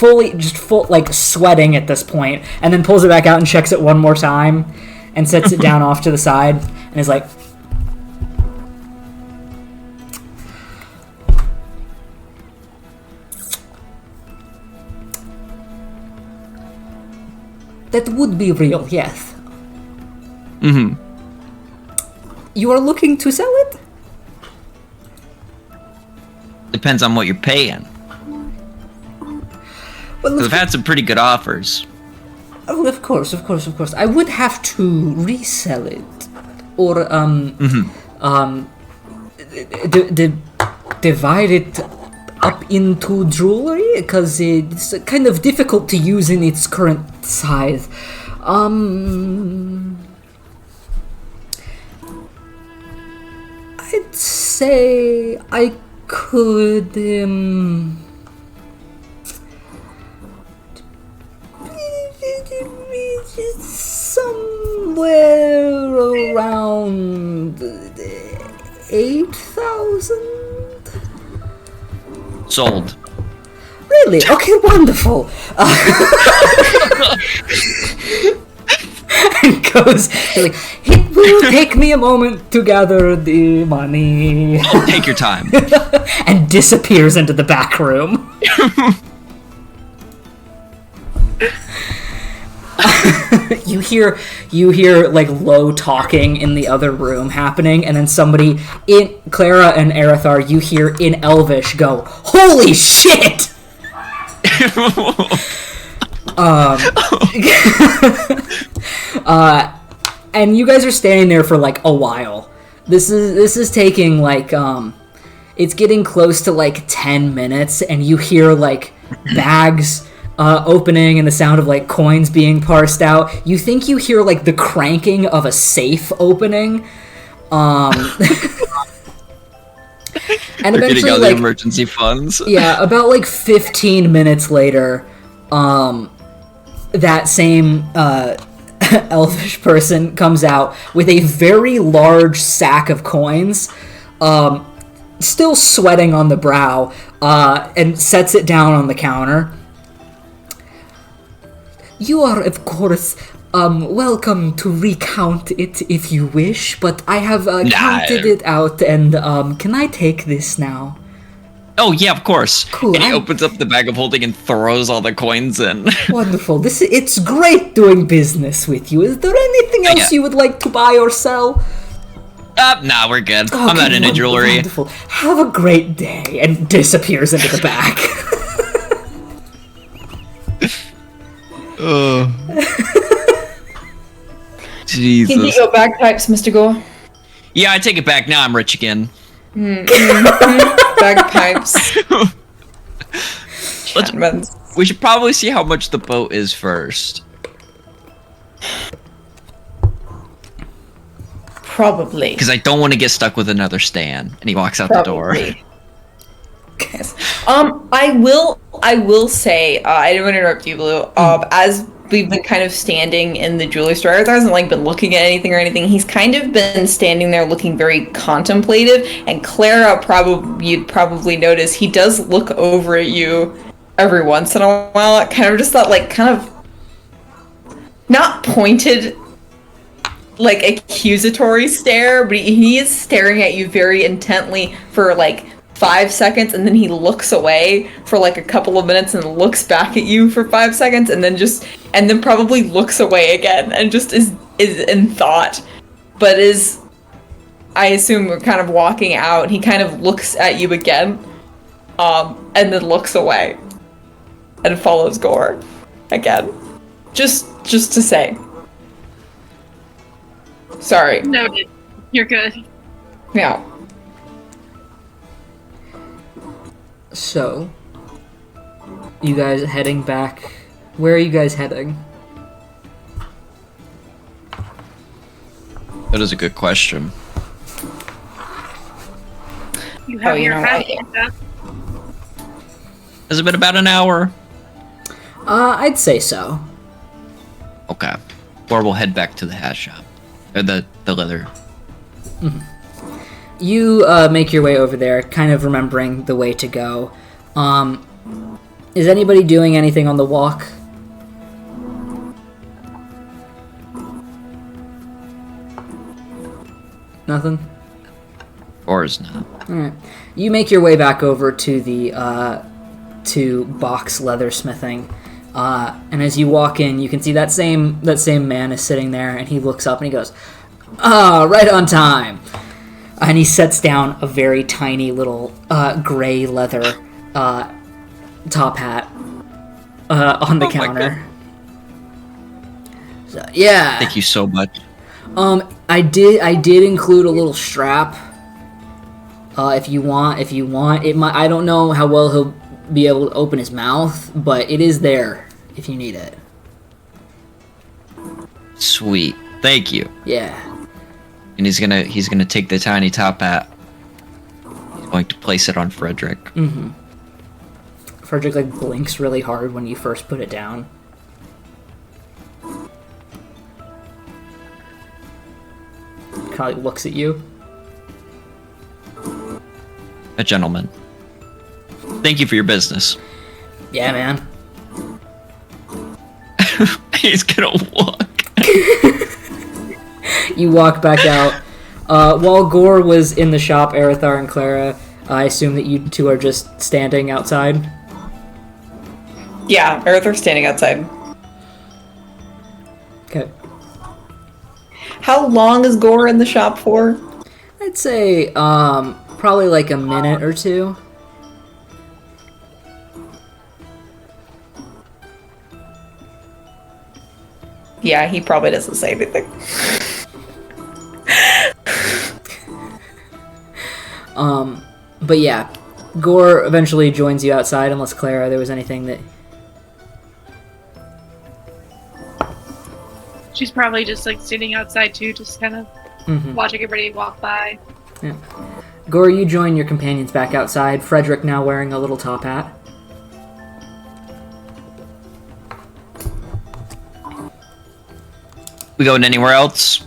like sweating at this point, and then pulls it back out and checks it one more time and sets it down off to the side and is like, that would be real, yes. Mm-hmm. You are looking to sell it? Depends on what you're paying. Well, Because I've had some pretty good offers. oh, of course. I would have to resell it, or divide it up into jewelry, because it's kind of difficult to use in its current size. I'd say I could somewhere around 8,000. Sold. Really? Okay, wonderful. And goes like, it will take me a moment to gather the money. Take your time. And disappears into the back room. You hear like low talking in the other room happening, and then somebody in Clara and Erithar, you hear in Elvish go, "Holy shit!" And you guys are standing there for like a while. This is taking like it's getting close to like 10 minutes, and you hear like bags opening and the sound of like coins being parsed out. You think you hear like the cranking of a safe opening. And They're getting eventually, all like, the emergency funds. yeah, about like 15 minutes later, that same elfish person comes out with a very large sack of coins, still sweating on the brow, and sets it down on the counter. You are, of course, welcome to recount it if you wish, but I have counted it out, and can I take this now? Oh yeah, of course. Cool, And he I'm- opens up the bag of holding and throws all the coins in. Wonderful. It's great doing business with you. Is there anything else Yeah. you would like to buy or sell? Nah, we're good. I'm Okay, not into jewelry. Wonderful. Have a great day, and disappears into the back. Can you get Jesus. your bagpipes, Mr. Gore? Yeah, I take it back. Now I'm rich again. Bagpipes. Let's- Shenmans. We should probably see how much the boat is first. Probably. Because I don't want to get stuck with another Stan. And he walks out the door. Probably. Yes. I will say, I didn't want to interrupt you, Blue. As we've been kind of standing in the jewelry store, Arthur hasn't like been looking at anything or anything. He's kind of been standing there looking very contemplative. And Clara, you'd probably notice, he does look over at you every once in a while. Kind of just that like kind of not pointed, like accusatory stare, but he is staring at you very intently for like 5 seconds, and then he looks away for like a couple of minutes and looks back at you for 5 seconds, and then probably looks away again and just is in thought, but is, I assume, we're kind of walking out. He kind of looks at you again, and then looks away and follows Gore again. Just to say. Sorry. Noted. You're good. Yeah. So, you guys heading back? Where are you guys heading? That is a good question. You have you your know hat what? lined up. Has it been about an hour? I'd say so. Okay. Or we'll head back to the hat shop. Or the leather. You make your way over there, kind of remembering the way to go. Is anybody doing anything on the walk? Nothing? Or is not. Alright. You make your way back over to the to Box Leathersmithing. And as you walk in, you can see that same man is sitting there, and he looks up and he goes, "Ah, right on time." And he sets down a very tiny little gray leather top hat on the Oh my counter. So, yeah. Thank you so much. I did include a little strap. If you want, it might. I don't know how well he'll be able to open his mouth, but it is there if you need it. Sweet. Thank you. Yeah. And he's gonna take the tiny top hat. He's going to place it on Frederick. Frederick like blinks really hard when you first put it down. Kind of like looks at you. A gentleman. Thank you for your business. Yeah, man. He's gonna walk. You walk back out. While Gore was in the shop, Erithar and Clara, I assume that you two are just standing outside. Yeah, Arthur's standing outside. Okay. How long is Gore in the shop for? I'd say probably like a minute or two. Yeah, he probably doesn't say anything. But yeah, Gore eventually joins you outside, unless Clara, there was anything that. She's probably just like sitting outside too, just kind of watching everybody walk by. Gore, you join your companions back outside. Frederick now wearing a little top hat. We going anywhere else?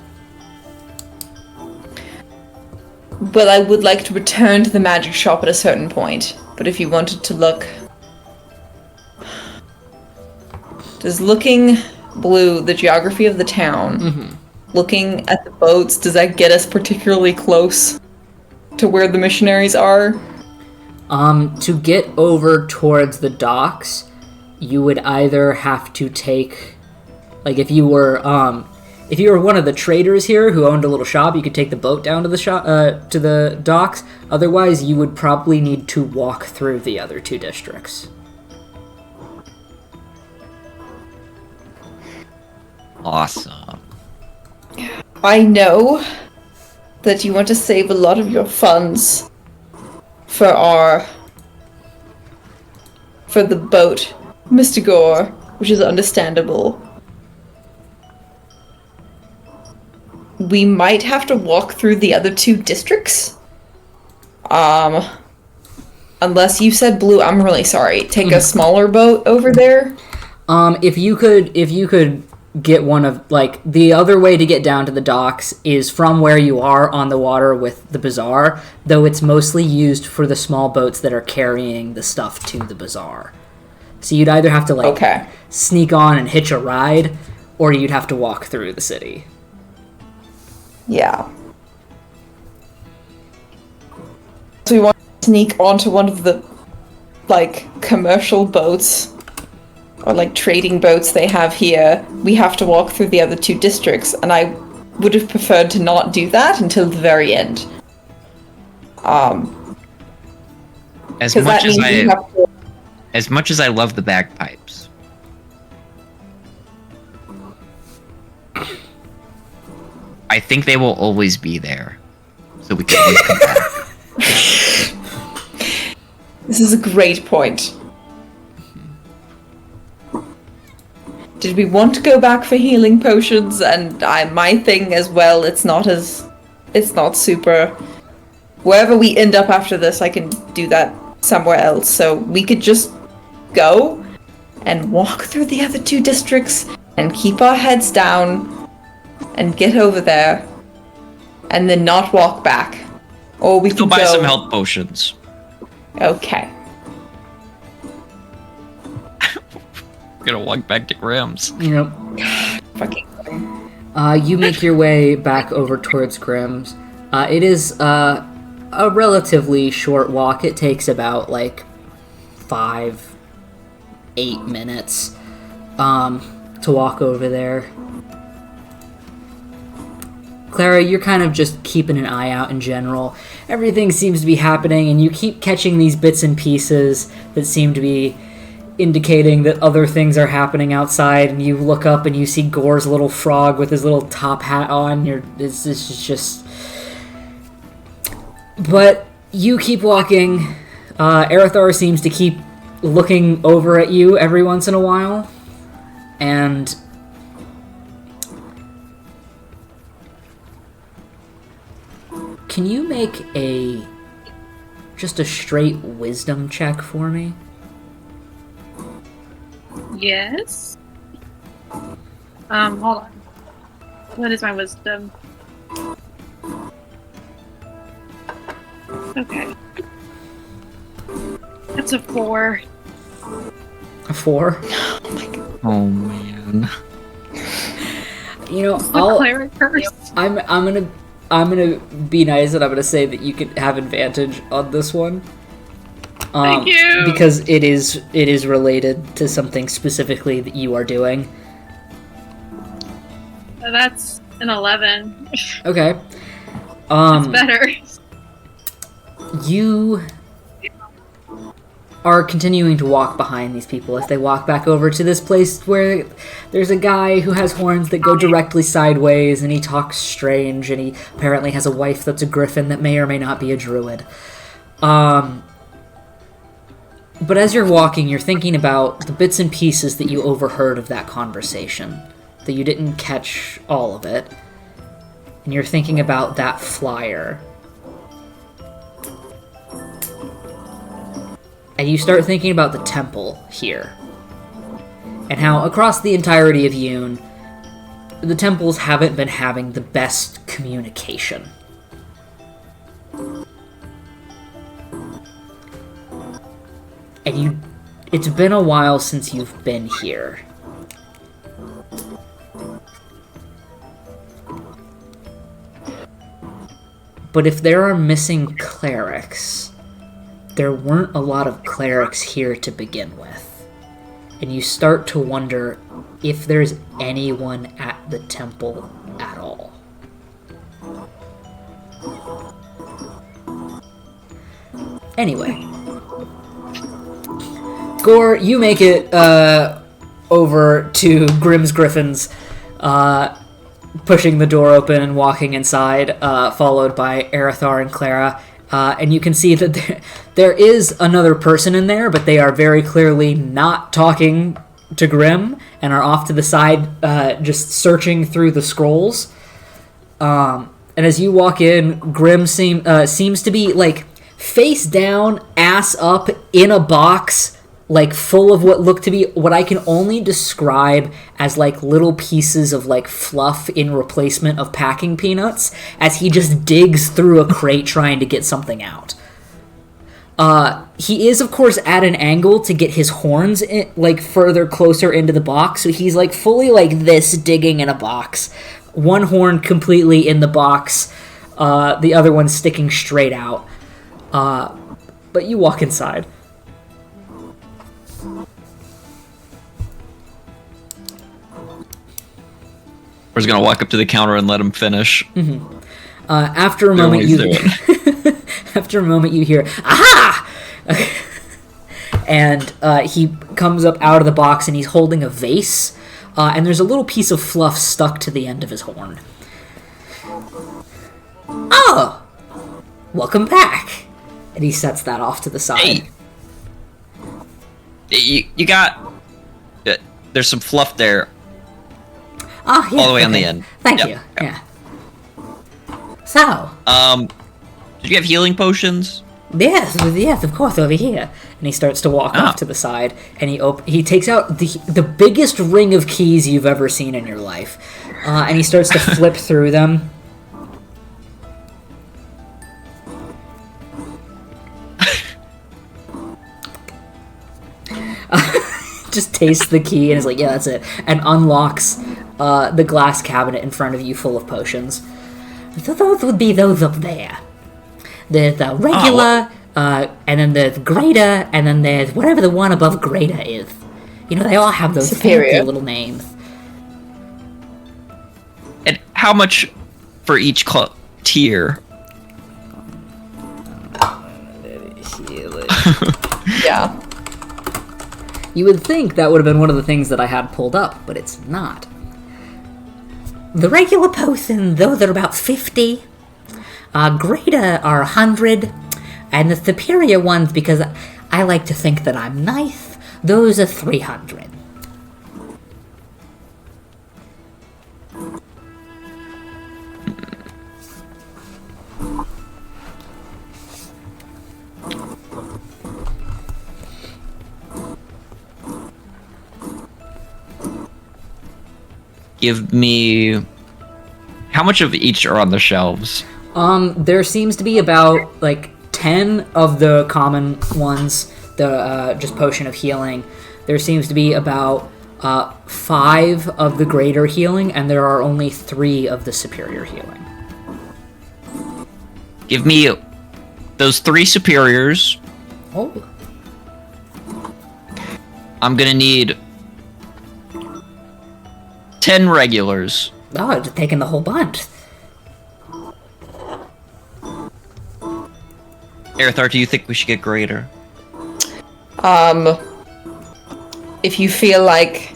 Well, I would like to return to the magic shop at a certain point. But if you wanted to look... Does looking blue, the geography of the town, looking at the boats, does that get us particularly close to where the missionaries are? To get over towards the docks, you would either have to take, like, if you were one of the traders here who owned a little shop, you could take the boat down to the shop, to the docks. Otherwise, you would probably need to walk through the other two districts. Awesome. I know that you want to save a lot of your funds for the boat, Mr. Gore, which is understandable. We might have to walk through the other two districts. Unless you said blue, I'm really sorry. Take a smaller boat over there. If you could get one of, like, the other way to get down to the docks is from where you are on the water with the bazaar, though it's mostly used for the small boats that are carrying the stuff to the bazaar. So you'd either have to, like, sneak on and hitch a ride, or you'd have to walk through the city. Yeah. So we want to sneak onto one of the, like, commercial boats, or, like, trading boats they have here. We have to walk through the other two districts, and I would have preferred to not do that until the very end. As 'cause much that as means we have to... as much as I love the bagpipes, I think they will always be there, so we can always come back. This is a great point. Did we want to go back for healing potions? And my thing as well, it's not super... Wherever we end up after this, I can do that somewhere else. So we could just go and walk through the other two districts and keep our heads down and get over there and then not walk back. Or we Still could buy go... some health potions. Okay. We're gonna walk back to Grimm's. Yep. Fucking... You make your way back over towards Grimm's. It is a relatively short walk. It takes about, like, 5-8 minutes to walk over there. Clara, you're kind of just keeping an eye out in general. Everything seems to be happening, and you keep catching these bits and pieces that seem to be indicating that other things are happening outside, and you look up and you see Gore's little frog with his little top hat on. This is just... But you keep walking. Arathar seems to keep looking over at you every once in a while, and... Can you make just a straight wisdom check for me? Yes. Hold on. What is my wisdom? Okay. That's a 4. A 4? Oh man. You know, The cleric curse. I'm gonna be nice and I'm gonna say that you can have advantage on this one. Thank you. Because it is related to something specifically that you are doing. That's an 11. Okay. That's better. You are continuing to walk behind these people as they walk back over to this place where there's a guy who has horns that go directly sideways, and he talks strange, and he apparently has a wife that's a griffin that may or may not be a druid. But as you're walking, you're thinking about the bits and pieces that you overheard of that conversation, that you didn't catch all of it, and you're thinking about that flyer. And you start thinking about the temple here, and how across the entirety of Yoon, the temples haven't been having the best communication. And it's been a while since you've been here. But if there are missing clerics, there weren't a lot of clerics here to begin with. And you start to wonder if there's anyone at the temple at all. Anyway. Gore, you make it over to Grimm's Griffins, pushing the door open and walking inside, followed by Erithar and Clara. And you can see that there is another person in there, but they are very clearly not talking to Grimm and are off to the side, just searching through the scrolls. And as you walk in, Grimm seems to be, like, face down, ass up, in a box, like, full of what look to be what I can only describe as, like, little pieces of, like, fluff in replacement of packing peanuts, as he just digs through a crate trying to get something out. He is, of course, at an angle to get his horns, like, further closer into the box, so he's, like, fully like this, digging in a box. One horn completely in the box, the other one sticking straight out. But you walk inside. We're just gonna walk up to the counter and let him finish. Mm-hmm. After a moment, after a moment, you hear "Aha!" And he comes up out of the box, and he's holding a vase, and there's a little piece of fluff stuck to the end of his horn. Oh, welcome back! And he sets that off to the side. Hey, you got. There's some fluff there. Oh, yeah, all the way okay. on the end. Thank Yep. you. Yeah. So. Did you have healing potions? Yes, of course, over here. And he starts to walk off to the side, and he takes out the biggest ring of keys you've ever seen in your life, and he starts to flip through them. Just tastes the key and is like, yeah, that's it, and unlocks the glass cabinet in front of you full of potions. So those would be those up there. There's the regular, and then there's greater, and then there's whatever the one above greater is. You know, they all have those Superior. fancy little names. And how much for each tier? Yeah. You would think that would have been one of the things that I had pulled up, but it's not. The regular potions, those are about 50. Greater are 100. And the superior ones, because I like to think that I'm nice, those are 300. Give me. How much of each are on the shelves? There seems to be about, like, 10 of the common ones, the, just potion of healing. There seems to be about, 5 of the greater healing, and there are only 3 of the superior healing. Give me those 3 superiors. Oh. I'm gonna need 10 regulars. Oh, just taking the whole bunch. Erithar, do you think we should get greater? If you feel like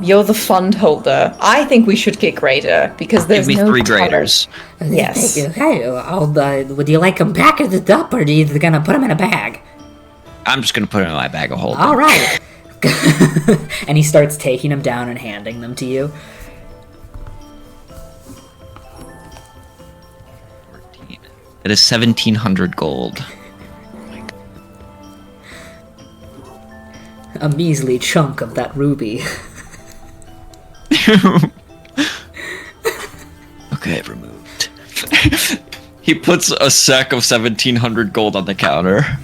you're the fund holder, I think we should get greater because there's Give me no 3 time. graders. Yes. Okay, would you like them packaged up, or are you gonna put them in a bag? I'm just gonna put it in my bag of holding. All right. And he starts taking them down and handing them to you. 14. It is 1,700 gold. A measly chunk of that ruby. Okay, removed. He puts a sack of 1,700 gold on the counter.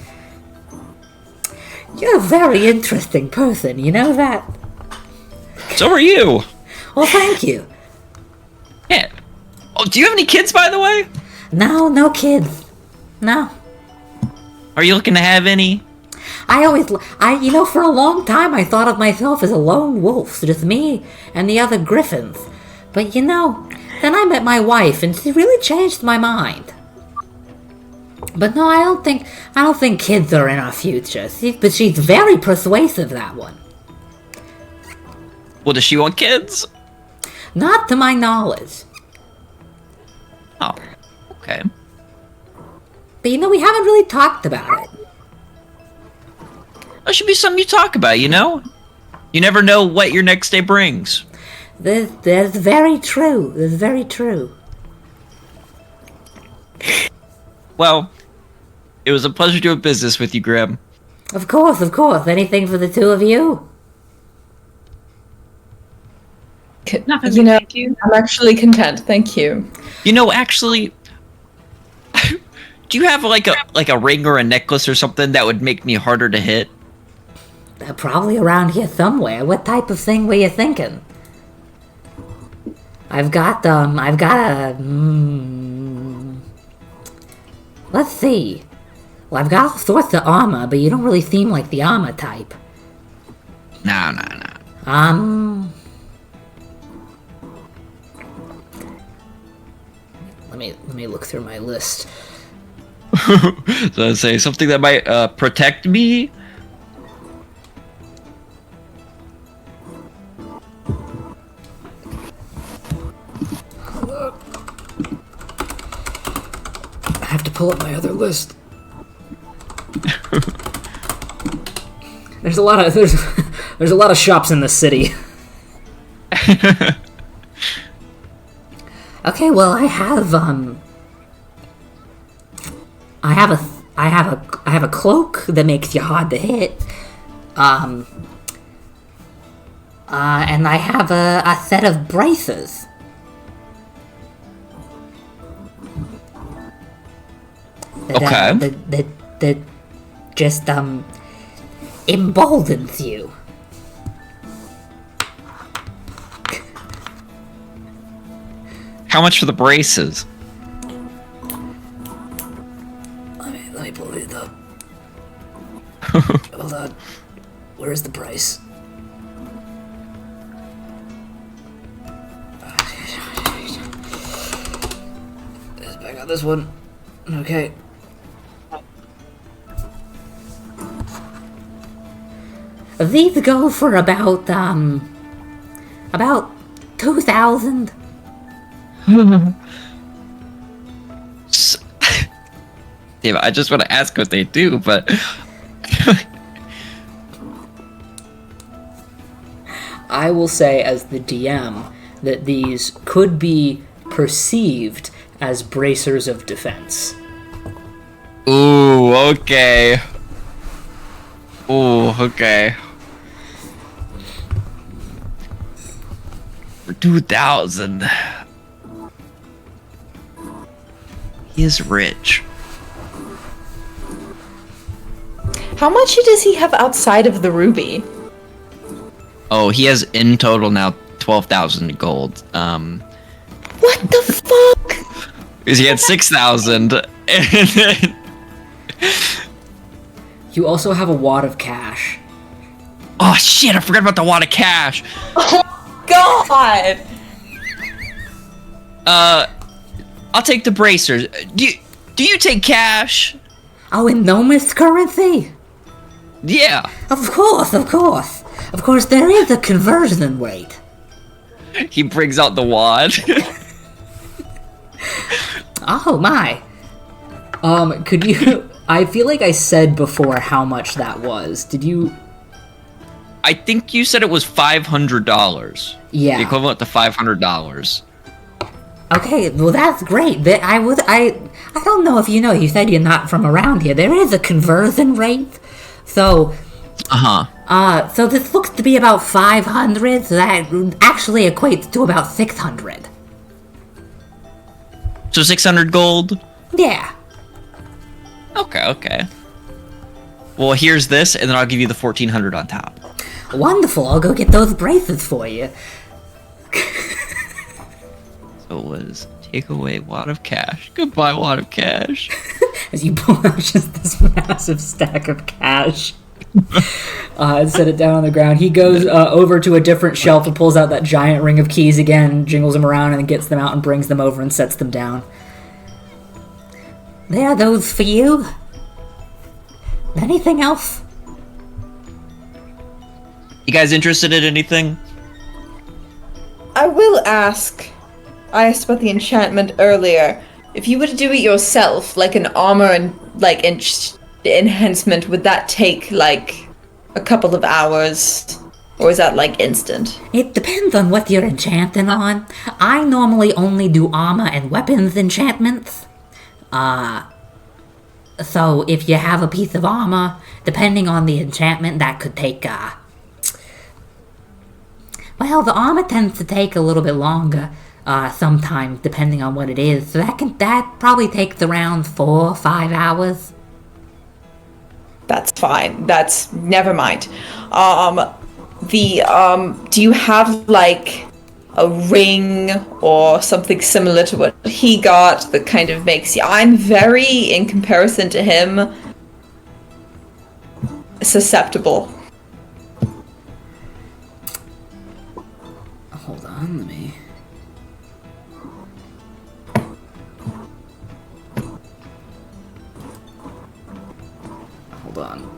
You're a very interesting person, you know that? So are you. Well, thank you. Yeah. Oh, do you have any kids, by the way? No kids. No. Are you looking to have any? For a long time I thought of myself as a lone wolf, so just me and the other griffins. But then I met my wife and she really changed my mind. But no, I don't think kids are in our future. But she's very persuasive, that one. Well, does she want kids? Not to my knowledge. Oh, okay. But we haven't really talked about it. That should be something you talk about, You never know what your next day brings. That's very true. That's very true. Well, it was a pleasure doing business with you, Grim. Of course. Anything for the two of you? Nothing, thank you. I'm actually content. Thank you. Actually, do you have like a ring or a necklace or something that would make me harder to hit? Probably around here somewhere. What type of thing were you thinking? I've got a. Let's see. Well, I've got all sorts of armor, but you don't really seem like the armor type. No. Let me look through my list. So I'd say something that might protect me. I have to pull up my other list. There's a lot of shops in the city. Okay, well, I have a cloak that makes you hard to hit. And I have a set of braces. That just emboldens you. How much for the braces? Let me pull it up. Hold on. Where's the price? I got this one. Okay. These go for about 2,000. Damn, I just want to ask what they do, but I will say, as the DM, that these could be perceived as bracers of defense. Ooh, okay. Ooh, okay. For 2,000. He is rich. How much does he have outside of the ruby? Oh, he has in total now 12,000 gold. What the fuck? Because he had 6,000. And then... You also have a wad of cash. Oh shit, I forgot about the wad of cash. Oh god! I'll take the bracers. Do you take cash? Oh, in Nomus currency? Yeah. Of course. Of course, there is a conversion rate. He brings out the wad. Oh my. Could you... I feel like I said before how much that was. Did you... I think you said it was $500. Yeah. The equivalent to $500. Okay, well that's great. I don't know if you know, you said you're not from around here. There is a conversion rate. So, Uh-huh. So this looks to be about 500, so that actually equates to about 600. So 600 gold? Yeah. Okay. Well, here's this, and then I'll give you the 1400 on top. Wonderful, I'll go get those braces for you. So it was take away wad of cash. Goodbye, wad of cash. As you pull out just this massive stack of cash. And set it down on the ground. He goes over to a different shelf and pulls out that giant ring of keys again, jingles them around, and then gets them out and brings them over and sets them down. There are those for you. Anything else? You guys interested in anything? I will ask. I asked about the enchantment earlier. If you were to do it yourself, like an armor and like enhancement, would that take like a couple of hours, or is that like instant? It depends on what you're enchanting on. I normally only do armor and weapons enchantments. So if you have a piece of armor, depending on the enchantment, that could take, well, the armor tends to take a little bit longer, sometimes, depending on what it is. So that probably takes around 4 or 5 hours. That's fine. That's never mind. Do you have like a ring or something similar to what he got that kind of makes you? I'm very, in comparison to him, susceptible. Hold on, let me... Hold on.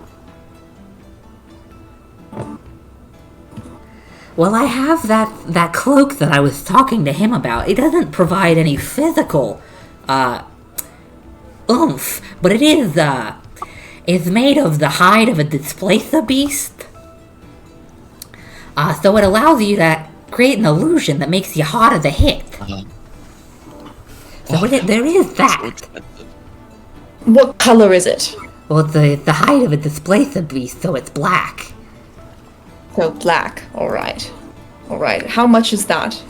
Well, I have that cloak that I was talking to him about. It doesn't provide any physical, oomph, but it is, it's made of the hide of a displacer beast. So it allows you to create an illusion that makes you harder to hit. So there is that. What color is it? Well, it's the hide of a displacer beast, so it's black. So black. All right. How much is that?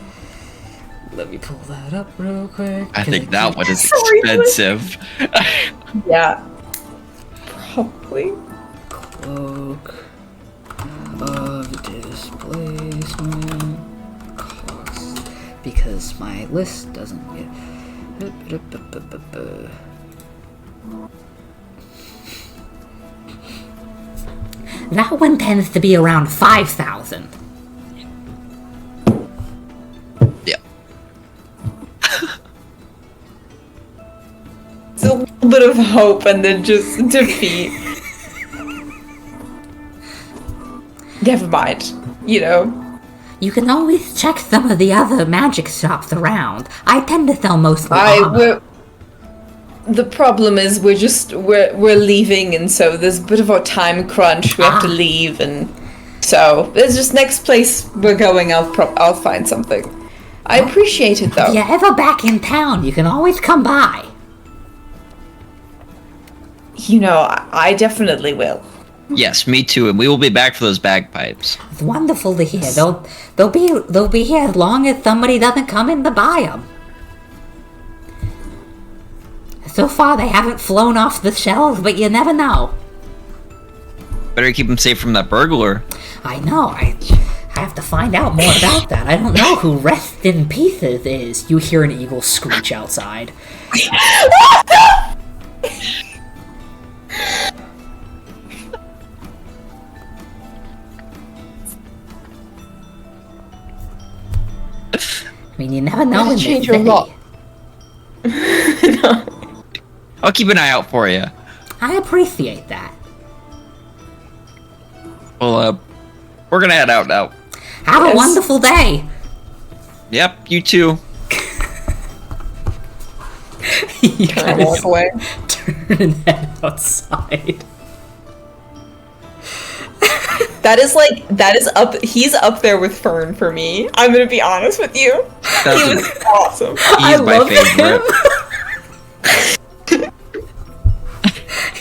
Let me pull that up real quick. I think that one is Sorry, expensive. Yeah. Probably. Cloak of displacement cost, because my list doesn't get. That one tends to be around 5,000. Yeah. It's a little bit of hope and then just defeat. Never mind. You know. You can always check some of the other magic shops around. I tend to sell mostly armor. The problem is we're leaving, and so there's a bit of a time crunch. We have to leave, and so there's just next place we're going. I'll find something. I appreciate it though. If you're ever back in town, you can always come by. You know, I definitely will. Yes, me too, and we will be back for those bagpipes. It's wonderful to hear. They'll be here as long as somebody doesn't come in to buy them. So far, they haven't flown off the shelves, but you never know. Better keep them safe from that burglar. I know. I have to find out more about that. I don't know who Rest in Pieces is. You hear an eagle screech outside. I mean, you never know in this Change your city. lock. No. I'll keep an eye out for you. I appreciate that. Well, we're gonna head out now. Have Yes. a wonderful day. Yep, you too. You Can I walk away? turn and head outside. That is up. He's up there with Fern for me. I'm gonna be honest with you. That's He was awesome. I He's my love favorite. him.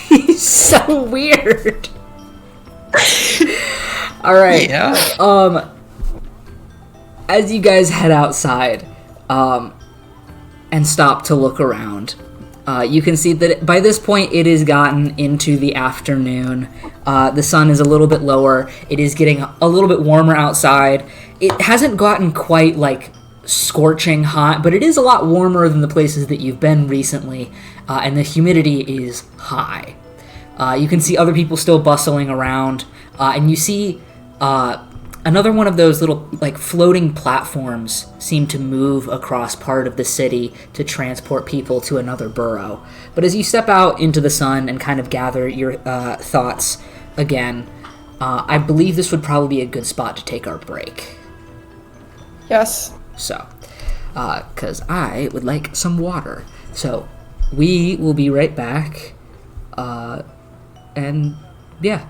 He's so weird. All right. Yeah. As you guys head outside, and stop to look around, you can see that by this point it has gotten into the afternoon. The sun is a little bit lower. It is getting a little bit warmer outside. It hasn't gotten quite like scorching hot, but it is a lot warmer than the places that you've been recently, and the humidity is high. You can see other people still bustling around, and you see another one of those little like floating platforms seem to move across part of the city to transport people to another borough. But as you step out into the sun and kind of gather your thoughts again, I believe this would probably be a good spot to take our break. Yes. So, because I would like some water. So, we will be right back. And yeah.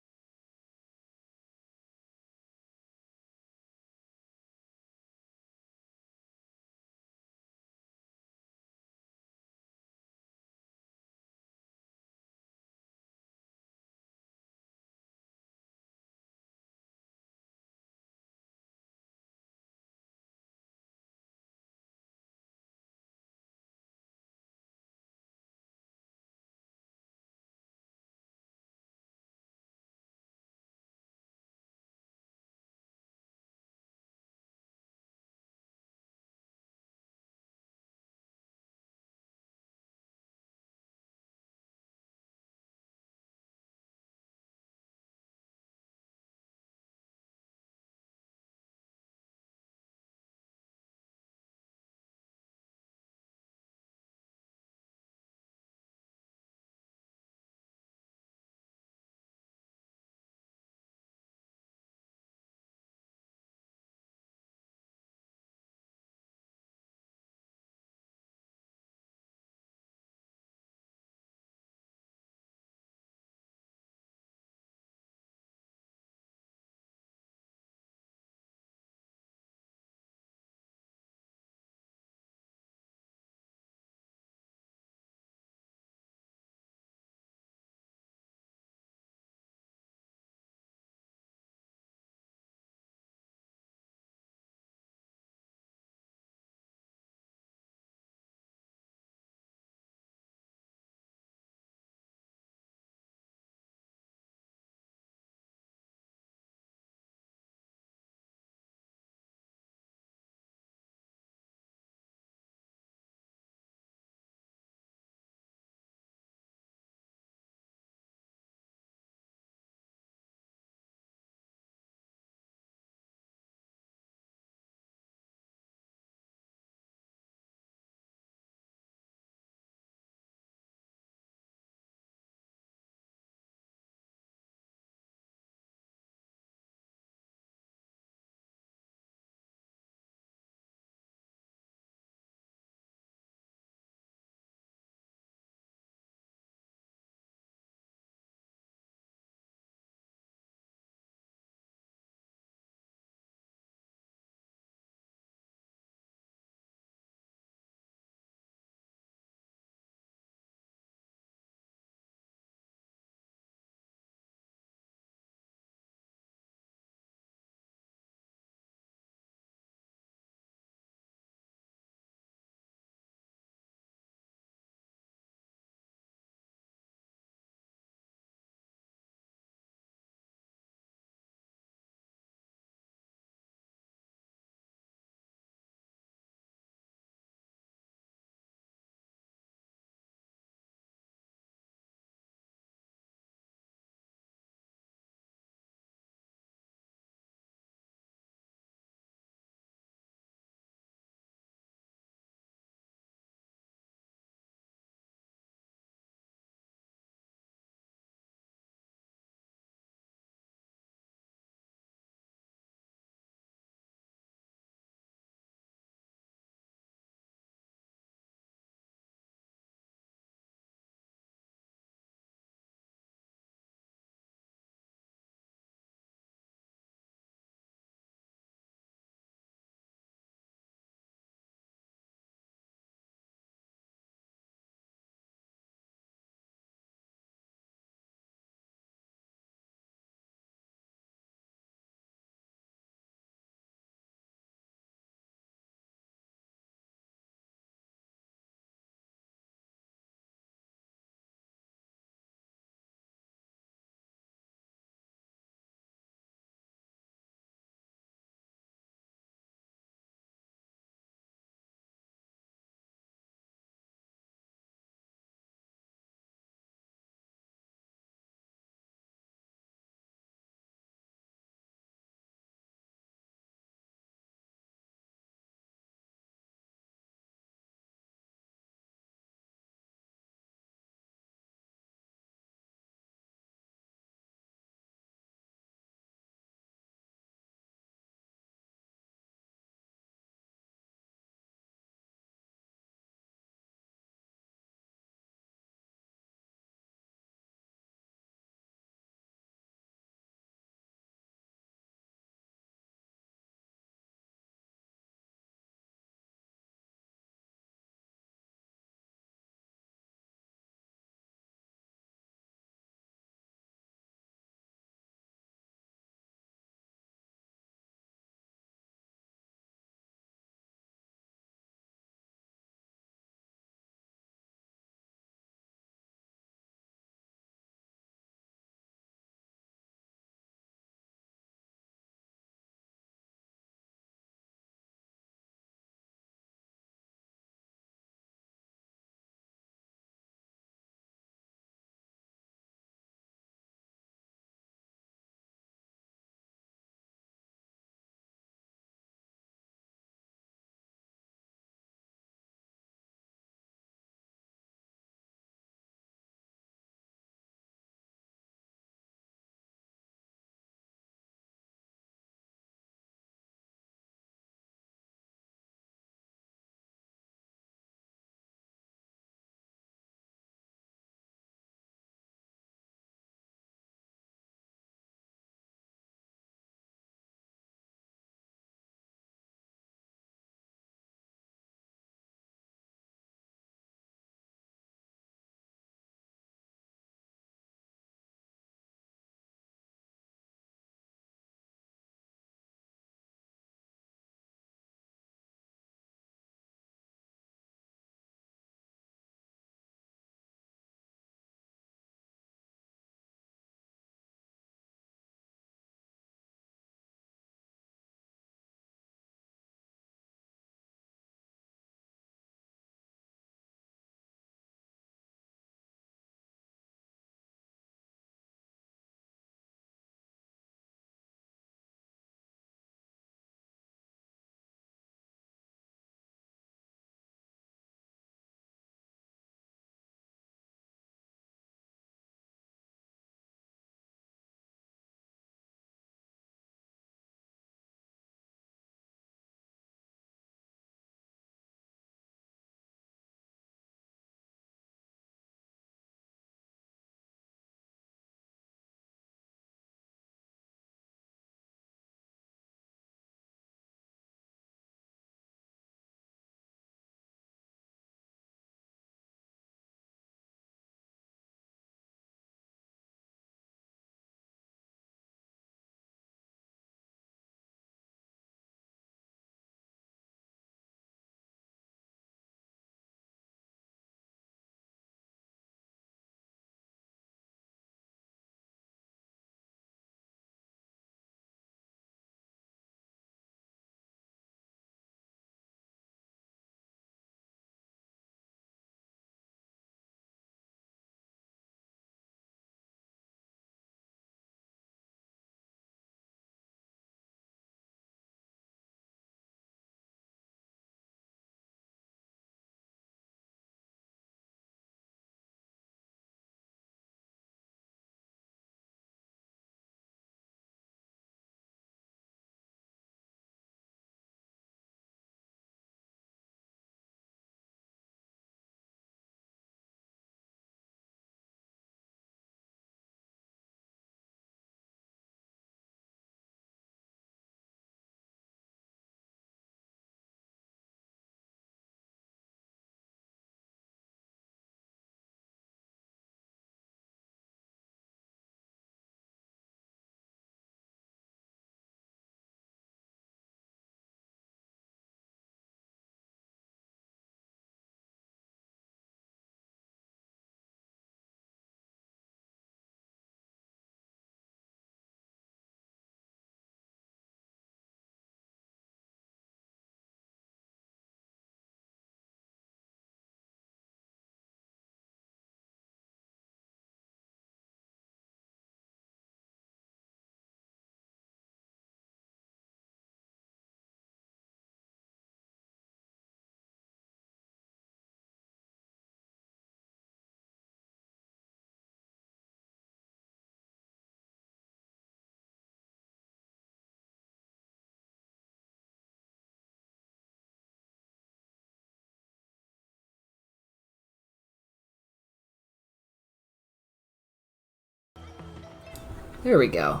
There we go.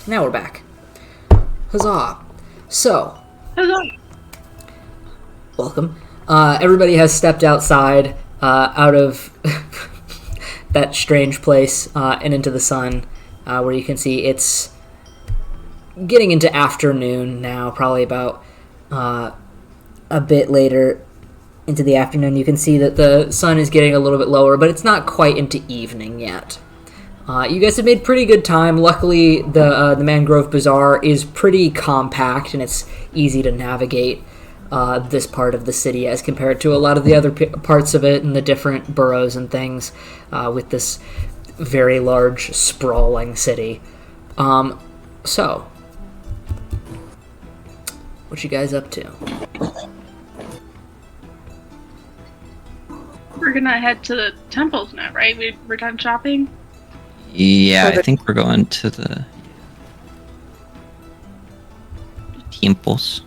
Now we're back. Huzzah. So, Hello. welcome. Everybody has stepped outside, out of that strange place, and into the sun, where you can see it's getting into afternoon now, probably about a bit later into the afternoon. You can see that the sun is getting a little bit lower, but it's not quite into evening yet. You guys have made pretty good time. Luckily, the Mangrove Bazaar is pretty compact, and it's easy to navigate this part of the city as compared to a lot of the other parts of it and the different boroughs and things with this very large, sprawling city. So, what you guys up to? We're gonna head to the temples now, right? We're done shopping. Yeah, I think we're going to the temples.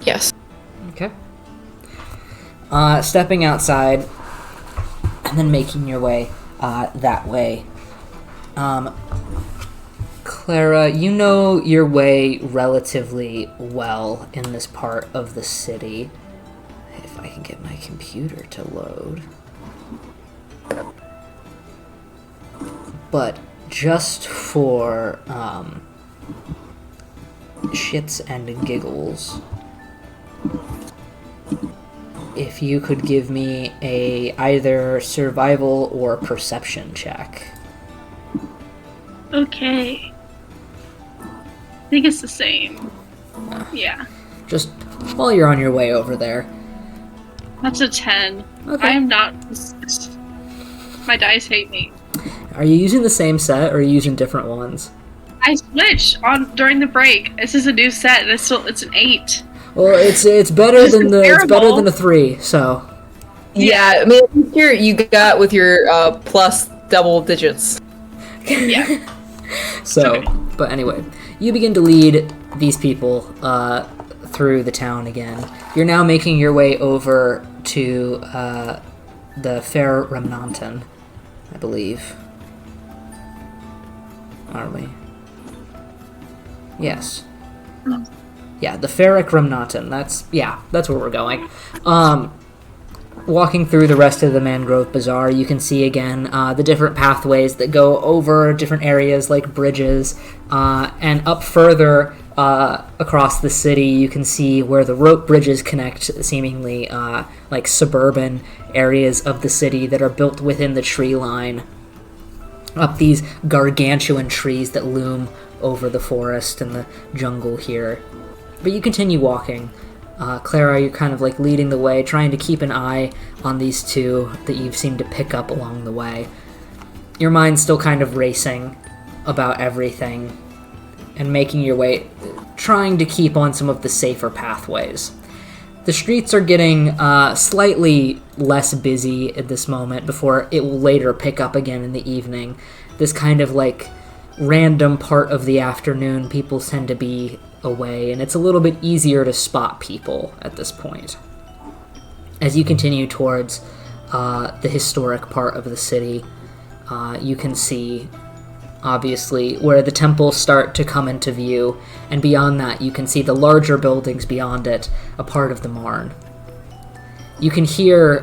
Yes. Okay. Stepping outside and then making your way that way. Clara, you know your way relatively well in this part of the city. If I can get my computer to load. But just for shits and giggles, if you could give me a either survival or perception check. Okay. I think it's the same. Yeah. Just while you're on your way over there. That's a 10. Okay. I am not. My dice hate me. Are you using the same set or are you using different ones? I switched on during the break. This is a new set, and it's an 8. Well, it's better This than is it's better terrible. than a 3. So Yeah, I mean, here you got with your plus double digits. Yeah. So, Okay. but anyway, you begin to lead these people through the town again. You're now making your way over to the Fair Remnanton, I believe. Are we? Yes. Yeah, the Ferric Remnanton. That's where we're going. Walking through the rest of the Mangrove Bazaar, you can see again the different pathways that go over different areas like bridges, and up further across the city you can see where the rope bridges connect seemingly like suburban areas of the city that are built within the tree line, up these gargantuan trees that loom over the forest and the jungle here. But you continue walking. Clara, you're kind of like leading the way, trying to keep an eye on these two that you've seemed to pick up along the way. Your mind's still kind of racing about everything and making your way, trying to keep on some of the safer pathways. The streets are getting slightly less busy at this moment before it will later pick up again in the evening. This kind of like random part of the afternoon, people tend to be away, and it's a little bit easier to spot people at this point. As you continue towards the historic part of the city, you can see, obviously, where the temples start to come into view, and beyond that you can see the larger buildings beyond it, a part of the Marne. You can hear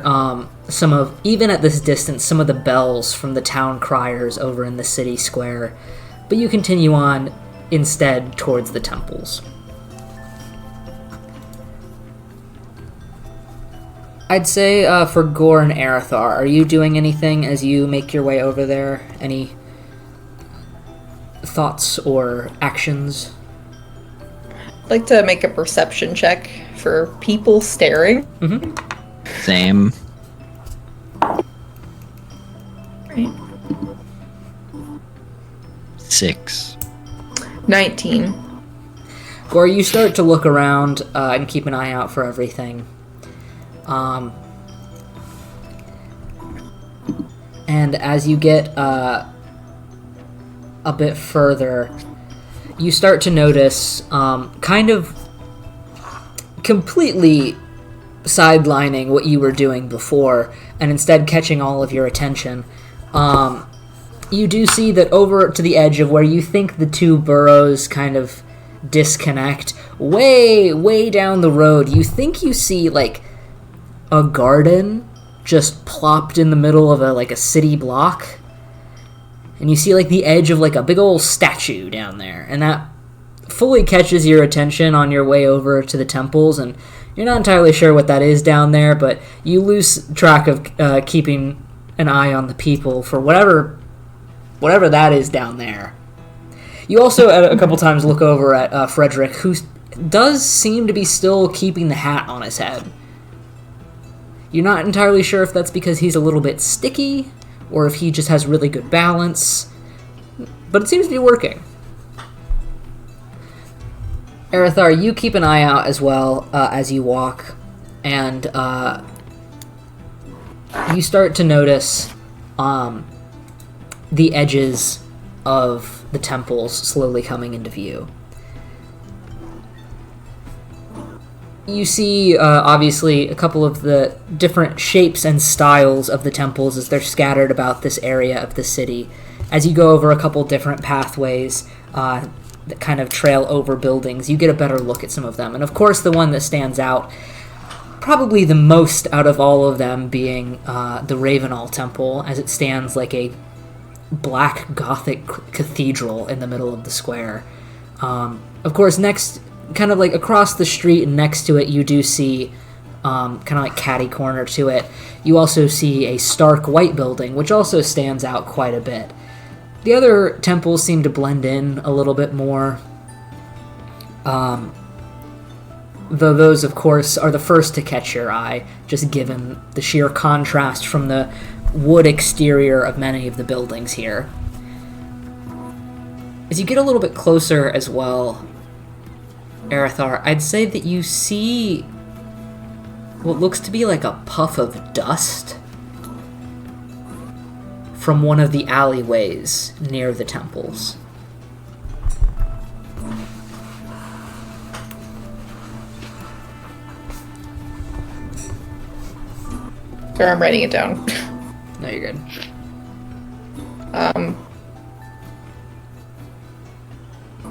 even at this distance, some of the bells from the town criers over in the city square, but you continue on instead towards the temples. I'd say for Gore and Arathar, are you doing anything as you make your way over there? Any thoughts or actions? I'd like to make a perception check for people staring. Same. Right. 6. 19. Gore, you start to look around and keep an eye out for everything. And as you get a bit further, you start to notice, kind of completely sidelining what you were doing before, and instead catching all of your attention, you do see that over to the edge of where you think the two burrows kind of disconnect, way down the road, you think you see like a garden just plopped in the middle of a city block, and you see like the edge of like a big old statue down there, and that fully catches your attention on your way over to the temples, and you're not entirely sure what that is down there, but you lose track of keeping an eye on the people for whatever that is down there. You also a couple times look over at Frederick, who does seem to be still keeping the hat on his head. You're not entirely sure if that's because he's a little bit sticky, or if he just has really good balance, but it seems to be working. Arathar, you keep an eye out as well as you walk, and you start to notice the edges of the temples slowly coming into view. You see, obviously, a couple of the different shapes and styles of the temples as they're scattered about this area of the city. As you go over a couple different pathways that kind of trail over buildings, you get a better look at some of them. And of course, the one that stands out, probably the most out of all of them, being the Ravenall Temple, as it stands like a black Gothic cathedral in the middle of the square. Of course, next, kind of like across the street and next to it, you do see, kind of like catty corner to it, you also see a stark white building, which also stands out quite a bit. The other temples seem to blend in a little bit more, though those, of course, are the first to catch your eye, just given the sheer contrast from the wood exterior of many of the buildings here. As you get a little bit closer as well, Arathar, I'd say that you see what looks to be like a puff of dust from one of the alleyways near the temples. Sorry, I'm writing it down. No, you're good.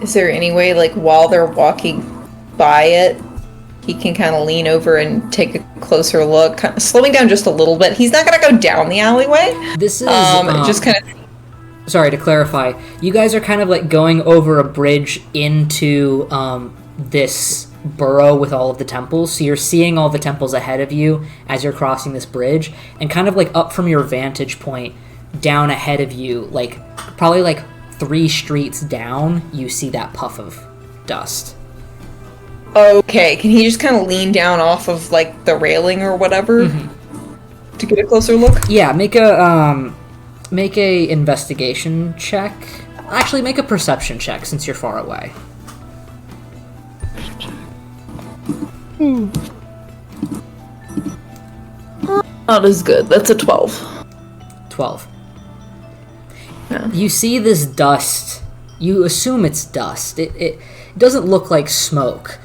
Is there any way, like, while they're walking by it, he can kind of lean over and take a closer look, kind of slowing down just a little bit? He's not going to go down the alleyway. This is just kind of. Sorry, to clarify, you guys are kind of like going over a bridge into this borough with all of the temples, so you're seeing all the temples ahead of you as you're crossing this bridge, and kind of like up from your vantage point, down ahead of you, like probably like 3 streets down, you see that puff of dust. Okay, can he just kind of lean down off of like the railing or whatever to get a closer look? Yeah, make a investigation check. Actually, make a perception check since you're far away. Not as good. That's a 12. 12. Yeah. You see this dust. You assume it's dust. It doesn't look like smoke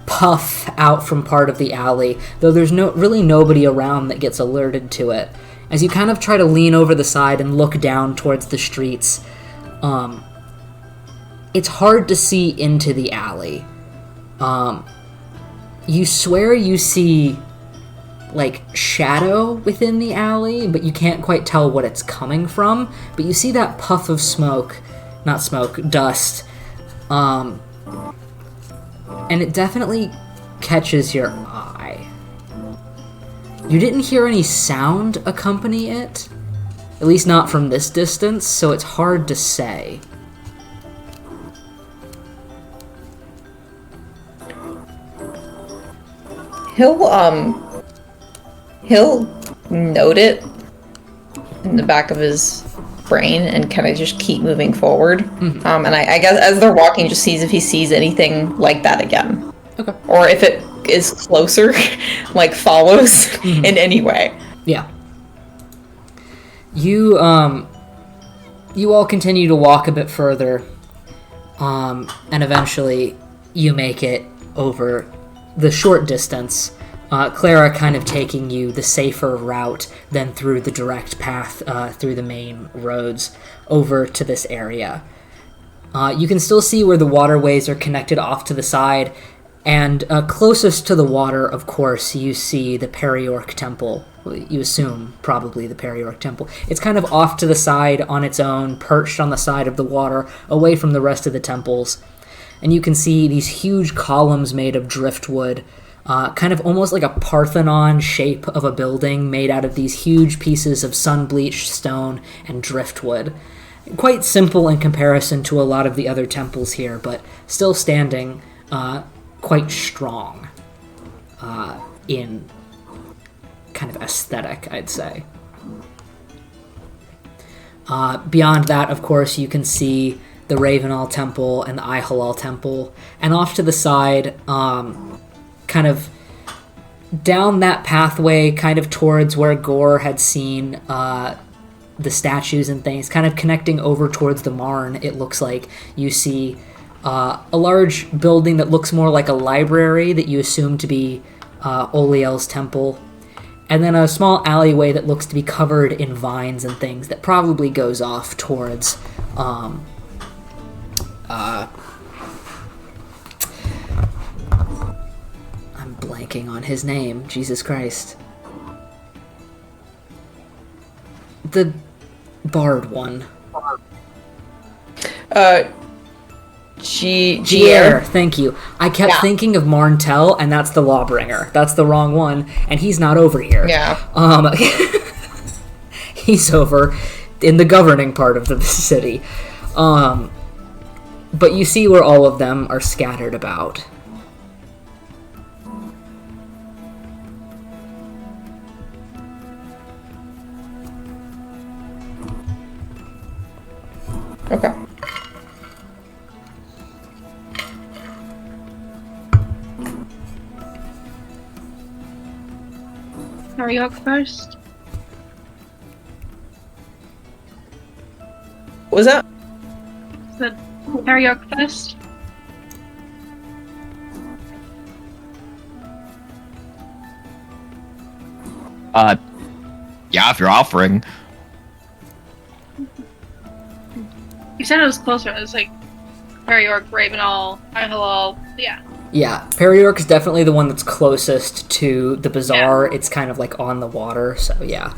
puff out from part of the alley, though there's really nobody around that gets alerted to it. As you kind of try to lean over the side and look down towards the streets, it's hard to see into the alley. You swear you see like shadow within the alley, but you can't quite tell what it's coming from. But you see that puff of dust, and it definitely catches your eye. You didn't hear any sound accompany it, at least not from this distance, so it's hard to say. He'll note it in the back of his brain and kind of just keep moving forward. And I guess as they're walking, just sees if he sees anything like that again. Okay. Or if it is closer, like follows in any way. Yeah. You all continue to walk a bit further, and eventually you make it over the short distance Clara kind of taking you the safer route than through the direct path through the main roads over to this area. You can still see where the waterways are connected off to the side, and closest to the water, of course, you see the Periork Temple. You assume probably the Periork Temple. It's kind of off to the side on its own, perched on the side of the water, away from the rest of the temples. And you can see these huge columns made of driftwood, kind of almost like a Parthenon shape of a building made out of these huge pieces of sun-bleached stone and driftwood. Quite simple in comparison to a lot of the other temples here, but still standing quite strong in kind of aesthetic, I'd say. Beyond that, of course, you can see the Ravenall Temple and the Ihalal Temple, and off to the side, kind of down that pathway, kind of towards where Gore had seen the statues and things, kind of connecting over towards the Marne, it looks like you see a large building that looks more like a library that you assume to be Oliel's temple, and then a small alleyway that looks to be covered in vines and things that probably goes off towards I'm blanking on his name, Jesus Christ. The Bard one. Gier, thank you. I kept thinking of Marntel, and that's the Lawbringer. That's the wrong one, and he's not over here. Yeah. He's over in the governing part of the city. But you see where all of them are scattered about. Okay. Periork first. What was that? Said Periork first. Yeah, if you're offering. You said it was closer. It was like Periork, Ravenall, Ihalal. Yeah. Yeah, Periork is definitely the one that's closest to the bazaar. Yeah. It's kind of like on the water, so yeah.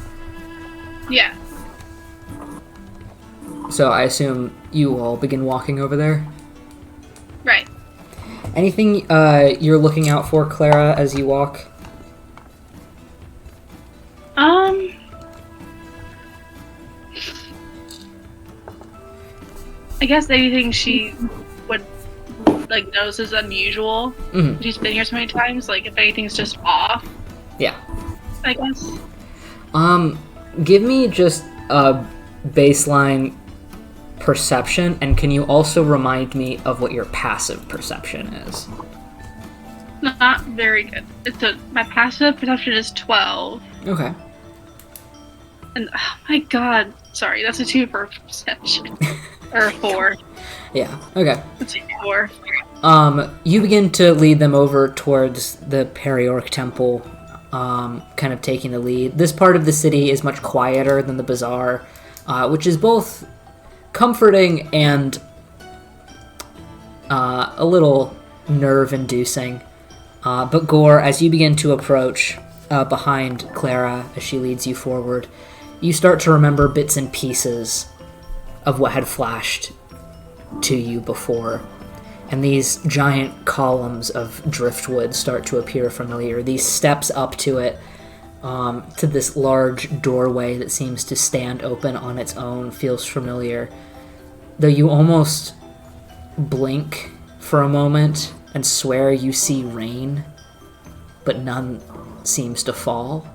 Yeah. So I assume you all begin walking over there? Right. Anything you're looking out for, Clara, as you walk? I guess anything she would like knows is unusual. Mm-hmm. She's been here so many times. Like if anything's just off. Yeah. I guess. Give me just a baseline perception, and can you also remind me of what your passive perception is? Not very good. My passive perception is 12. Okay. And oh my god, sorry, that's a 2 for perception. Or 4. Yeah, okay. Let's see, 4. You begin to lead them over towards the Periork Temple, kind of taking the lead. This part of the city is much quieter than the bazaar, which is both comforting and a little nerve-inducing. But Gore, as you begin to approach behind Clara as she leads you forward, you start to remember bits and pieces of what had flashed to you before. And these giant columns of driftwood start to appear familiar. These steps up to it, to this large doorway that seems to stand open on its own, feels familiar. Though you almost blink for a moment and swear you see rain, but none seems to fall.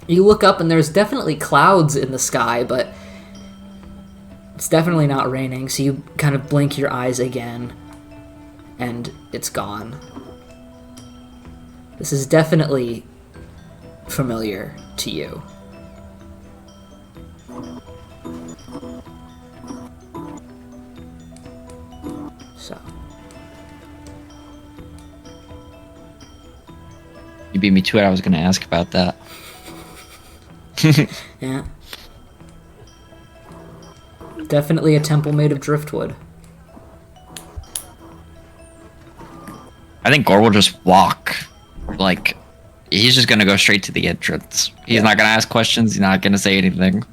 You look up and there's definitely clouds in the sky, but it's definitely not raining, so you kind of blink your eyes again, and it's gone. This is definitely familiar to you. So. You beat me to it. I was going to ask about that. Yeah. Definitely a temple made of driftwood. I think Gore will just walk. Like, he's just going to go straight to the entrance. He's not going to ask questions. He's not going to say anything.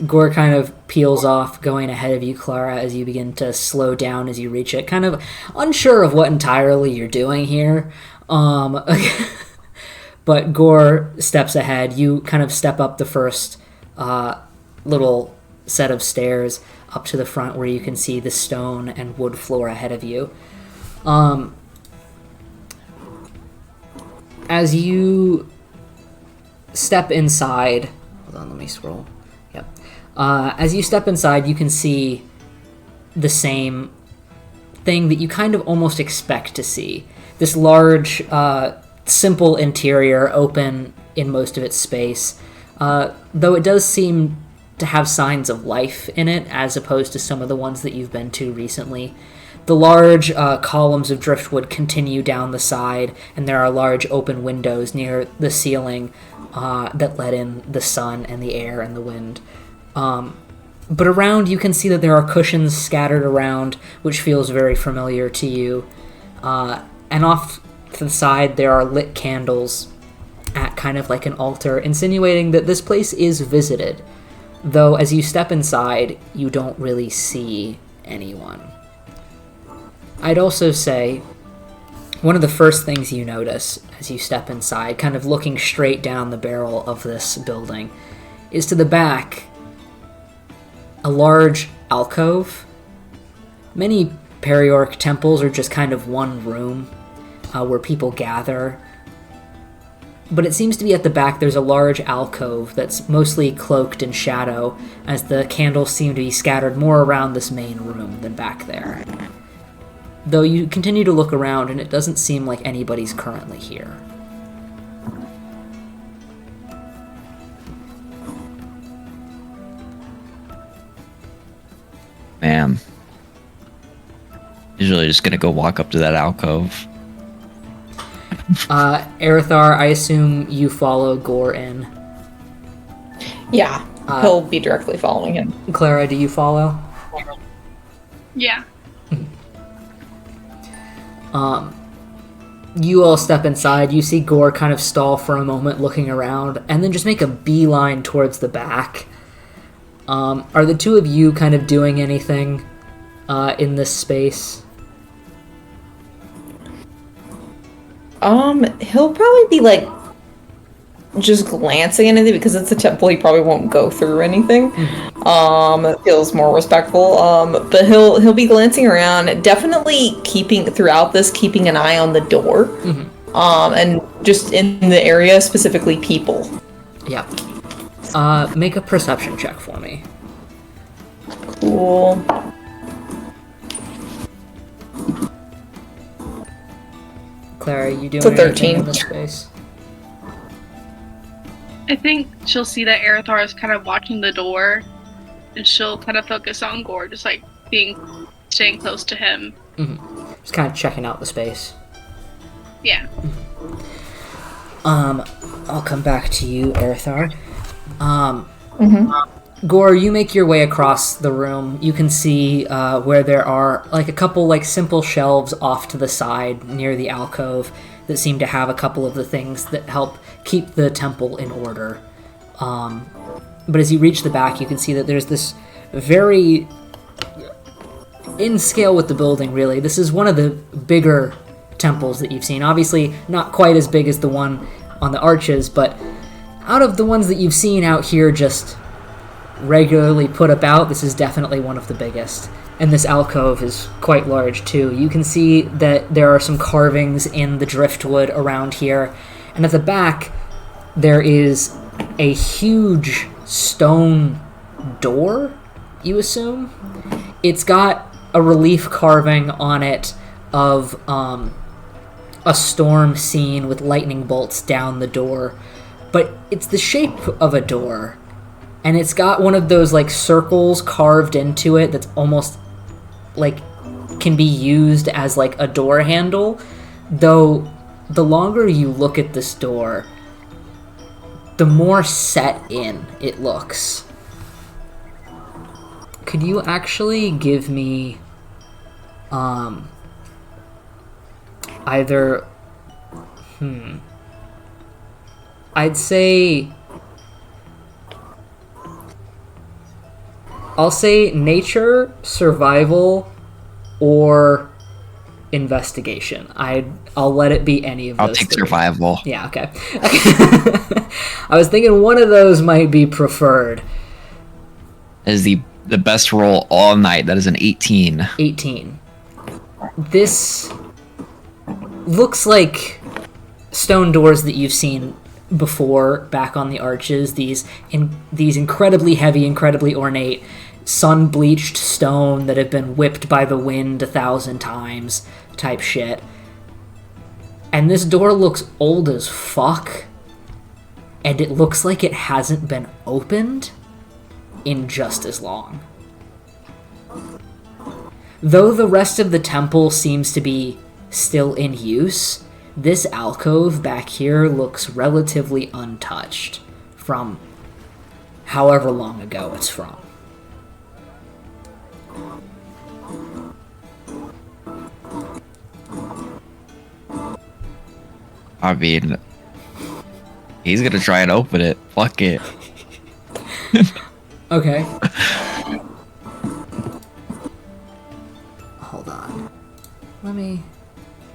Gore kind of peels off, going ahead of you, Clara, as you begin to slow down as you reach it. Kind of unsure of what entirely you're doing here. But Gore steps ahead. You kind of step up the first little set of stairs up to the front where you can see the stone and wood floor ahead of you. As you step inside... Hold on, let me scroll. Yep. As you step inside, you can see the same thing that you kind of almost expect to see. This large, simple interior, open in most of its space, though it does seem to have signs of life in it, as opposed to some of the ones that you've been to recently. The large columns of driftwood continue down the side, and there are large open windows near the ceiling that let in the sun and the air and the wind. But around, you can see that there are cushions scattered around, which feels very familiar to you. And off to the side, there are lit candles at kind of like an altar, insinuating that this place is visited. Though, as you step inside, you don't really see anyone. I'd also say one of the first things you notice as you step inside, kind of looking straight down the barrel of this building, is to the back a large alcove. Many Perioric temples are just kind of one room where people gather. But it seems to be at the back there's a large alcove that's mostly cloaked in shadow, as the candles seem to be scattered more around this main room than back there. Though you continue to look around and it doesn't seem like anybody's currently here. Man. He's really just gonna go walk up to that alcove. Aerithar, I assume you follow Gore in. Yeah, he'll be directly following him. Clara, do you follow? Yeah. You all step inside. You see Gore kind of stall for a moment looking around, and then just make a beeline towards the back. Are the two of you kind of doing anything in this space? He'll probably be like just glancing at anything because it's a temple. He probably won't go through anything. It feels more respectful. But he'll be glancing around, definitely keeping an eye on the door. And just in the area, specifically people. Yeah. Make a perception check for me. Cool. Clara, you doing It's a anything 13. in this space? I think she'll see that Aerithar is kind of watching the door, and she'll kind of focus on Gore, just like staying close to him. Just kind of checking out the space. Yeah. I'll come back to you, Aerithar. Gore, you make your way across the room. You can see where there are like a couple like simple shelves off to the side near the alcove that seem to have a couple of the things that help keep the temple in order. But as you reach the back, you can see that there's this very in scale with the building, really. This is one of the bigger temples that you've seen. Obviously, not quite as big as the one on the arches, but out of the ones that you've seen out here just regularly put about, this is definitely one of the biggest. And this alcove is quite large too. You can see that there are some carvings in the driftwood around here, and at the back there is a huge stone door, you assume? It's got a relief carving on it of a storm scene with lightning bolts down the door, but it's the shape of a door. And it's got one of those, like, circles carved into it that's almost, like, can be used as, like, a door handle. Though, the longer you look at this door, the more set in it looks. Could you actually give me either I'd say I'll say nature, survival, or investigation. I'll let it be any of those. I'll take three. survival. Yeah, okay. I was thinking one of those might be preferred. Is the best roll all night. That is an 18. 18. This looks like stone doors that you've seen before back on the arches. These incredibly heavy, incredibly ornate, sun-bleached stone that have been whipped by the wind 1,000 times type shit. And this door looks old as fuck. And it looks like it hasn't been opened in just as long. Though the rest of the temple seems to be still in use, this alcove back here looks relatively untouched from however long ago it's from. I mean, he's gonna try and open it. Fuck it. Okay. Hold on. Let me...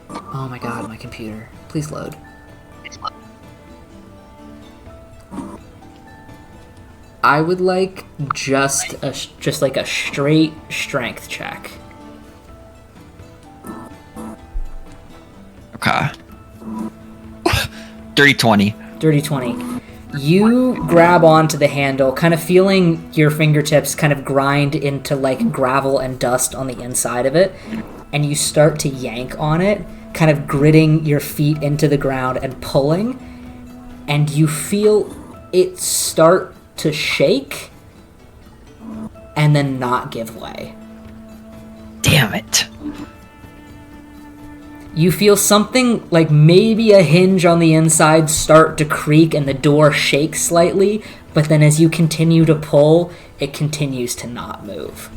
Oh my god, my computer. Please load. I would like just like a straight strength check. Okay. Dirty 20. Dirty 20. You grab onto the handle, kind of feeling your fingertips kind of grind into like gravel and dust on the inside of it, and you start to yank on it, kind of gritting your feet into the ground and pulling, and you feel it start to shake and then not give way. Damn it. You feel something like maybe a hinge on the inside start to creak and the door shakes slightly, but then as you continue to pull, it continues to not move.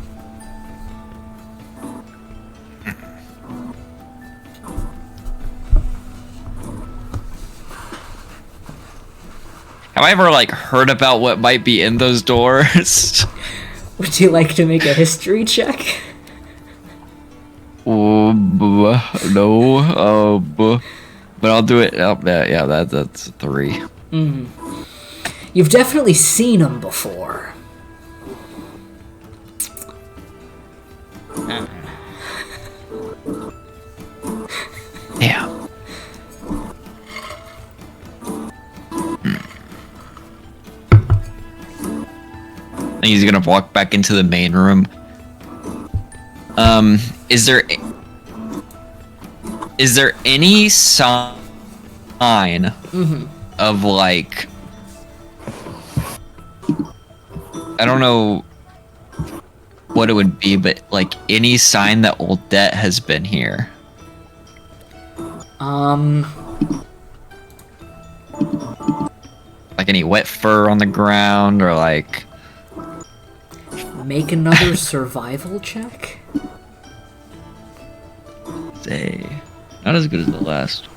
Have I ever heard about what might be in those doors? Would you like to make a history check? No. But I'll do it. Oh, yeah, that's 3. Mm-hmm. You've definitely seen them before. Yeah. He's gonna walk back into the main room. Is there any sign of I don't know what it would be, but any sign that Odette has been here? Any wet fur on the ground, or Make another survival check. Not as good as the last.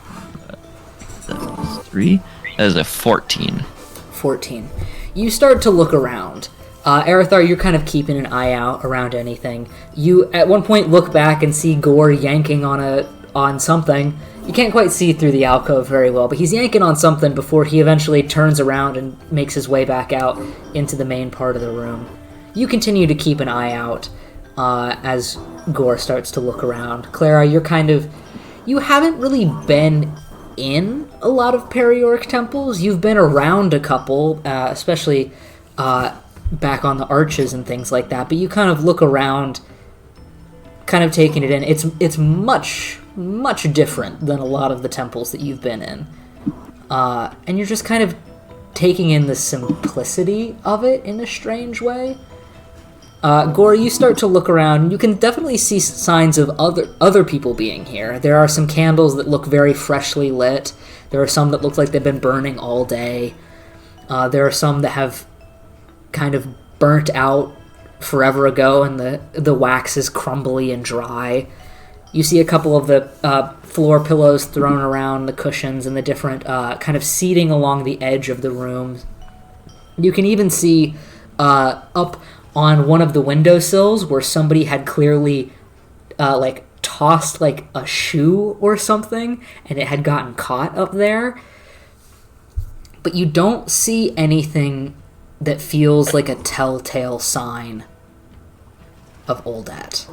That was 3. That is a 14. 14. You start to look around. Arathar, you're kind of keeping an eye out around anything. You, at one point, look back and see Gore yanking on something. You can't quite see through the alcove very well, but he's yanking on something before he eventually turns around and makes his way back out into the main part of the room. You continue to keep an eye out as Gore starts to look around. Clara, you haven't really been in a lot of Perioric temples. You've been around a couple, especially back on the arches and things like that, but you kind of look around, kind of taking it in. It's much, much different than a lot of the temples that you've been in. And you're just kind of taking in the simplicity of it in a strange way. Gore, you start to look around. You can definitely see signs of other people being here. There are some candles that look very freshly lit. There are some that look like they've been burning all day. There are some that have kind of burnt out forever ago, and the wax is crumbly and dry. You see a couple of the floor pillows thrown around, the cushions, and the different kind of seating along the edge of the room. You can even see up on one of the windowsills where somebody had clearly tossed like a shoe or something, and it had gotten caught up there. But you don't see anything that feels like a telltale sign of Oldat.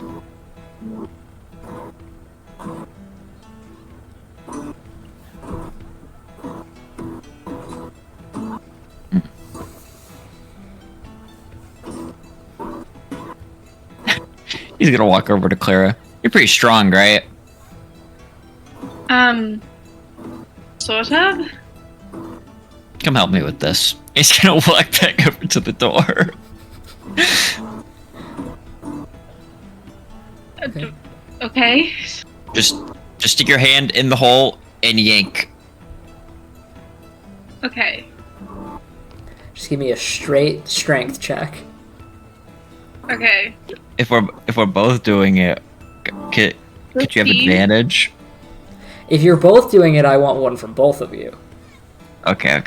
He's gonna walk over to Clara. You're pretty strong, right? Sort of. Come help me with this. He's gonna walk back over to the door. Okay. Just stick your hand in the hole and yank. Okay. Just give me a straight strength check. Okay. If we're both doing it, could you have 15. advantage? If you're both doing it, I want one from both of you. Okay.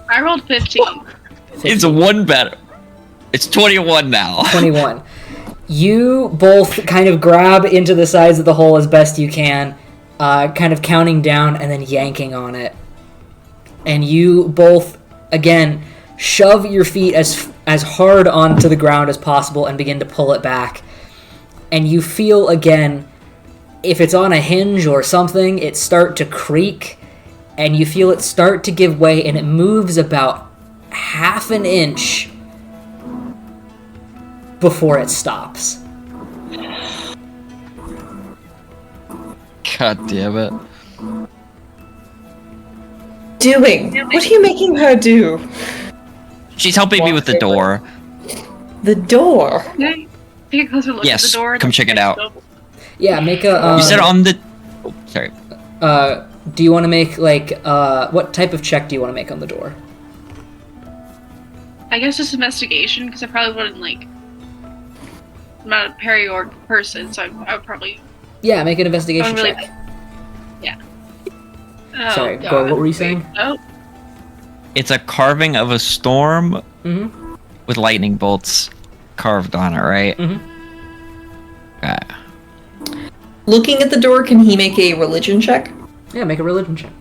I rolled 15. It's one better. It's 21 now. 21. You both kind of grab into the sides of the hole as best you can, kind of counting down and then yanking on it. And you both, again, shove your feet as hard onto the ground as possible and begin to pull it back. And you feel, again, if it's on a hinge or something, it start to creak, and you feel it start to give way, and it moves about half an inch before it stops. God damn it. Doing? What are you making her do? She's helping me with the door. The door. Can I take a closer look Yes, at the door? come check it out. Yeah, make a... You said on the... Oh, sorry. do you want to make, what type of check do you want to make on the door? I guess just investigation, because I probably wouldn't, I'm not a peri-org person, so I would probably... Yeah, make an investigation really- check. Oh, Sorry, God. Gore, what were you saying? Oh, It's a carving of a storm Mm-hmm. with lightning bolts carved on it, right? Mm-hmm. Looking at the door, can he make a religion check? Yeah, make a religion check.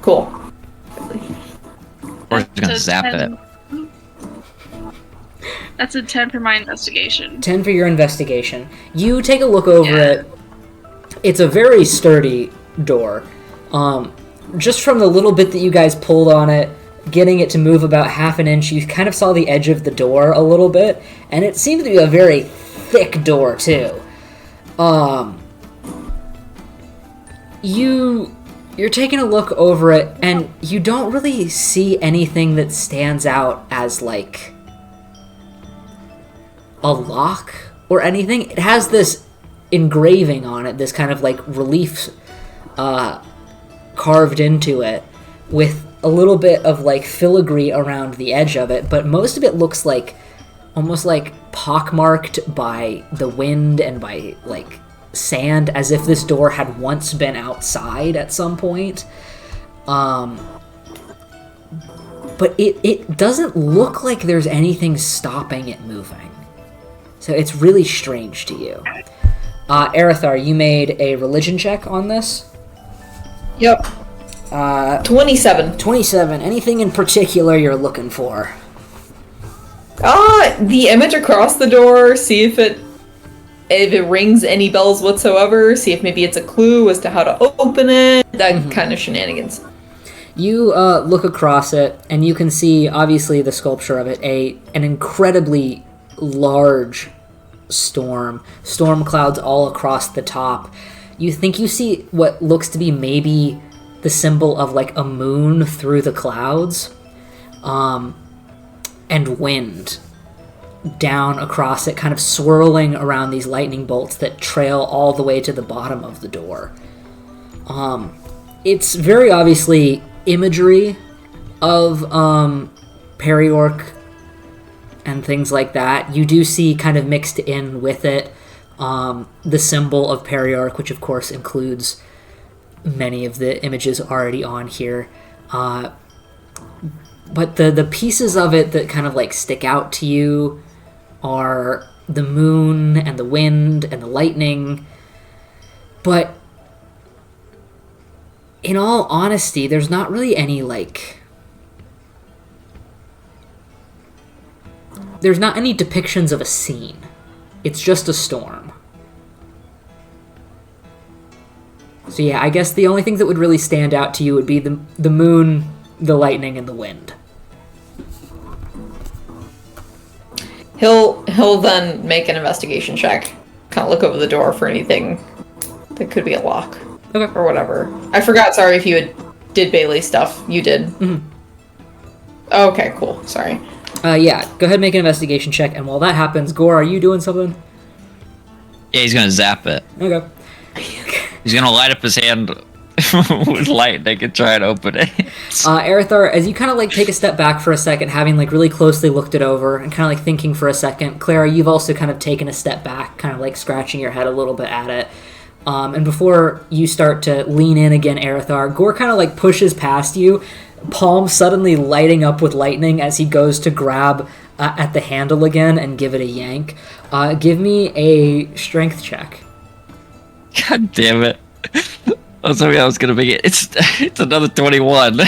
Cool. Or he's gonna that's a zap 10. it. That's a 10 for my investigation. 10 for your investigation. You take a look over Yeah. it. It's a very sturdy door. Just from the little bit that you guys pulled on it, getting it to move about half an inch, you kind of saw the edge of the door a little bit, and it seemed to be a very thick door, too. You're taking a look over it, and you don't really see anything that stands out as, a lock or anything. It has this engraving on it, this kind of, relief, carved into it, with a little bit of, filigree around the edge of it, but most of it looks almost pockmarked by the wind and by, sand, as if this door had once been outside at some point. But it doesn't look like there's anything stopping it moving. So it's really strange to you. Arathar, you made a religion check on this? Yep. 27. 27. Anything in particular you're looking for? The image across the door, see if it rings any bells whatsoever, see if maybe it's a clue as to how to open it, that kind of shenanigans. You look across it, and you can see, obviously, the sculpture of it, an incredibly large storm clouds all across the top. You think you see what looks to be maybe the symbol of a moon through the clouds, and wind down across it, kind of swirling around these lightning bolts that trail all the way to the bottom of the door. It's very obviously imagery of Periork and things like that. You do see kind of mixed in with it the symbol of Periork, which of course includes many of the images already on here. But the pieces of it that kind of like stick out to you are the moon and the wind and the lightning. But in all honesty, there's not really any there's not any depictions of a scene. It's just a storm. So yeah, I guess the only things that would really stand out to you would be the moon, the lightning, and the wind. He'll then make an investigation check. Kind of look over the door for anything that could be a lock. Okay. Or whatever. I forgot, sorry, if you did Bailey stuff. You did. Mm-hmm. Okay, cool. Sorry. Yeah, go ahead and make an investigation check, and while that happens, Gore, are you doing something? Yeah, he's gonna zap it. Okay. He's gonna light up his hand with lightning and try and open it. Aerithar, as you kind of like take a step back for a second, having like really closely looked it over and kind of like thinking for a second, Clara, you've also kind of taken a step back, kind of like scratching your head a little bit at it. And before you start to lean in again, Aerithar, Gore kind of like pushes past you, palm suddenly lighting up with lightning as he goes to grab at the handle again and give it a yank. Give me a strength check. God damn it. I was hoping I was gonna make it. It's another 21.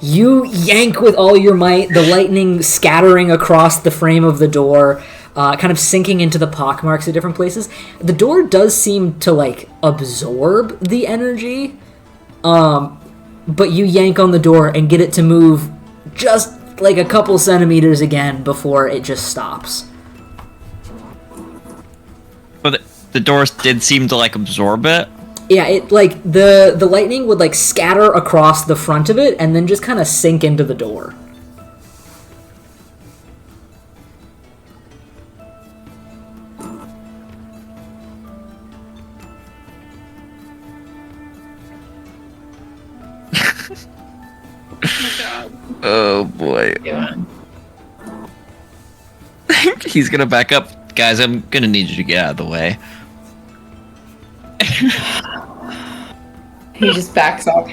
You yank with all your might, the lightning scattering across the frame of the door, kind of sinking into the pockmarks at different places. The door does seem to like absorb the energy, but you yank on the door and get it to move just like a couple centimeters again before it just stops. But the doors did seem to like absorb it. Yeah, it like the lightning would like scatter across the front of it and then just kind of sink into the door. Oh boy. Yeah. He's gonna back up. Guys, I'm gonna need you to get out of the way. He just backs up.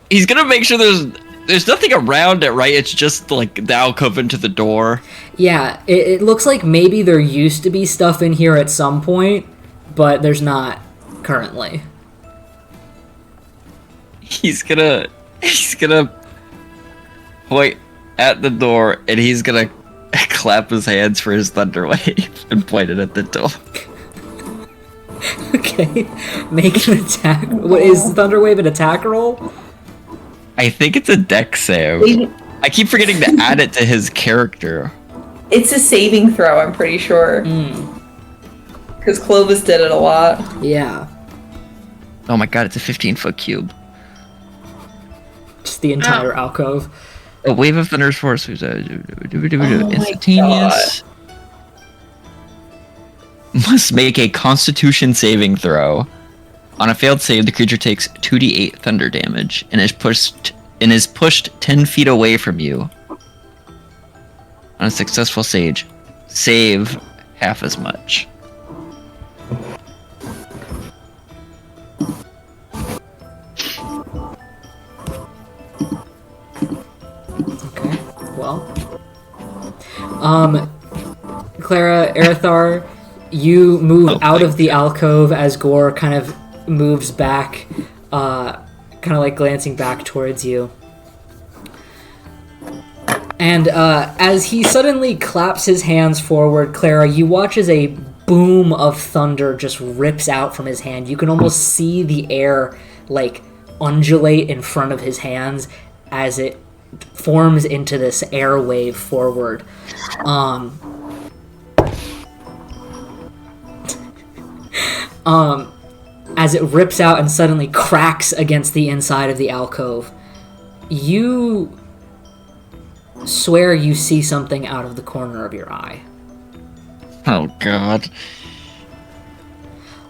He's gonna make sure there's nothing around it, right? It's just like the alcove into the door. Yeah, it looks like maybe there used to be stuff in here at some point, but there's not currently. He's gonna point at the door, and he's gonna clap his hands for his thunder wave and point it at the door. Okay, make an attack. What is Thunderwave an attack roll? I think it's a dex save. I keep forgetting to add it to his character. It's a saving throw, I'm pretty sure. Because Clovis did it a lot. Yeah, Oh my god, it's a 15-foot cube. just the entire alcove. A wave of thunder's force. my Instantaneous. Must make a Constitution saving throw. On a failed save, the creature takes 2d8 thunder damage and is pushed 10 feet away from you. On a successful save half as much. Okay, well. Clara, Aerithar, you move out of the alcove as Gore kind of moves back, kind of like glancing back towards you. And as he suddenly claps his hands forward, Clara, you watch as a boom of thunder just rips out from his hand. You can almost see the air like undulate in front of his hands as it forms into this air wave forward. As it rips out and suddenly cracks against the inside of the alcove, you swear you see something out of the corner of your eye. Oh god.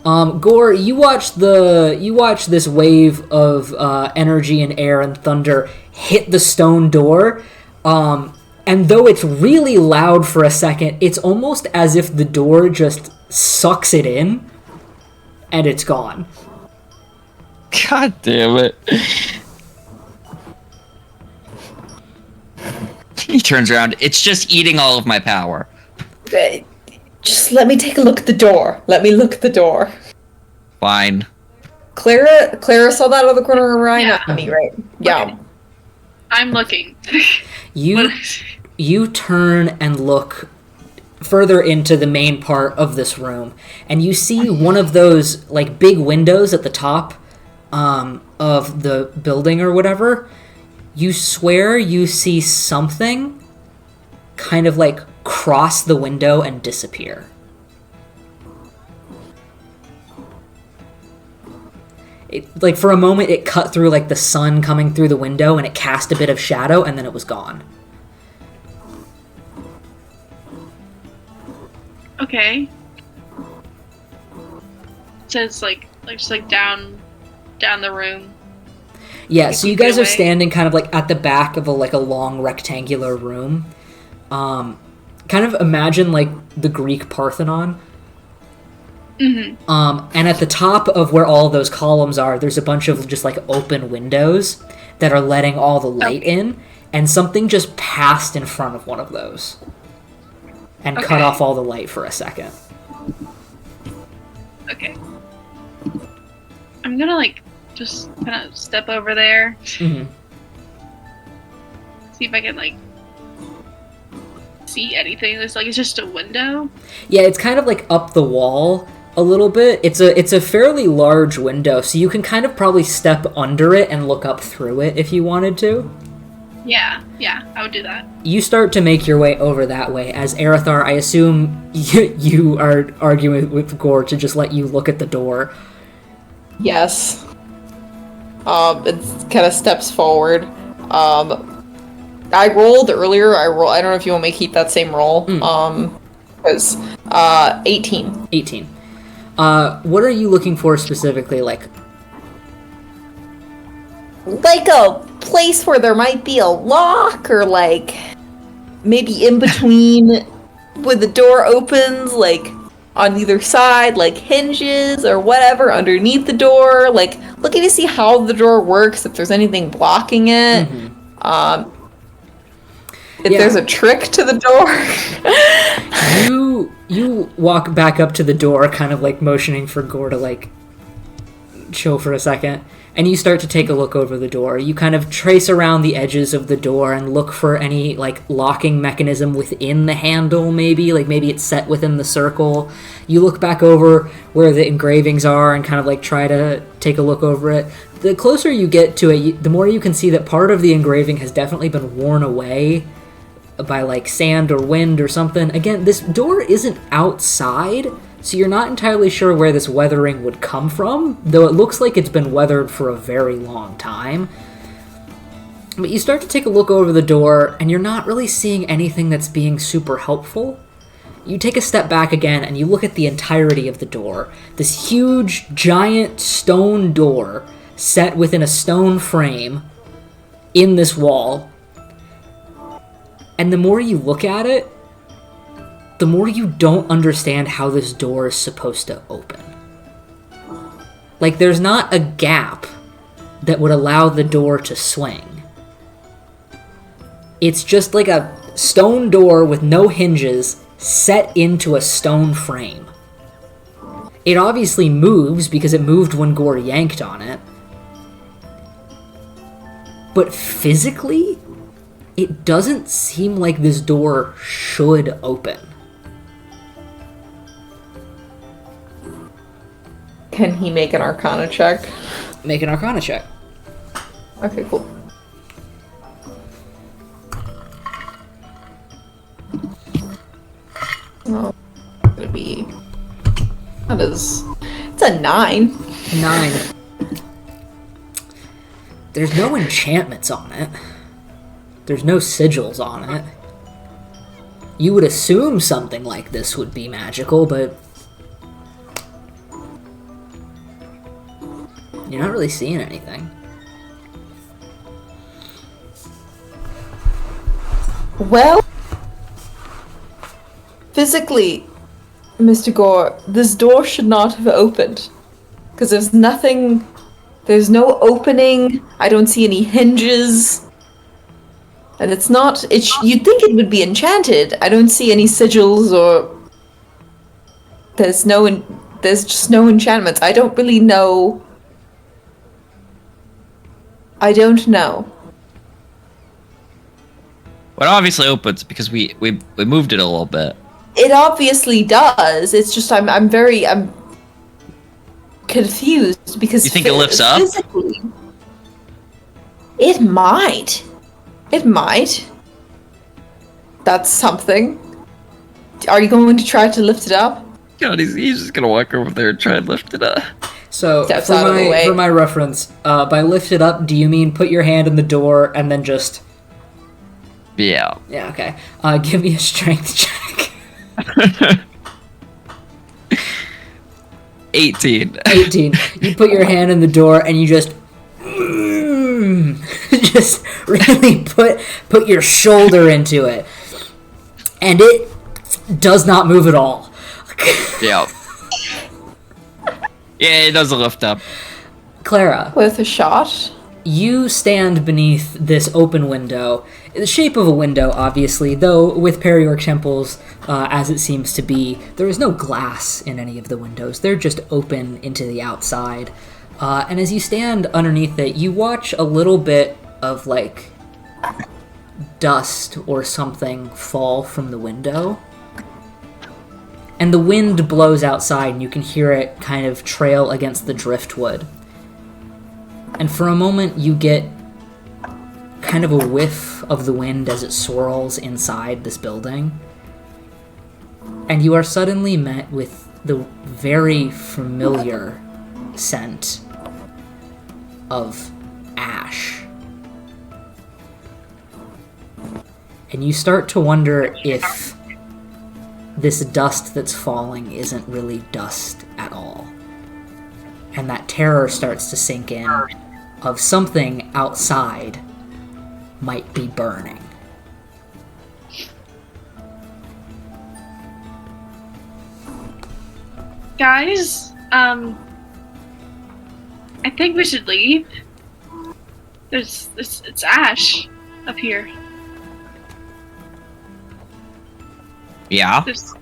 Gore, you watch this wave of energy and air and thunder hit the stone door, and though it's really loud for a second, it's almost as if the door just sucks it in, and it's gone. God damn it. He turns around. It's just eating all of my power. Just let me take a look at the door. Let me look at the door. Fine. Clara saw that out of the corner of her eye. Yeah. Not me, right? Yeah. Okay. I'm looking. You turn and look further into the main part of this room, and you see one of those like big windows at the top of the building or whatever. You swear you see something kind of like cross the window and disappear. Like for a moment it cut through like the sun coming through the window and it cast a bit of shadow and then it was gone. Okay. So it's like just like down the room. Yeah, so you Get guys are away. standing kind of like at the back of a long rectangular room. Kind of imagine like the Greek Parthenon. Mm-hmm. And at the top of where all those columns are, there's a bunch of just like open windows that are letting all the light in, and something just passed in front of one of those and cut Okay. off all the light for a second. Okay. I'm gonna like just kind of step over there, Mhm. see if I can like see anything. It's like it's just a window. Yeah, it's kind of like up the wall a little bit. It's a fairly large window, so you can kind of probably step under it and look up through it if you wanted to. Yeah, I would do that. You start to make your way over that way. As Arathar, I assume you are arguing with Gore to just let you look at the door. Yes. It kind of steps forward. I rolled earlier. I don't know if you want me to keep that same roll. Because 18. 18. What are you looking for specifically? Like A place where there might be a lock, or like maybe in between where the door opens, like on either side, like hinges or whatever underneath the door, like looking to see how the door works, if there's anything blocking it. If Yeah. there's a trick to the door. you walk back up to the door, kind of like motioning for Gore to like chill for a second, and you start to take a look over the door. You kind of trace around the edges of the door and look for any like locking mechanism within the handle, maybe it's set within the circle. You look back over where the engravings are and kind of like try to take a look over it. The closer you get to it, the more you can see that part of the engraving has definitely been worn away by like sand or wind or something. Again, this door isn't outside, so you're not entirely sure where this weathering would come from, though it looks like it's been weathered for a very long time. But you start to take a look over the door, and you're not really seeing anything that's being super helpful. You take a step back again, and you look at the entirety of the door. This huge, giant stone door set within a stone frame in this wall. And the more you look at it, the more you don't understand how this door is supposed to open. Like, there's not a gap that would allow the door to swing. It's just like a stone door with no hinges set into a stone frame. It obviously moves because it moved when Gore yanked on it. But physically, it doesn't seem like this door should open. Can he make an Arcana check? Make an Arcana check. Okay, cool. Oh, gonna be. That is. It's a 9. 9. There's no enchantments on it. There's no sigils on it. You would assume something like this would be magical, but you're not really seeing anything. Well, physically, Mr. Gore, this door should not have opened. Because there's nothing, there's no opening, I don't see any hinges. And it's not, you'd think it would be enchanted. I don't see any sigils or, there's just no enchantments. I don't really know. I don't know. Well, it obviously opens because we moved it a little bit. It obviously does. It's just I'm confused because You think it lifts up? Physically, it might. It might. That's something. Are you going to try to lift it up? God, he's just gonna walk over there and try and lift it up. So, Steps out of the way. for my reference, by lift it up, do you mean put your hand in the door and then just... Yeah. Yeah, okay. Give me a strength check. 18. 18. You put your hand in the door and you just... just really put your shoulder into it. And it does not move at all. Yeah. Yeah, it doesn't lift up. Clara, With a shot? you stand beneath this open window. The shape of a window, obviously, though with Periorg temples, as it seems to be, there is no glass in any of the windows. They're just open into the outside. And as you stand underneath it, you watch a little bit of, like, dust or something fall from the window. And the wind blows outside, and you can hear it kind of trail against the driftwood. And for a moment, you get kind of a whiff of the wind as it swirls inside this building. And you are suddenly met with the very familiar scent of ash. And you start to wonder if this dust that's falling isn't really dust at all. And that terror starts to sink in of something outside might be burning. Guys, I think we should leave. It's ash up here. Yeah. There's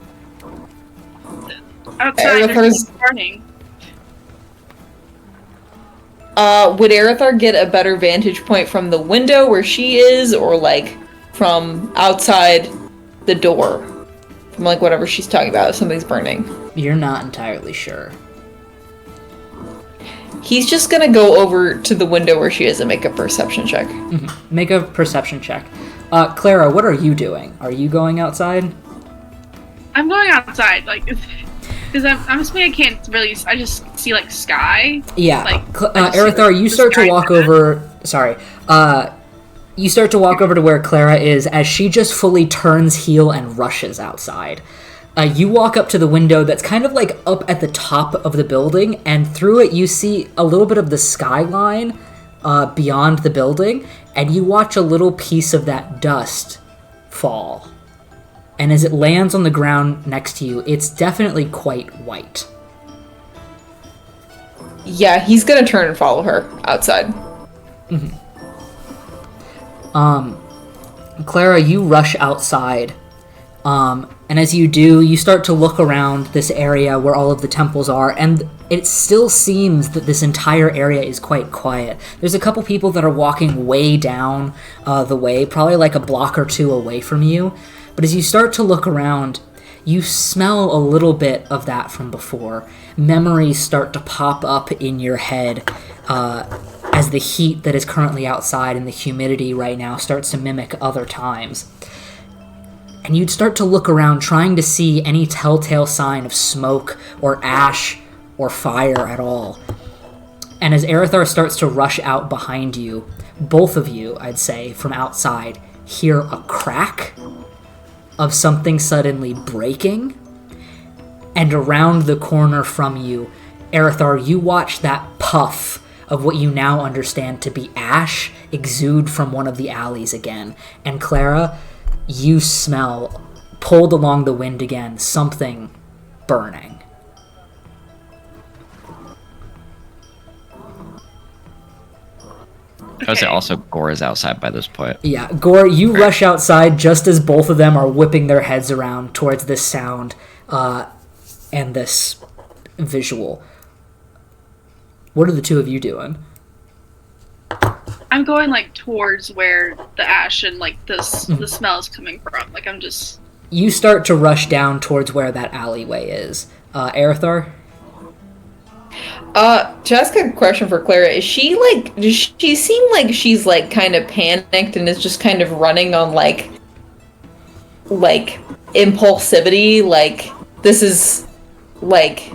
outside there's burning. Would Aerithar get a better vantage point from the window where she is, or like from outside the door? From like whatever she's talking about, if something's burning. You're not entirely sure. He's just gonna go over to the window where she is and make a perception check. Make a perception check. Clara, what are you doing? Are you going outside? I'm going outside, like, because I'm assuming I can't really. I just see like sky. Yeah. Like, I just see Aerithar, you the start to sky walk better. over... Sorry. You start to walk over to where Clara is as she just fully turns heel and rushes outside. You walk up to the window that's kind of like up at the top of the building, and through it you see a little bit of the skyline beyond the building, and you watch a little piece of that dust fall. And as it lands on the ground next to you, it's definitely quite white. Yeah, he's gonna turn and follow her outside. Clara, you rush outside, and as you do, you start to look around this area where all of the temples are, and it still seems that this entire area is quite quiet. There's a couple people that are walking way down the way, probably like a block or two away from you, but as you start to look around, you smell a little bit of that from before. Memories start to pop up in your head as the heat that is currently outside and the humidity right now starts to mimic other times. And you'd start to look around trying to see any telltale sign of smoke or ash or fire at all. And as Aerithar starts to rush out behind you, both of you, I'd say, from outside, hear a crack of something suddenly breaking, and around the corner from you, Erithar, you watch that puff of what you now understand to be ash exude from one of the alleys again. And Clara, you smell, pulled along the wind again, something burning. I would say also Gore is outside by this point. Yeah, Gore, you rush outside just as both of them are whipping their heads around towards this sound and this visual. What are the two of you doing? I'm going like towards where the ash and like the smell is coming from. Like I'm just. You start to rush down towards where that alleyway is. Erithar? To ask a question for Clara, is she like, does she seem like she's like kind of panicked and is just kind of running on like impulsivity, like this is like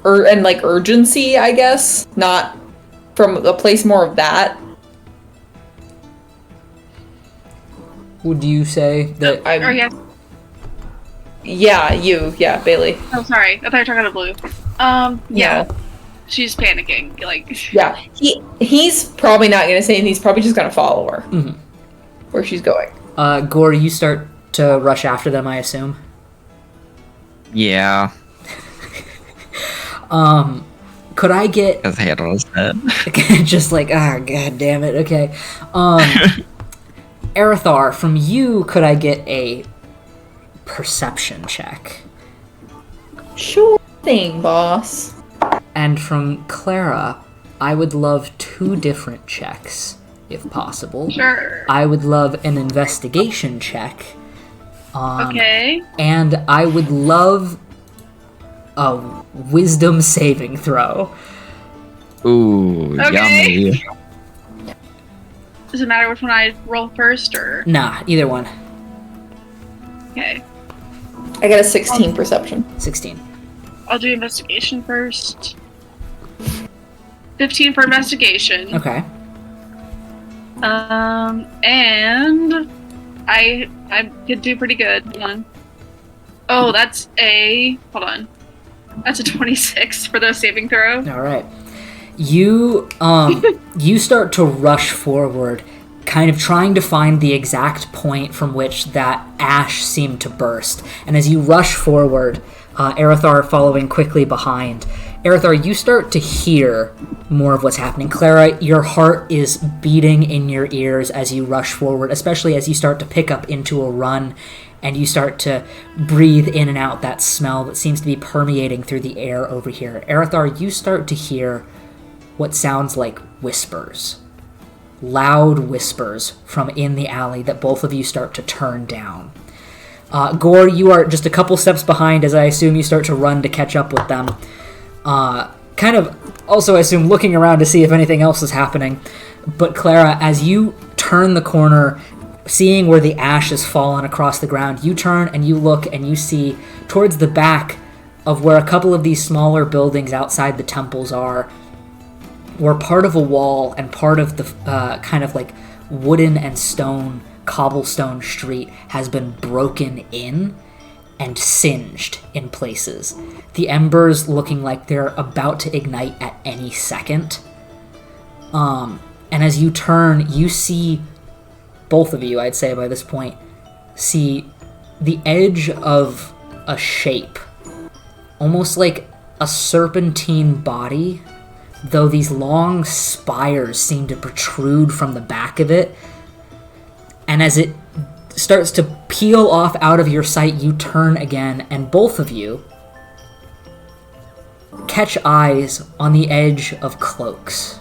and like urgency, I guess, not from a place more of that? Would you say that... Yeah, Bailey. Oh, sorry. I thought you were talking to Blue. Yeah. She's panicking. Like. Yeah. He's probably not gonna say anything. He's probably just gonna follow her. Mm-hmm. Where she's going. Gore, you start to rush after them, I assume? Yeah. Could I get... His hand on his head. Just like, god damn it, okay. Erithar, from you, could I get a perception check? Sure thing, boss. And from Clara, I would love 2 different checks, if possible. Sure. I would love an investigation check. Okay. And I would love a wisdom saving throw. Ooh, okay. Yummy. Does it matter which one I roll first, or? Nah, either one. Okay. I got a 16 perception. 16. I'll do investigation first. 15 for investigation. Okay. And I could do pretty good. Hold on. Oh, that's a... Hold on. That's a 26 for the saving throw. All right. You you start to rush forward, kind of trying to find the exact point from which that ash seemed to burst. And as you rush forward, Erithar following quickly behind, Erithar, you start to hear more of what's happening. Clara, your heart is beating in your ears as you rush forward, especially as you start to pick up into a run and you start to breathe in and out that smell that seems to be permeating through the air over here. Erithar, you start to hear what sounds like whispers. Loud whispers from in the alley that both of you start to turn down. Gore, you are just a couple steps behind as I assume you start to run to catch up with them. Kind of also, I assume, looking around to see if anything else is happening. But Clara, as you turn the corner, seeing where the ash has fallen across the ground, you turn and you look and you see towards the back of where a couple of these smaller buildings outside the temples are, where part of a wall and part of the kind of like wooden and stone cobblestone street has been broken in and singed in places. The embers looking like they're about to ignite at any second. And as you turn, you see, both of you, I'd say by this point, see the edge of a shape. Almost like a serpentine body, though these long spires seem to protrude from the back of it. And as it starts to peel off out of your sight, you turn again, and both of you catch eyes on the edge of cloaks,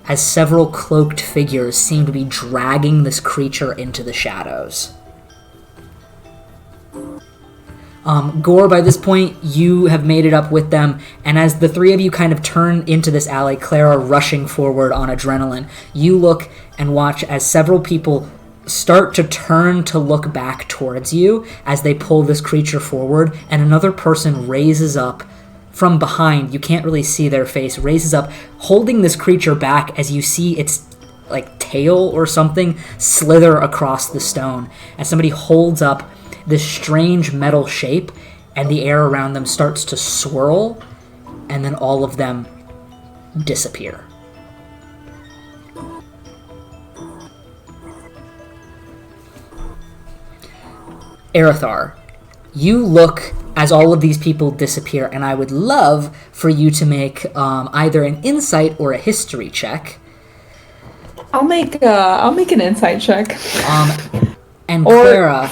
as several cloaked figures seem to be dragging this creature into the shadows. Gore, by this point, you have made it up with them, and as the three of you kind of turn into this alley, Clara rushing forward on adrenaline, you look and watch as several people start to turn to look back towards you as they pull this creature forward, and another person raises up from behind, you can't really see their face, raises up, holding this creature back as you see its like tail or something slither across the stone, and somebody holds up this strange metal shape, and the air around them starts to swirl, and then all of them disappear. Erithar, you look as all of these people disappear, and I would love for you to make either an insight or a history check. I'll make an insight check. And Or- Clara,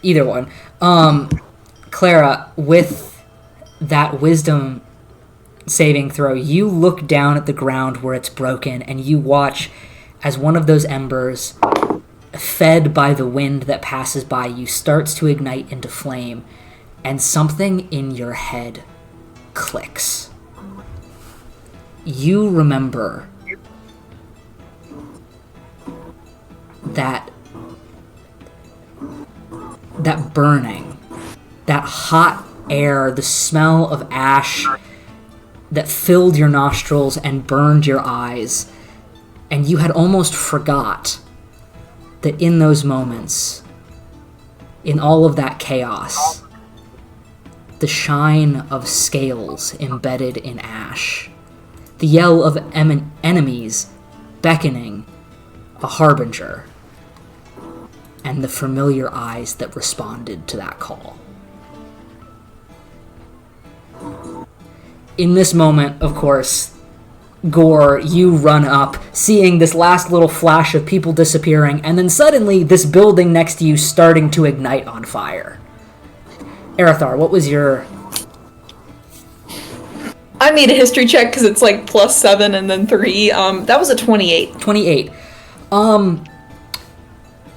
either one. Clara, with that wisdom saving throw, you look down at the ground where it's broken, and you watch as one of those embers, fed by the wind that passes by you, starts to ignite into flame, and something in your head clicks. You remember that burning, that hot air, the smell of ash that filled your nostrils and burned your eyes, and you had almost forgot that in those moments, in all of that chaos, the shine of scales embedded in ash, the yell of enemies beckoning a harbinger, and the familiar eyes that responded to that call. In this moment, of course, Gore, you run up, seeing this last little flash of people disappearing, and then suddenly this building next to you starting to ignite on fire. Erithar, what was your... I made a history check because it's like +7 and then 3. That was a 28. 28.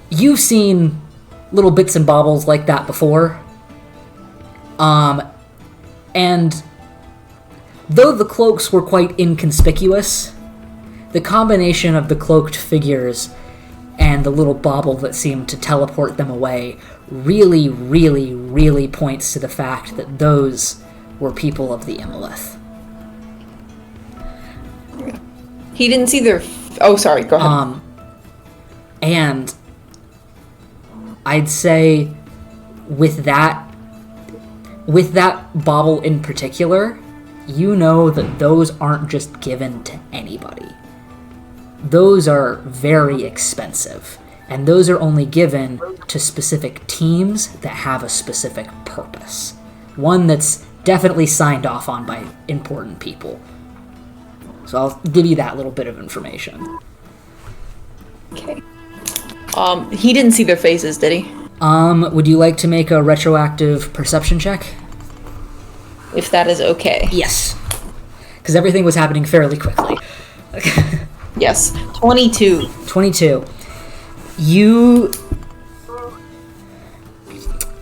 You've seen little bits and baubles like that before. And though the cloaks were quite inconspicuous, the combination of the cloaked figures and the little bauble that seemed to teleport them away really, really, really points to the fact that those were people of the Imolith. He didn't see their... Oh, sorry, go ahead. And I'd say with that bauble in particular, you know that those aren't just given to anybody. Those are very expensive, and those are only given to specific teams that have a specific purpose. One that's definitely signed off on by important people. So I'll give you that little bit of information. Okay. He didn't see their faces, did he? Would you like to make a retroactive perception check? If that is okay. Yes. Because everything was happening fairly quickly. Yes. 22. 22.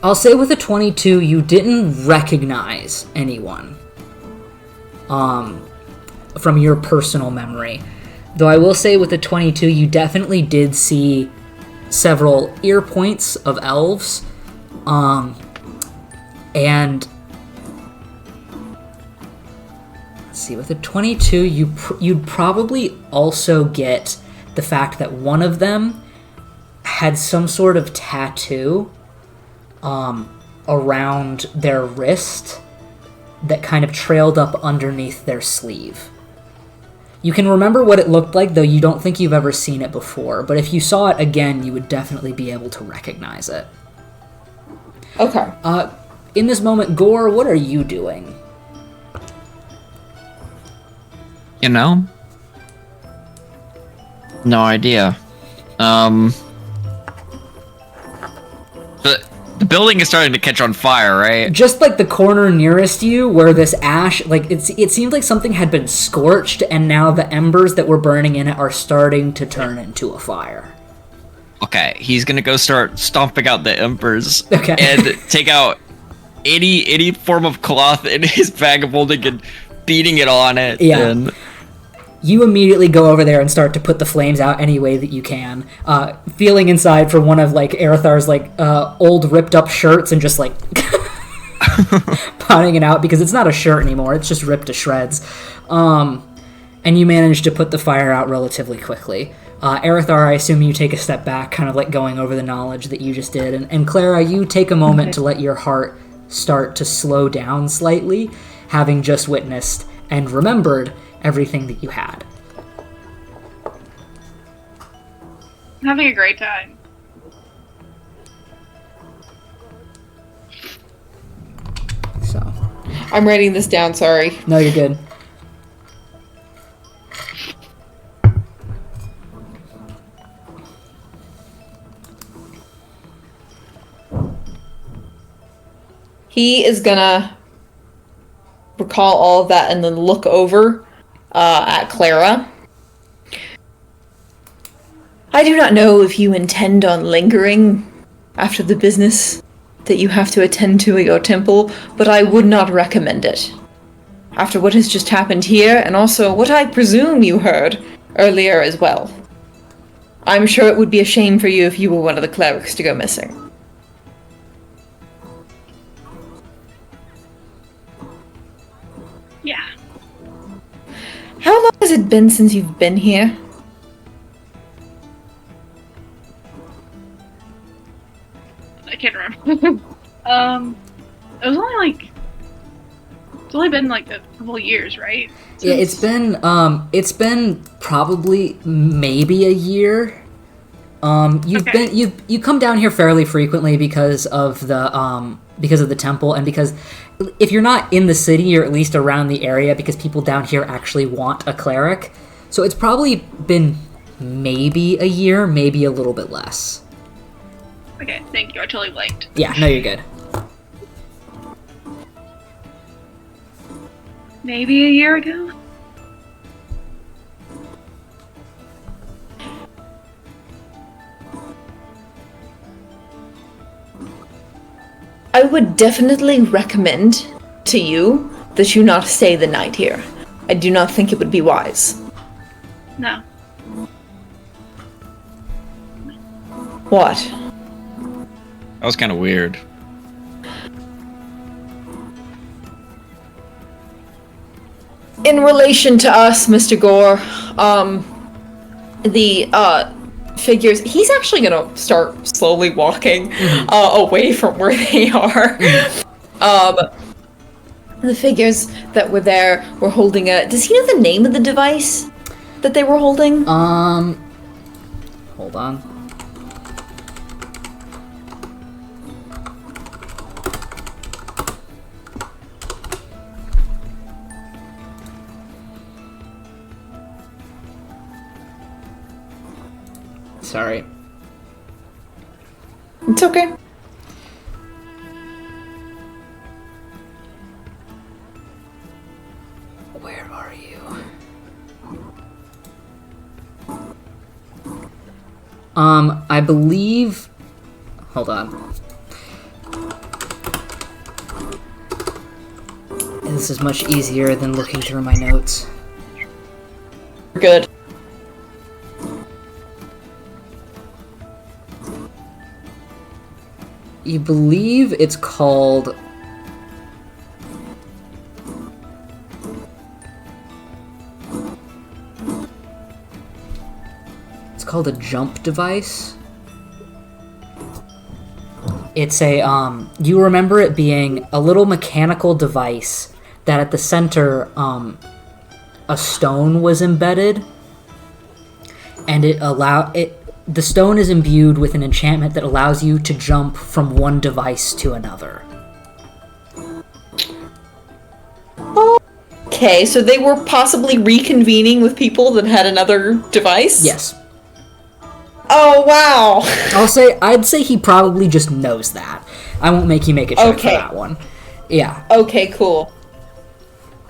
I'll say with a 22, you didn't recognize anyone. From your personal memory. Though I will say with a 22, you definitely did see several ear points of elves. And let's see, with a 22, you'd probably also get the fact that one of them had some sort of tattoo around their wrist that kind of trailed up underneath their sleeve. You can remember what it looked like, though you don't think you've ever seen it before, but if you saw it again, you would definitely be able to recognize it. Okay. In this moment, Gore, what are you doing? You know? No idea. The building is starting to catch on fire, right? Just like the corner nearest you, where this ash, like it seemed like something had been scorched, and now the embers that were burning in it are starting to turn into a fire. Okay, he's gonna go start stomping out the embers. Okay. And take out any form of cloth in his bag of holding and beating it on it. Yeah. And You immediately go over there and start to put the flames out any way that you can, feeling inside for one of like Erithar's like old ripped up shirts and just like potting it out because it's not a shirt anymore; it's just ripped to shreds. And you manage to put the fire out relatively quickly. Aerithar, I assume you take a step back, kind of like going over the knowledge that you just did. And Clara, you take a moment to let your heart start to slow down slightly, having just witnessed and remembered everything that you had. I'm having a great time. So, I'm writing this down, sorry. no, you're good. He is gonna recall all of that and then look over at Clara. I do not know if you intend on lingering after the business that you have to attend to at your temple, but I would not recommend it. After what has just happened here, and also what I presume you heard earlier as well. I'm sure it would be a shame for you if you were one of the clerics to go missing. Yeah. How long has it been since you've been here? I can't remember. It was only like it's only been like a couple of years, right? Yeah, it's been probably maybe a year. You come down here fairly frequently because of the temple, and because if you're not in the city, you're at least around the area because people down here actually want a cleric. So it's probably been maybe a year, maybe a little bit less. Okay, thank you. I totally blanked. Yeah, no, you're good. Maybe a year ago? I would definitely recommend to you that you not stay the night here. I do not think it would be wise. No. What? That was kind of weird. In relation to us, Mr. Gore, the figures, he's actually gonna start slowly walking away from where they are. The figures that were there were holding a... Does he know the name of the device that they were holding? Hold on. Sorry. It's okay. Where are you? I believe... Hold on. This is much easier than looking through my notes. Good. You believe it's called... It's called a jump device. It's a, you remember it being a little mechanical device that at the center, a stone was embedded. And the stone is imbued with an enchantment that allows you to jump from one device to another. Okay, so they were possibly reconvening with people that had another device? Yes. Oh, wow! I'd say he probably just knows that. I won't make you make a check for that one. Yeah. Okay, cool.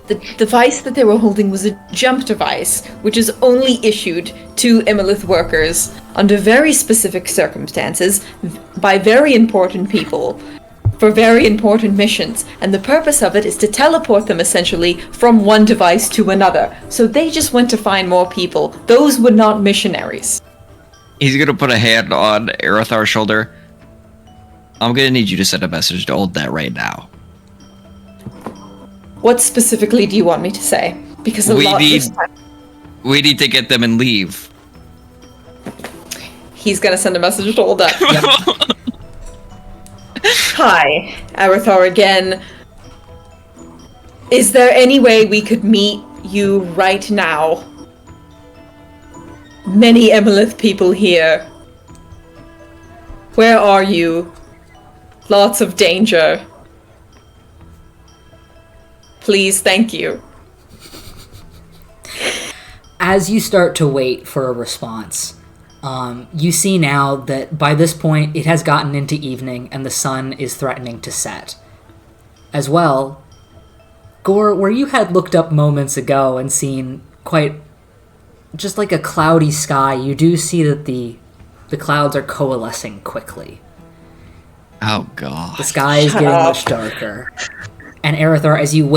The device that they were holding was a jump device, which is only issued to Imolith workers under very specific circumstances by very important people for very important missions, and the purpose of it is to teleport them essentially from one device to another. So they just went to find more people. Those were not missionaries. He's gonna put a hand on Aerithar's shoulder. I'm gonna need you to send a message to Old Net right now. What specifically do you want me to say? Because We need to get them and leave. he's gonna send a message to Olda. Yep. Hi, Arathar again. Is there any way we could meet you right now? Many Emelith people here. Where are you? Lots of danger. Please, thank you. As you start to wait for a response, you see now that by this point it has gotten into evening and the sun is threatening to set. As well, Gore, where you had looked up moments ago and seen quite just like a cloudy sky, you do see that the clouds are coalescing quickly. Oh god. The sky is Shut getting up. much darker. And Arathar, as you wait